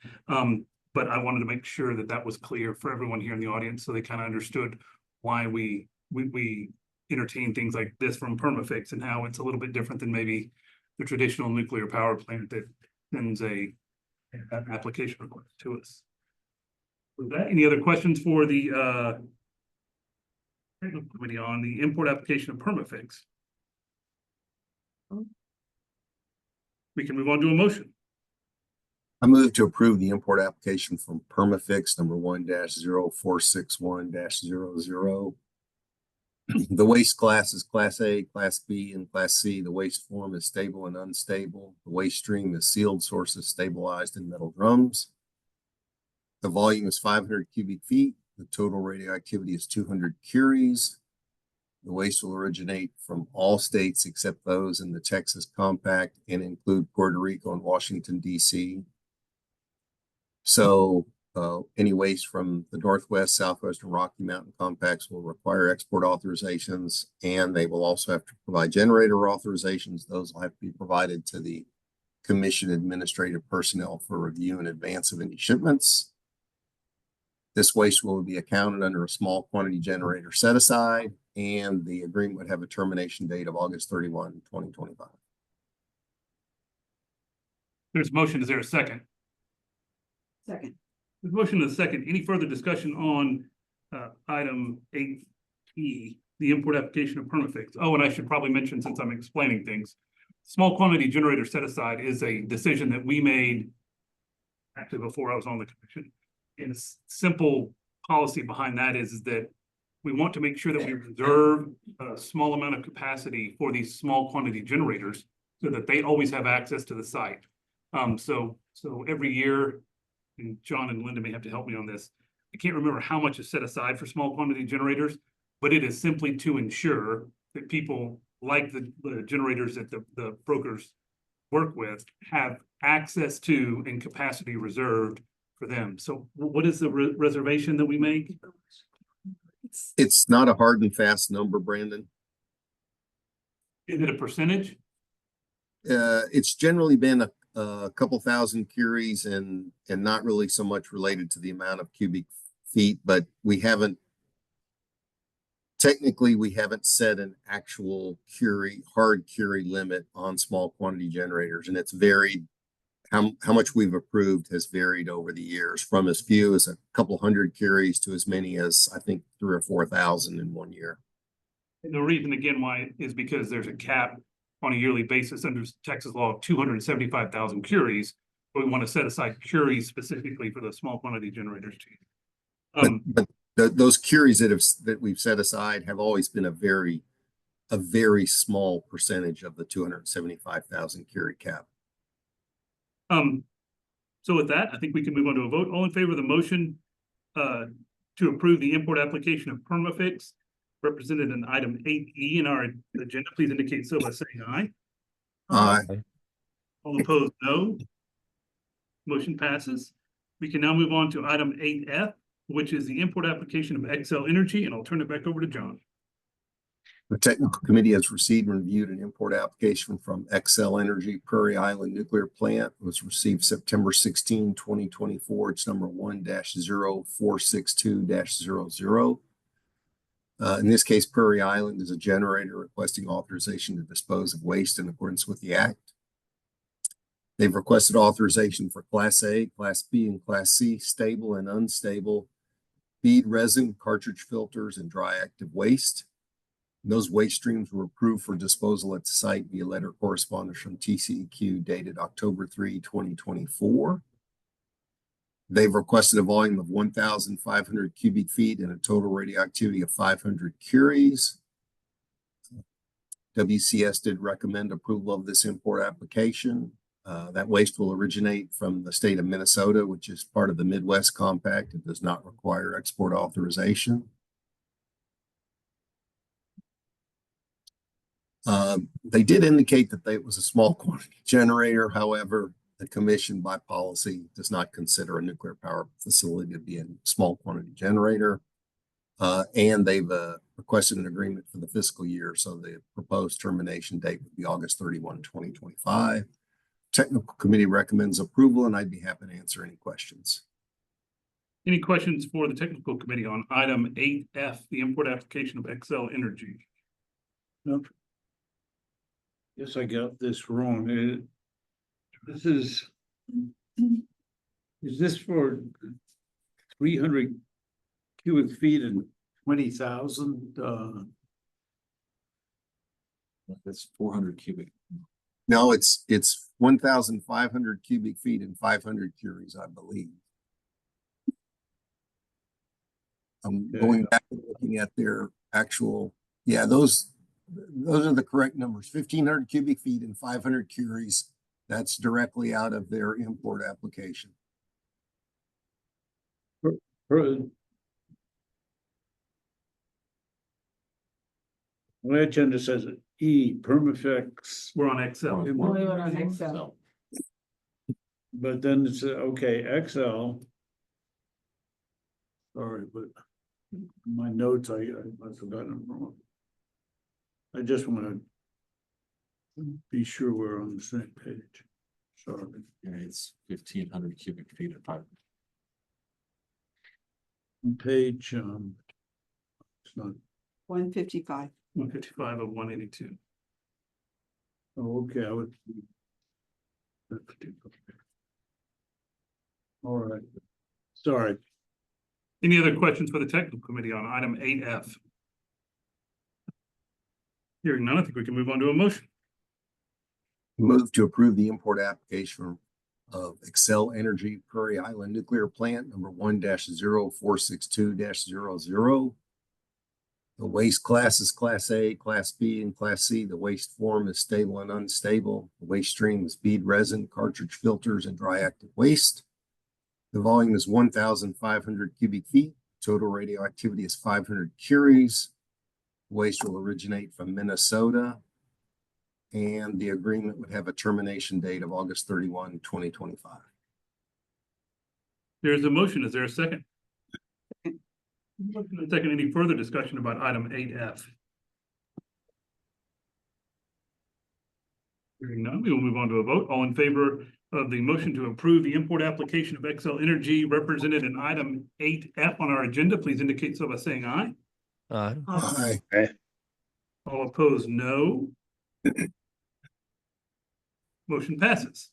But I wanted to make sure that that was clear for everyone here in the audience, so they kind of understood why we entertain things like this from Permafix and how it's a little bit different than maybe the traditional nuclear power plant that sends an application request to us. With that, any other questions for the technical committee on the import application of Permafix? We can move on to a motion. I move to approve the import application from Permafix number 1-0461-00. The waste class is Class A, Class B, and Class C. The waste form is stable and unstable. The waste stream is sealed sources stabilized in metal drums. The volume is 500 cubic feet. The total radioactivity is 200 curies. The waste will originate from all states except those in the Texas Compact and include Puerto Rico and Washington, D.C. So any waste from the Northwest, Southwest, and Rocky Mountain Compacts will require export authorizations, and they will also have to provide generator authorizations. Those will have to be provided to the Commission administrative personnel for review in advance of any shipments. This waste will be accounted under a small quantity generator set aside, and the agreement would have a termination date of August 31, 2025. There's a motion. Is there a second? Second. There's a motion and a second. Any further discussion on item 8E, the import application of Permafix? Oh, and I should probably mention, since I'm explaining things, small quantity generator set aside is a decision that we made actually before I was on the commission. And a simple policy behind that is that we want to make sure that we reserve a small amount of capacity for these small quantity generators so that they always have access to the site. So every year, and John and Linda may have to help me on this, I can't remember how much is set aside for small quantity generators, but it is simply to ensure that people like the generators that the brokers work with have access to and capacity reserved for them. So what is the reservation that we make? It's not a hard and fast number, Brandon. Is it a percentage? It's generally been a couple thousand curies and not really so much related to the amount of cubic feet, but technically we haven't set an actual hard curie limit on small quantity generators, and it's varied. How much we've approved has varied over the years, from as few as a couple hundred curies to as many as, I think, 3,000 or 4,000 in one year. And the reason again why is because there's a cap on a yearly basis under Texas law of 275,000 curies. But we want to set aside curies specifically for the small quantity generators too. But those curies that we've set aside have always been a very small percentage of the 275,000 curie cap. So with that, I think we can move on to a vote. All in favor of the motion to approve the import application of Permafix represented in item 8E in our agenda, please indicate so by saying aye. Aye. All opposed, no. Motion passes. We can now move on to item 8F, which is the import application of Excel Energy, and I'll turn it back over to John. The technical committee has received and reviewed an import application from Excel Energy Prairie Island Nuclear Plant. It was received September 16, 2024. It's number 1-0462-00. In this case, Prairie Island is a generator requesting authorization to dispose of waste in accordance with the Act. They've requested authorization for Class A, Class B, and Class C stable and unstable feed resin, cartridge filters, and dry active waste. And those waste streams were approved for disposal at the site via letter correspondence from TCEQ dated October 3, 2024. They've requested a volume of 1,500 cubic feet and a total radioactivity of 500 curies. WCS did recommend approval of this import application. That waste will originate from the state of Minnesota, which is part of the Midwest Compact. It does not require export authorization. They did indicate that it was a small quantity generator. However, the commission by policy does not consider a nuclear power facility to be a small quantity generator. And they've requested an agreement for the fiscal year. So the proposed termination date would be August 31, 2025. Technical committee recommends approval, and I'd be happy to answer any questions. Any questions for the technical committee on item 8F, the import application of Excel Energy? No. Guess I got this wrong. This is this for 300 cubic feet and 20,000? That's 400 cubic. No, it's 1,500 cubic feet and 500 curies, I believe. I'm going back and looking at their actual, yeah, those are the correct numbers. 1,500 cubic feet and 500 curies. That's directly out of their import application. My agenda says E, Permafix. We're on Excel. But then it's, okay, XL. Sorry, but my notes, I must have gotten them wrong. I just want to be sure we're on the same page. Sorry. Yeah, it's 1,500 cubic feet of pipe. On page, it's not, 155. 155 of 182. oh, okay, I would. All right, sorry. Any other questions for the technical committee on item 8F? Hearing none, I think we can move on to a motion. Move to approve the import application of Excel Energy Prairie Island Nuclear Plant number 1-0462-00. The waste class is Class A, Class B, and Class C. The waste form is stable and unstable. The waste stream is bead resin, cartridge filters, and dry active waste. The volume is 1,500 cubic feet. Total radioactivity is 500 curies. Waste will originate from Minnesota. And the agreement would have a termination date of August 31, 2025. There's a motion. Is there a second? Motion and a second. Any further discussion about item 8F? Hearing none, we will move on to a vote. All in favor of the motion to approve the import application of Excel Energy represented in item 8F on our agenda, please indicate so by saying aye. Aye. All opposed, no. Motion passes.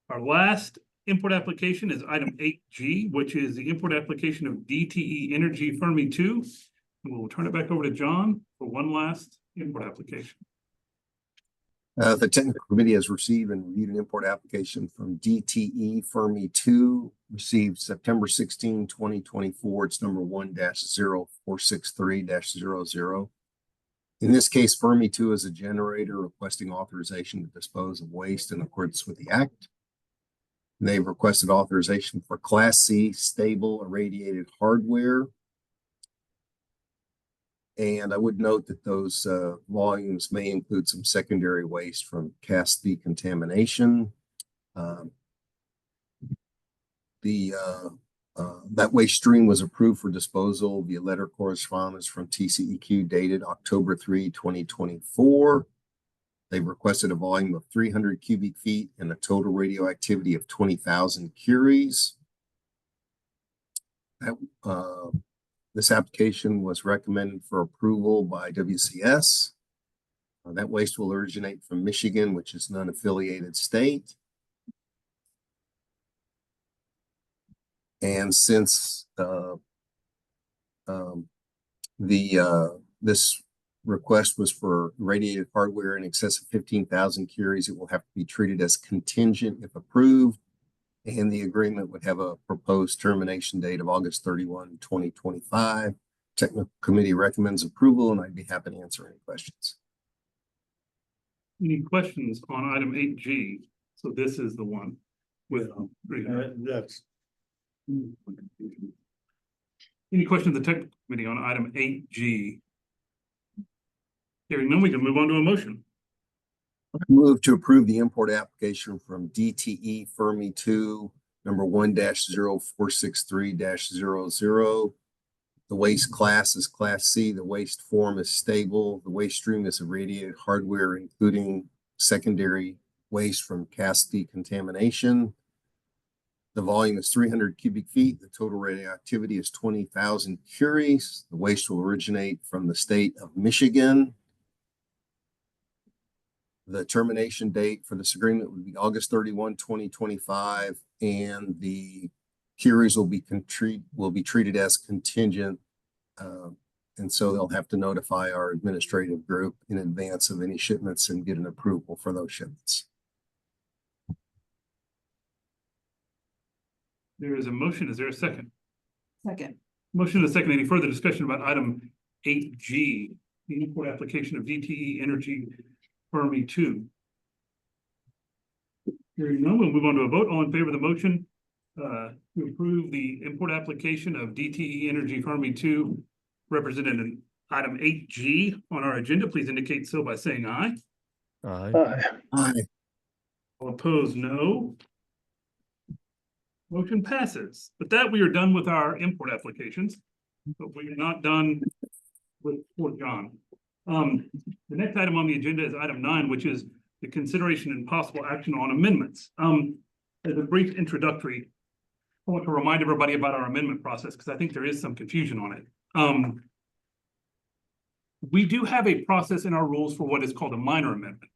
Our last import application is item 8G, which is the import application of DTE Energy Fermi 2. We'll turn it back over to John for one last import application. The technical committee has received and reviewed an import application from DTE Fermi 2, received September 16, 2024. It's number 1-0463-00. In this case, Fermi 2 is a generator requesting authorization to dispose of waste in accordance with the Act. And they've requested authorization for Class C stable irradiated hardware. And I would note that those volumes may include some secondary waste from cast decontamination. That waste stream was approved for disposal via letter correspondence from TCEQ dated October 3, 2024. They've requested a volume of 300 cubic feet and a total radioactivity of 20,000 curies. This application was recommended for approval by WCS. That waste will originate from Michigan, which is an unaffiliated state. And since this request was for radiated hardware in excess of 15,000 curies, it will have to be treated as contingent if approved. And the agreement would have a proposed termination date of August 31, 2025. Technical committee recommends approval, and I'd be happy to answer any questions. Any questions on item 8G? So this is the one with That's. Any questions of the technical committee on item 8G? Hearing none, we can move on to a motion. Move to approve the import application from DTE Fermi 2, number 1-0463-00. The waste class is Class C. The waste form is stable. The waste stream is irradiated hardware, including secondary waste from cast decontamination. The volume is 300 cubic feet. The total radioactivity is 20,000 curies. The waste will originate from the state of Michigan. The termination date for this agreement would be August 31, 2025, and the curies will be treated as contingent. And so they'll have to notify our administrative group in advance of any shipments and get an approval for those shipments. There is a motion. Is there a second? Second. Motion and a second. Any further discussion about item 8G, the import application of DTE Energy Fermi 2? Hearing none, we'll move on to a vote. All in favor of the motion to approve the import application of DTE Energy Fermi 2 represented in item 8G on our agenda, please indicate so by saying aye. Aye. Aye. All opposed, no. Motion passes. With that, we are done with our import applications, but we are not done with Fort John. The next item on the agenda is item 9, which is the consideration and possible action on amendments. As a brief introductory, I want to remind everybody about our amendment process because I think there is some confusion on it. We do have a process in our rules for what is called a minor amendment,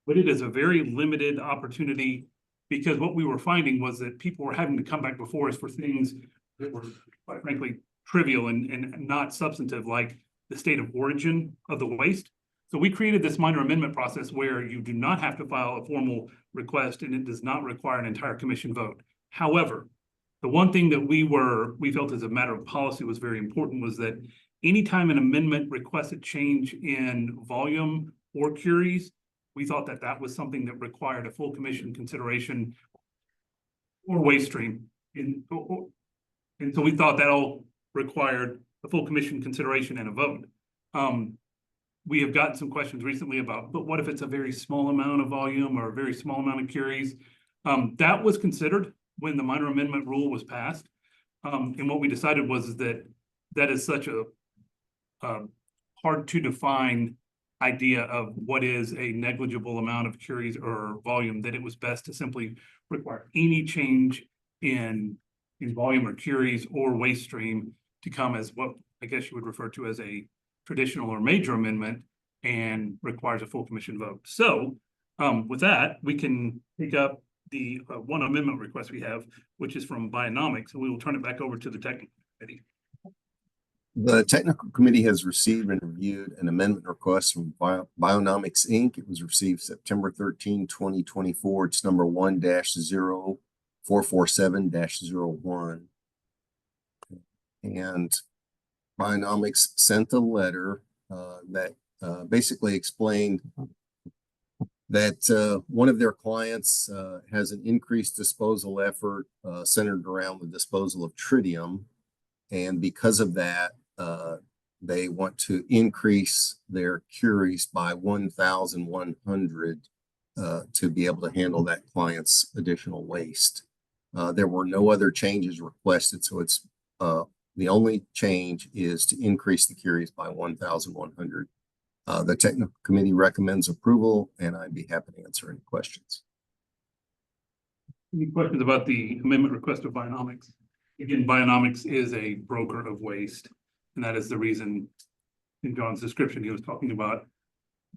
but it is a very limited opportunity because what we were finding was that people were having to come back before us for things that were, quite frankly, trivial and not substantive, like the state of origin of the waste. So we created this minor amendment process where you do not have to file a formal request and it does not require an entire commission vote. However, the one thing that we felt as a matter of policy was very important was that anytime an amendment requests a change in volume or curies, we thought that that was something that required a full commission consideration or waste stream. And so we thought that all required a full commission consideration and a vote. We have gotten some questions recently about, but what if it's a very small amount of volume or a very small amount of curies? That was considered when the minor amendment rule was passed. And what we decided was that that is such a hard to define idea of what is a negligible amount of curies or volume that it was best to simply require any change in volume or curies or waste stream to come as what I guess you would refer to as a traditional or major amendment and requires a full commission vote. So with that, we can pick up the one amendment request we have, which is from Bionomics, and we will turn it back over to the technical committee. The technical committee has received and reviewed an amendment request from Bionomics Inc. It was received September 13, 2024. It's number 1-0447-01. And Bionomics sent a letter that basically explained that one of their clients has an increased disposal effort centered around the disposal of tritium. And because of that, they want to increase their curies by 1,100 to be able to handle that client's additional waste. There were no other changes requested, so it's the only change is to increase the curies by 1,100. The technical committee recommends approval, and I'd be happy to answer any questions. Any questions about the amendment request of Bionomics? Again, Bionomics is a broker of waste, and that is the reason in John's description he was talking about.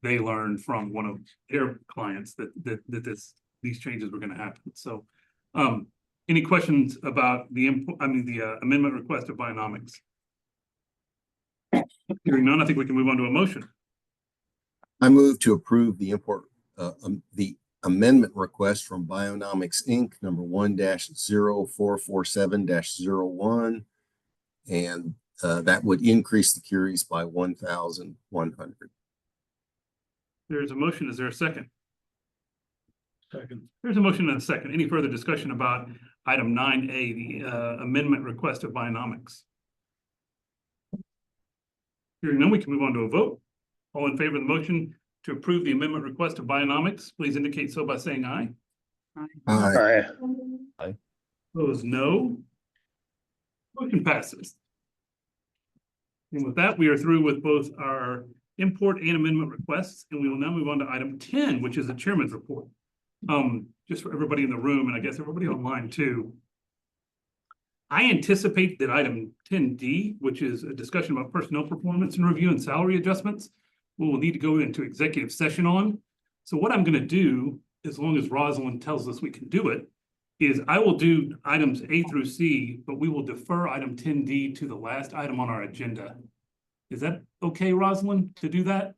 They learned from one of their clients that these changes were going to happen. So, any questions about the amendment request of Bionomics? Hearing none, I think we can move on to a motion. I move to approve the amendment request from Bionomics Inc. number 1-0447-01, and that would increase the curies by 1,100. There's a motion. Is there a second? Second. There's a motion and a second. Any further discussion about item 9A, the amendment request of Bionomics? Hearing none, we can move on to a vote. All in favor of the motion to approve the amendment request of Bionomics, please indicate so by saying aye. Aye. Aye. Opposed, no. Motion passes. And with that, we are through with both our import and amendment requests, and we will now move on to item 10, which is the chairman's report. Just for everybody in the room, and I guess everybody online too. I anticipate that item 10D, which is a discussion about personnel performance and review and salary adjustments, we will need to go into executive session on. So what I'm going to do, as long as Rosalind tells us we can do it, is I will do items A through C, but we will defer item 10D to the last item on our agenda. Is that okay, Rosalind, to do that?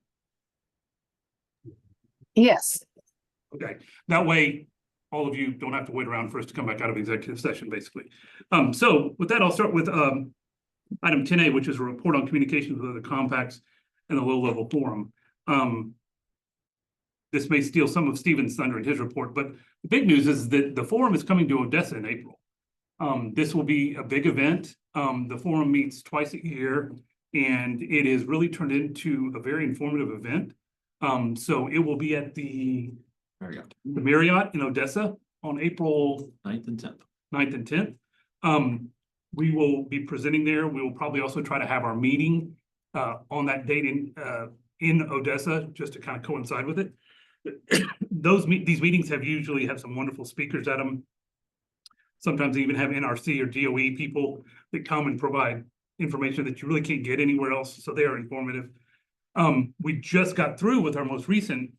Yes. Okay, that way all of you don't have to wait around for us to come back out of executive session, basically. So with that, I'll start with item 10A, which is a report on communications with other compacts and the low-level forum. This may steal some of Stephen's thunder in his report, but the big news is that the forum is coming to Odessa in April. This will be a big event. The forum meets twice a year, and it is really turned into a very informative event. So it will be at the Marriott in Odessa on April 9th and 10th. 9th and 10th. We will be presenting there. We will probably also try to have our meeting on that date in Odessa, just to kind of coincide with it. These meetings usually have some wonderful speakers at them. Sometimes they even have NRC or DOE people that come and provide information that you really can't get anywhere else, so they are informative. We just got through with our most recent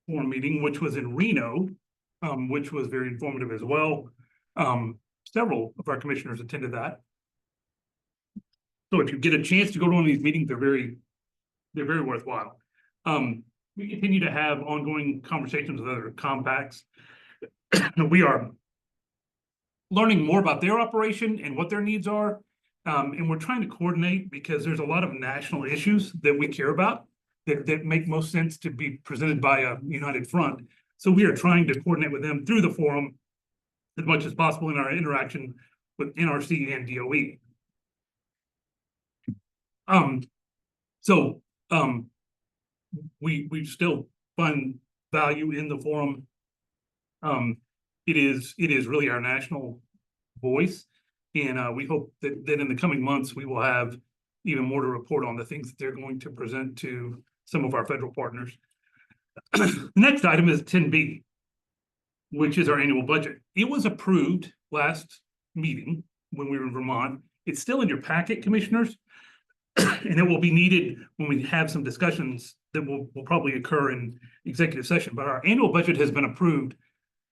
forum meeting, which was in Reno, which was very informative as well. Several of our commissioners attended that. So if you get a chance to go to one of these meetings, they're very worthwhile. We continue to have ongoing conversations with other compacts. We are learning more about their operation and what their needs are. And we're trying to coordinate because there's a lot of national issues that we care about that make most sense to be presented by a united front. So we are trying to coordinate with them through the forum as much as possible in our interaction with NRC and DOE. We still find value in the forum. It is really our national voice, and we hope that in the coming months we will have even more to report on the things that they're going to present to some of our federal partners. The next item is 10B, which is our annual budget. It was approved last meeting when we were in Vermont. It's still in your packet, commissioners, and it will be needed when we have some discussions that will probably occur in executive session. But our annual budget has been approved.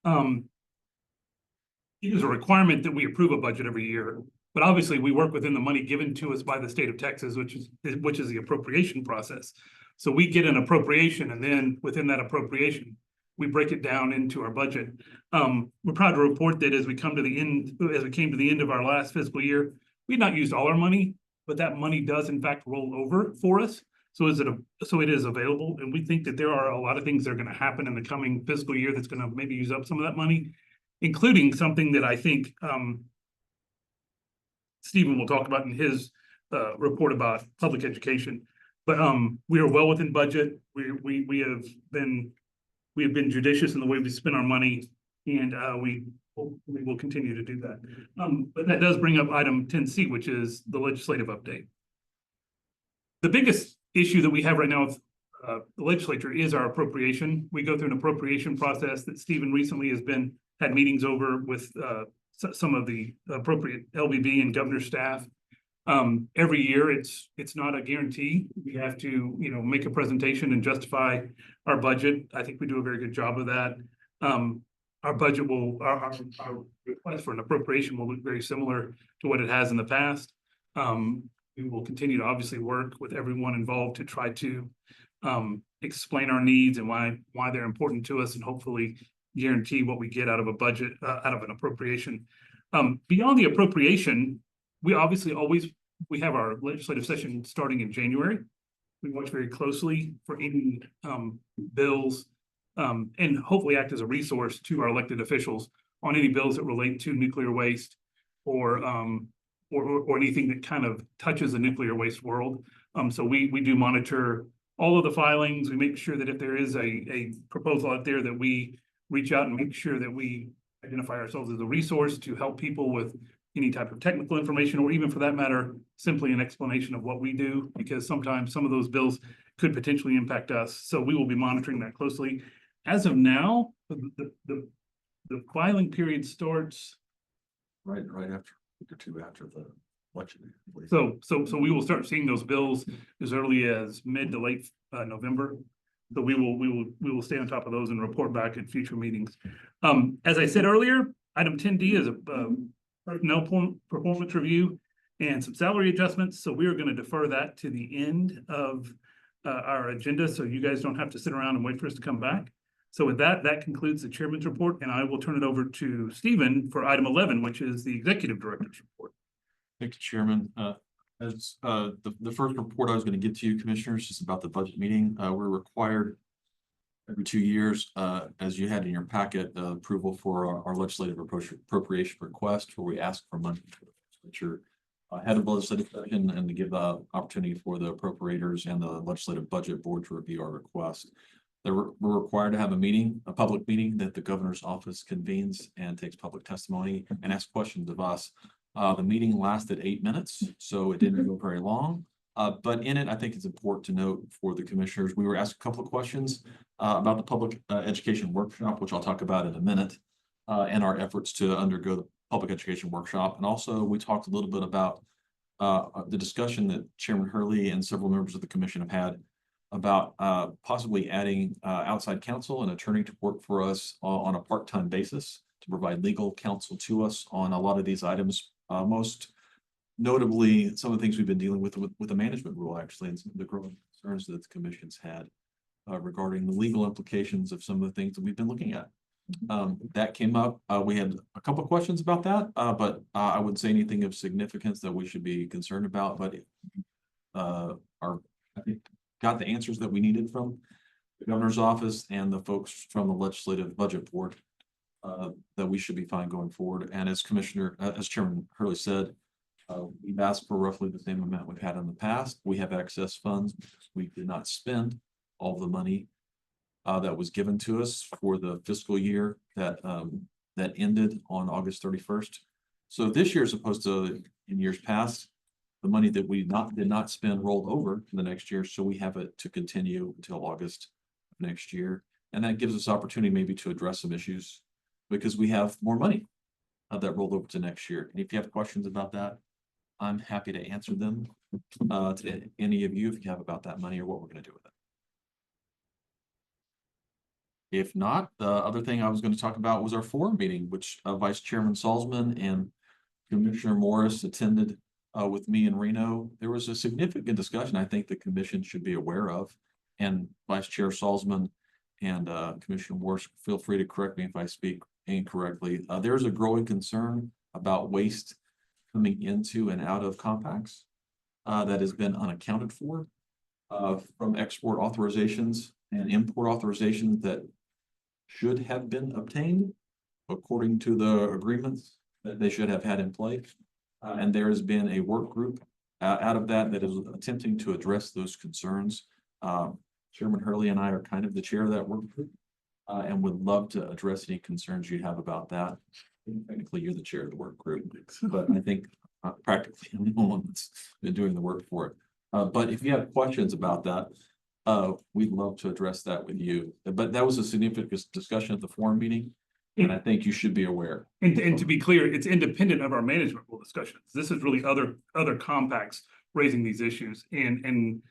It is a requirement that we approve a budget every year, but obviously we work within the money given to us by the state of Texas, which is the appropriation process. So we get an appropriation, and then within that appropriation, we break it down into our budget. We're proud to report that as we came to the end of our last fiscal year, we've not used all our money, but that money does in fact roll over for us. So it is available, and we think that there are a lot of things that are going to happen in the coming fiscal year that's going to maybe use up some of that money, including something that I think Stephen will talk about in his report about public education. But we are well within budget. We have been judicious in the way we spend our money, and we will continue to do that. But that does bring up item 10C, which is the legislative update. The biggest issue that we have right now with the legislature is our appropriation. We go through an appropriation process that Stephen recently had meetings over with some of the appropriate LBB and governor staff. Every year, it's not a guarantee. We have to, make a presentation and justify our budget. I think we do a very good job of that. Our budget our request for an appropriation will look very similar to what it has in the past. We will continue to obviously work with everyone involved to try to explain our needs and why they're important to us, and hopefully guarantee what we get out of a budget, out of an appropriation. Beyond the appropriation, we obviously we have our legislative session starting in January. We watch very closely for any bills and hopefully act as a resource to our elected officials on any bills that relate to nuclear waste or anything that kind of touches the nuclear waste world. So we do monitor all of the filings. We make sure that if there is a proposal out there, that we reach out and make sure that we identify ourselves as a resource to help people with any type of technical information, or even for that matter, simply an explanation of what we do, because sometimes some of those bills could potentially impact us. So we will be monitoring that closely. As of now, the filing period starts Right after, week or two after the election. So we will start seeing those bills as early as mid to late November. So we will stay on top of those and report back at future meetings. As I said earlier, item 10D is a personnel performance review and some salary adjustments. So we are going to defer that to the end of our agenda, so you guys don't have to sit around and wait for us to come back. So with that concludes the chairman's report, and I will turn it over to Stephen for item 11, which is the executive director's report. Thank you, Chairman. As the first report I was going to get to you, commissioners, is about the budget meeting. We're required every 2 years, as you had in your packet, approval for our legislative appropriation request, where we ask for money for the legislature ahead of legislative session, and to give the opportunity for the appropriators and the legislative budget board to review our request. We're required to have a public meeting that the governor's office convenes and takes public testimony and asks questions of us. The meeting lasted 8 minutes, so it didn't go very long. But in it, I think it's important to note for the commissioners, we were asked a couple of questions about the public education workshop, which I'll talk about in a minute, and our efforts to undergo public education workshop. And also we talked a little bit about the discussion that Chairman Hurley and several members of the commission have had about possibly adding outside counsel and attorney to work for us on a part-time basis to provide legal counsel to us on a lot of these items. Most notably, some of the things we've been dealing with the management rule, actually, and some of the growing concerns that the commission's had regarding the legal implications of some of the things that we've been looking at. That came up. We had a couple of questions about that, but I wouldn't say anything of significance that we should be concerned about, but I think got the answers that we needed from the governor's office and the folks from the legislative budget board that we should be fine going forward. And as Chairman Hurley said, we've asked for roughly the same amount we've had in the past. We have excess funds because we did not spend all the money that was given to us for the fiscal year that ended on August 31st. So this year, as opposed to in years past, the money that we did not spend rolled over to the next year. So we have it to continue until August of next year. And that gives us opportunity maybe to address some issues because we have more money that rolled over to next year. And if you have questions about that, I'm happy to answer them to any of you if you have about that money or what we're going to do with it. If not, the other thing I was going to talk about was our forum meeting, which Vice Chairman Salzman and Commissioner Morris attended with me in Reno. There was a significant discussion I think the commission should be aware of. And Vice Chair Salzman and Commissioner Morris, feel free to correct me if I speak incorrectly. There's a growing concern about waste coming into and out of compacts that has been unaccounted for from export authorizations and import authorizations that should have been obtained according to the agreements that they should have had in place. And there has been a work group out of that is attempting to address those concerns. Chairman Hurley and I are kind of the chair of that work group and would love to address any concerns you have about that. Technically, you're the chair of the work group, but I think practically I'm the one that's been doing the work for it. But if you have questions about that, we'd love to address that with you. But that was a significant discussion at the forum meeting. And I think you should be aware. And to be clear, it's independent of our management rule discussions. This is really other compacts raising these issues. And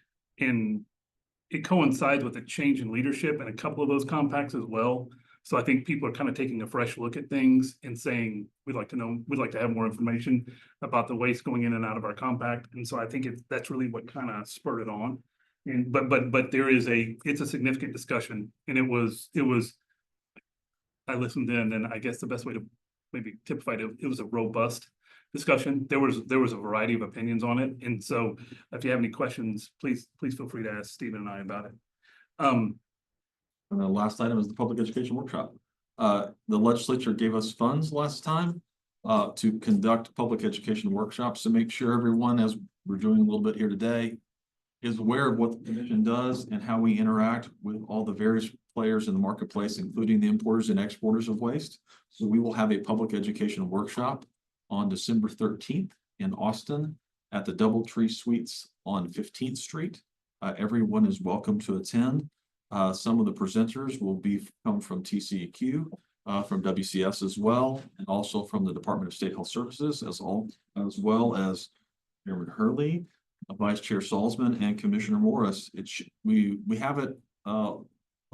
it coincides with a change in leadership in a couple of those compacts as well. So I think people are kind of taking a fresh look at things and saying, we'd like to have more information about the waste going in and out of our compact. And so I think that's really what kind of spurred it on. And but there is it's a significant discussion, and it was I listened in, and I guess the best way to maybe typify it was a robust discussion. There was a variety of opinions on it. And so if you have any questions, please feel free to ask Stephen and I about it. And the last item is the public education workshop. The legislature gave us funds last time to conduct public education workshops to make sure everyone, as we're doing a little bit here today, is aware of what the commission does and how we interact with all the various players in the marketplace, including the importers and exporters of waste. So we will have a public education workshop on December 13th in Austin at the Doubletree Suites on 15th Street. Everyone is welcome to attend. Some of the presenters will come from TCEQ, from WCS as well, and also from the Department of State Health Services as well as Chairman Hurley, Vice Chair Salzman, and Commissioner Morris. We have it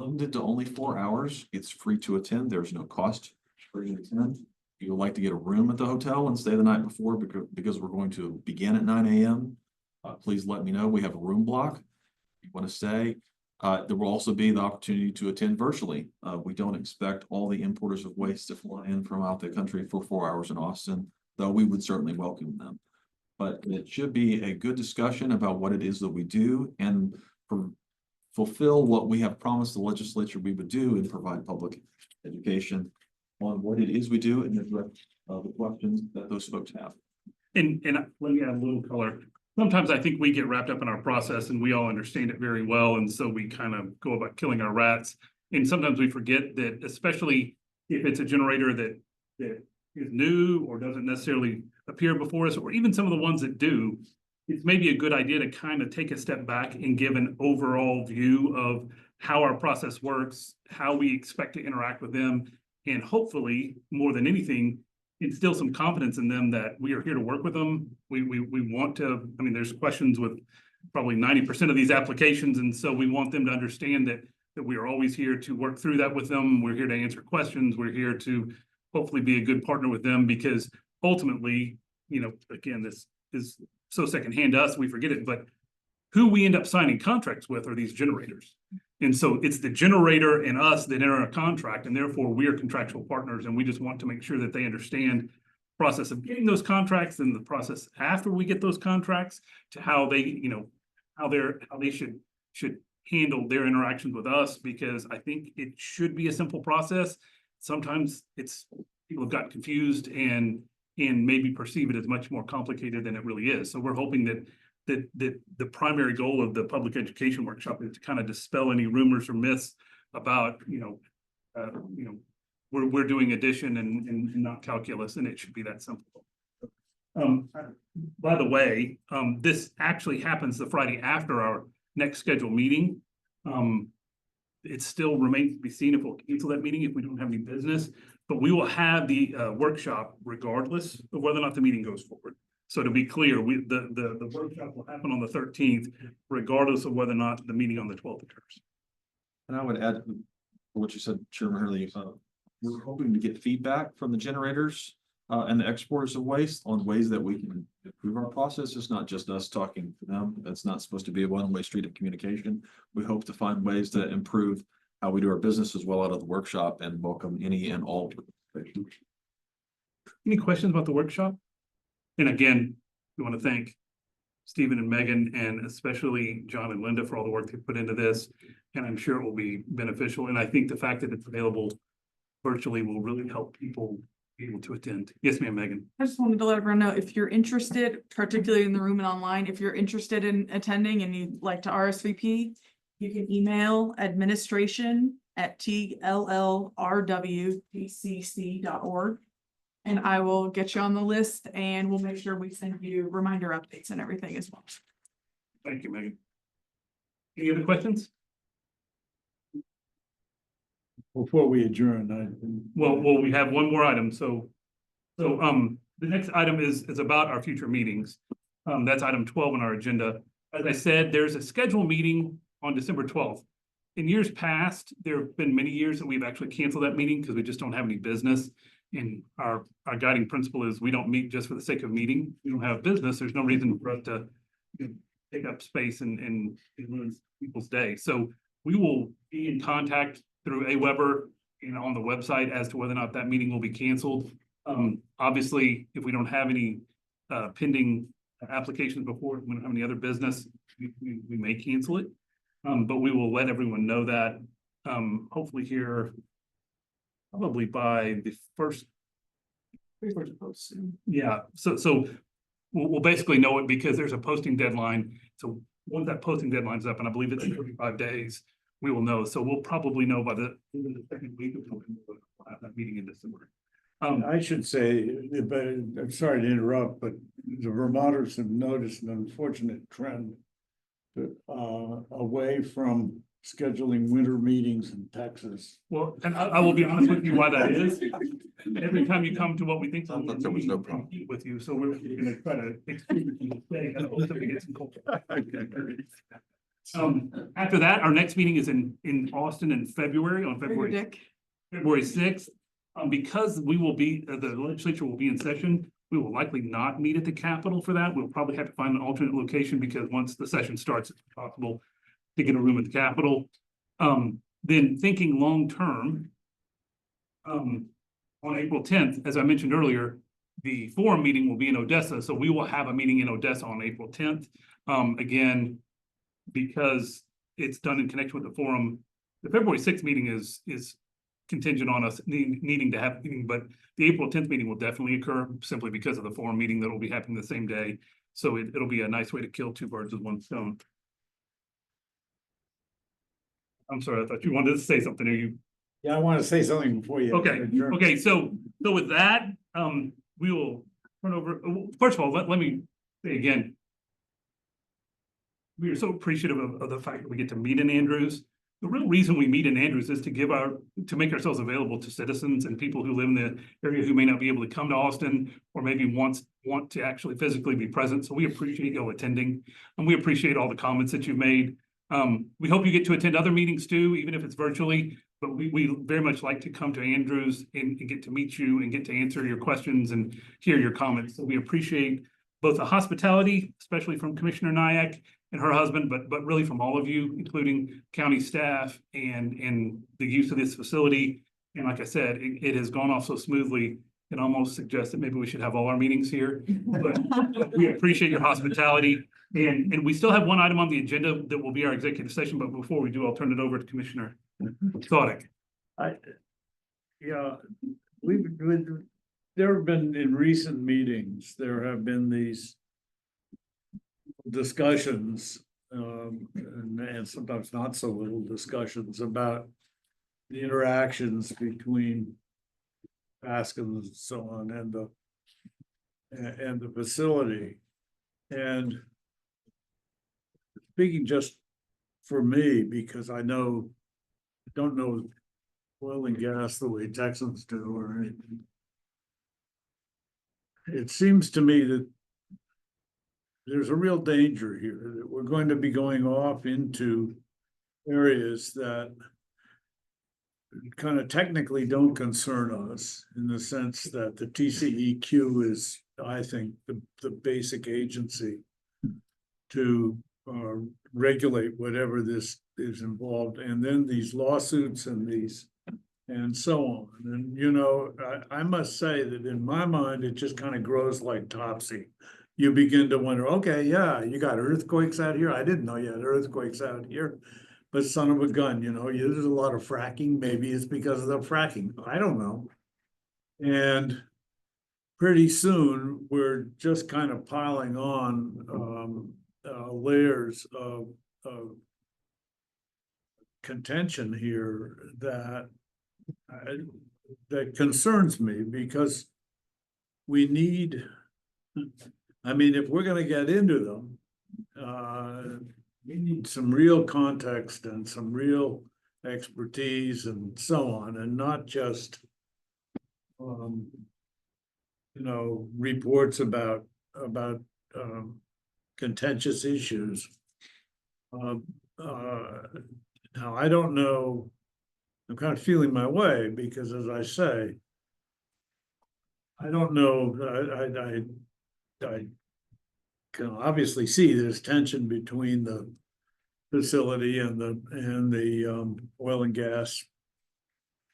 limited to only 4 hours. It's free to attend. There's no cost for you to attend. If you would like to get a room at the hotel and stay the night before because we're going to begin at 9 a.m., please let me know. We have a room block. If you want to stay. There will also be the opportunity to attend virtually. We don't expect all the importers of waste to fly in from out the country for 4 hours in Austin, though we would certainly welcome them. But it should be a good discussion about what it is that we do and fulfill what we have promised the legislature we would do and provide public education on what it is we do and address the questions that those folks have. And let me add a little color. Sometimes I think we get wrapped up in our process and we all understand it very well. And so we kind of go about killing our rats. And sometimes we forget that, especially if it's a generator that is new or doesn't necessarily appear before us, or even some of the ones that do, it's maybe a good idea to kind of take a step back and give an overall view of how our process works, how we expect to interact with them, and hopefully, more than anything, instill some confidence in them that we are here to work with them. We want to, I mean, there's questions with probably 90% of these applications. And so we want them to understand that we are always here to work through that with them. We're here to answer questions. We're here to hopefully be a good partner with them, because ultimately, you know, again, this is so secondhand to us, we forget it, but who we end up signing contracts with are these generators. And so it's the generator and us that enter a contract, and therefore we are contractual partners, and we just want to make sure that they understand the process of getting those contracts and the process after we get those contracts, to how they, you know, how they should handle their interactions with us, because I think it should be a simple process. Sometimes people have gotten confused and maybe perceive it as much more complicated than it really is. So we're hoping that the primary goal of the public education workshop is to kind of dispel any rumors or myths about, we're doing addition and not calculus, and it should be that simple. By the way, this actually happens the Friday after our next scheduled meeting. It still remains to be seen if we'll cancel that meeting if we don't have any business, but we will have the workshop regardless of whether or not the meeting goes forward. So to be clear, the workshop will happen on the 13th, regardless of whether or not the meeting on the 12th occurs. And I would add what you said, Chairman Hurley, we're hoping to get feedback from the generators and the exporters of waste on ways that we can improve our process. It's not just us talking to them. That's not supposed to be a one-way street of communication. We hope to find ways to improve how we do our business as well out of the workshop, and welcome any and all. Any questions about the workshop? And again, we want to thank Stephen and Megan, and especially John and Linda, for all the work they put into this. And I'm sure it will be beneficial. And I think the fact that it's available virtually will really help people be able to attend. Yes, ma'am, Megan. I just wanted to let everyone know, if you're interested, particularly in the room and online, if you're interested in attending and you'd like to RSVP, you can email administration@tllrwdcc.org. And I will get you on the list, and we'll make sure we send you reminder updates and everything as well. Thank you, Megan. Any other questions? Before we adjourn, Well, we have one more item. So the next item is about our future meetings. That's item 12 on our agenda. As I said, there's a scheduled meeting on December 12th. In years past, there have been many years that we've actually canceled that meeting because we just don't have any business. And our guiding principle is we don't meet just for the sake of meeting. We don't have business. There's no reason for us to take up space and ruin people's day. So we will be in contact through AWeber and on the website as to whether or not that meeting will be canceled. Obviously, if we don't have any pending applications before, we don't have any other business, we may cancel it. But we will let everyone know that hopefully here, probably by the first post soon. Yeah, so we'll basically know it because there's a posting deadline. So once that posting deadline is up, and I believe it's 35 days, we will know. So we'll probably know by the end of the second week of November, we'll have that meeting in December. I should say, but I'm sorry to interrupt, but the Vermonters have noticed an unfortunate trend away from scheduling winter meetings in Texas. Well, and I will be honest with you why that is. Every time you come to what we think There was no problem with you, so we're gonna try to exclude you today. And hope that we get some cold. After that, our next meeting is in Austin in February, on February 6th. Because we will be, the legislature will be in session, we will likely not meet at the Capitol for that. We'll probably have to find an alternate location because once the session starts, it's possible to get a room at the Capitol. Then thinking long-term, on April 10th, as I mentioned earlier, the forum meeting will be in Odessa. So we will have a meeting in Odessa on April 10th. Again, because it's done in connection with the forum, the February 6th meeting is contingent on us needing to have a meeting, but the April 10th meeting will definitely occur simply because of the forum meeting that will be happening the same day. So it'll be a nice way to kill two birds with one stone. I'm sorry, I thought you wanted to say something. Are you? Yeah, I want to say something before you. adjourn. Okay. So with that, we will turn over. First of all, let me say again, we are so appreciative of the fact that we get to meet in Andrews. the real reason we meet in Andrews is to make ourselves available to citizens and people who live in the area who may not be able to come to Austin or maybe want to actually physically be present. So we appreciate you attending, and we appreciate all the comments that you've made. We hope you get to attend other meetings too, even if it's virtually, but we very much like to come to Andrews and get to meet you and get to answer your questions and hear your comments. So we appreciate both the hospitality, especially from Commissioner Nyack and her husband, but really from all of you, including county staff and the use of this facility. And like I said, it has gone off so smoothly, it almost suggests that maybe we should have all our meetings here. But we appreciate your hospitality. And we still have one item on the agenda that will be our executive session, but before we do, I'll turn it over to Commissioner Thodik. There have been, in recent meetings, there have been these discussions, and sometimes not so little discussions about the interactions between Baskin and so on and the facility. And speaking just for me, because I don't know oil and gas the way Texans do or anything. It seems to me that there's a real danger here that we're going to be going off into areas that kind of technically don't concern us, in the sense that the TCEQ is, I think, the basic agency to regulate whatever this is involved, and then these lawsuits and so on. And, you know, I must say that in my mind, it just kind of grows like Topsy. You begin to wonder, okay, yeah, you got earthquakes out here. I didn't know you had earthquakes out here. But son of a gun, you know, there's a lot of fracking. Maybe it's because of the fracking. I don't know. And pretty soon, we're just kind of piling on layers of contention here that concerns me, because we need, I mean, if we're going to get into them, we need some real context and some real expertise and so on, and not just, you know, reports about contentious issues. Now, I don't know, I'm kind of feeling my way, because as I say, I don't know, I can obviously see there's tension between the facility and the oil and gas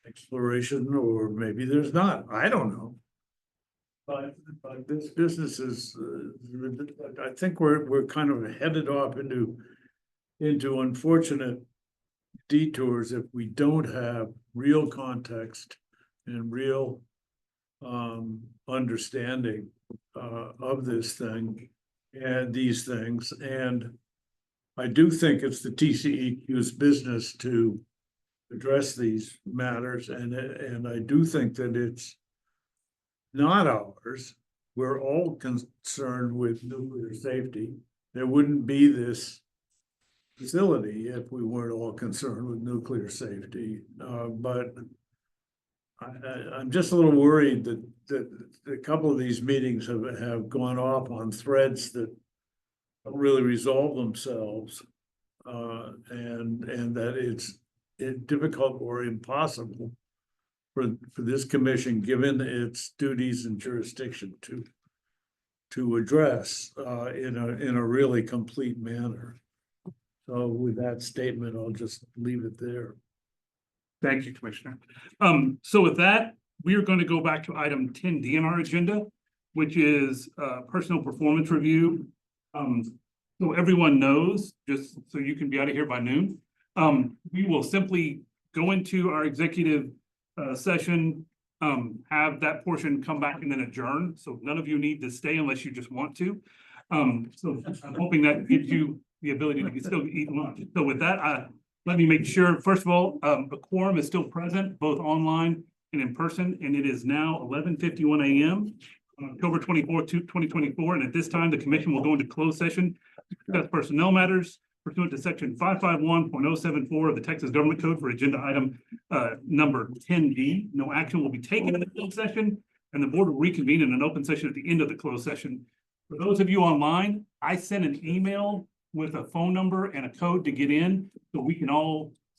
exploration, or maybe there's not, I don't know. But this business is, I think we're kind of headed off into unfortunate detours if we don't have real context and real understanding of this thing and these things. And I do think it's the TCEQ's business to address these matters, and I do think that it's not ours. We're all concerned with nuclear safety. There wouldn't be this facility if we weren't all concerned with nuclear safety. But I'm just a little worried that a couple of these meetings have gone off on threads that don't really resolve themselves, and that it's difficult or impossible for this commission, given its duties and jurisdiction, to address in a really complete manner. So with that statement, I'll just leave it there. Thank you, Commissioner. So with that, we are going to go back to item 10D on our agenda, which is personal performance review. So everyone knows, just so you can be out of here by noon, we will simply go into our executive session, have that portion come back and then adjourn. So none of you need to stay unless you just want to. So I'm hoping that gives you the ability to still eat lunch. So with that, let me make sure, first of all, the quorum is still present, both online and in person, and it is now 11:51 a.m. on October 24th, 2024. And at this time, the commission will go into closed session to discuss personnel matters, pursuant to section 551.074 of the Texas Government Code for agenda item number 10D. No action will be taken in the closed session, and the board will reconvene in an open session at the end of the closed session. For those of you online, I sent an email with a phone number and a code to get in, so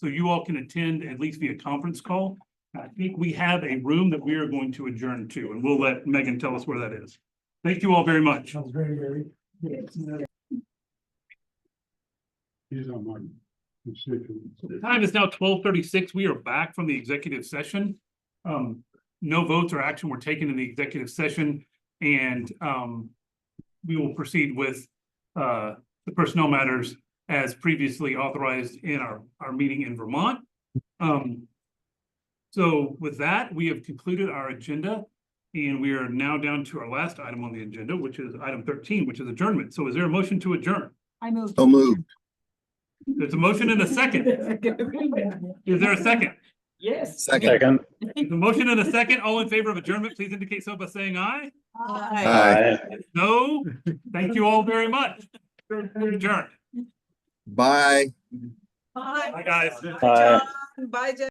you all can attend at least via conference call. I think we have a room that we are going to adjourn to, and we'll let Megan tell us where that is. Thank you all very much. Sounds very, very. He's on my constituents. The time is now 12:36. We are back from the executive session. No votes or action were taken in the executive session, and we will proceed with the personnel matters as previously authorized in our meeting in Vermont. So with that, we have concluded our agenda, and we are now down to our last item on the agenda, which is item 13, which is adjournment. So is there a motion to adjourn? I moved. So moved. There's a motion and a second. Is there a second? Yes. Second. The motion and a second. All in favor of adjournment, please indicate so by saying aye. Aye. No, thank you all very much. We're adjourned. Bye. Bye, guys. Bye, Jen.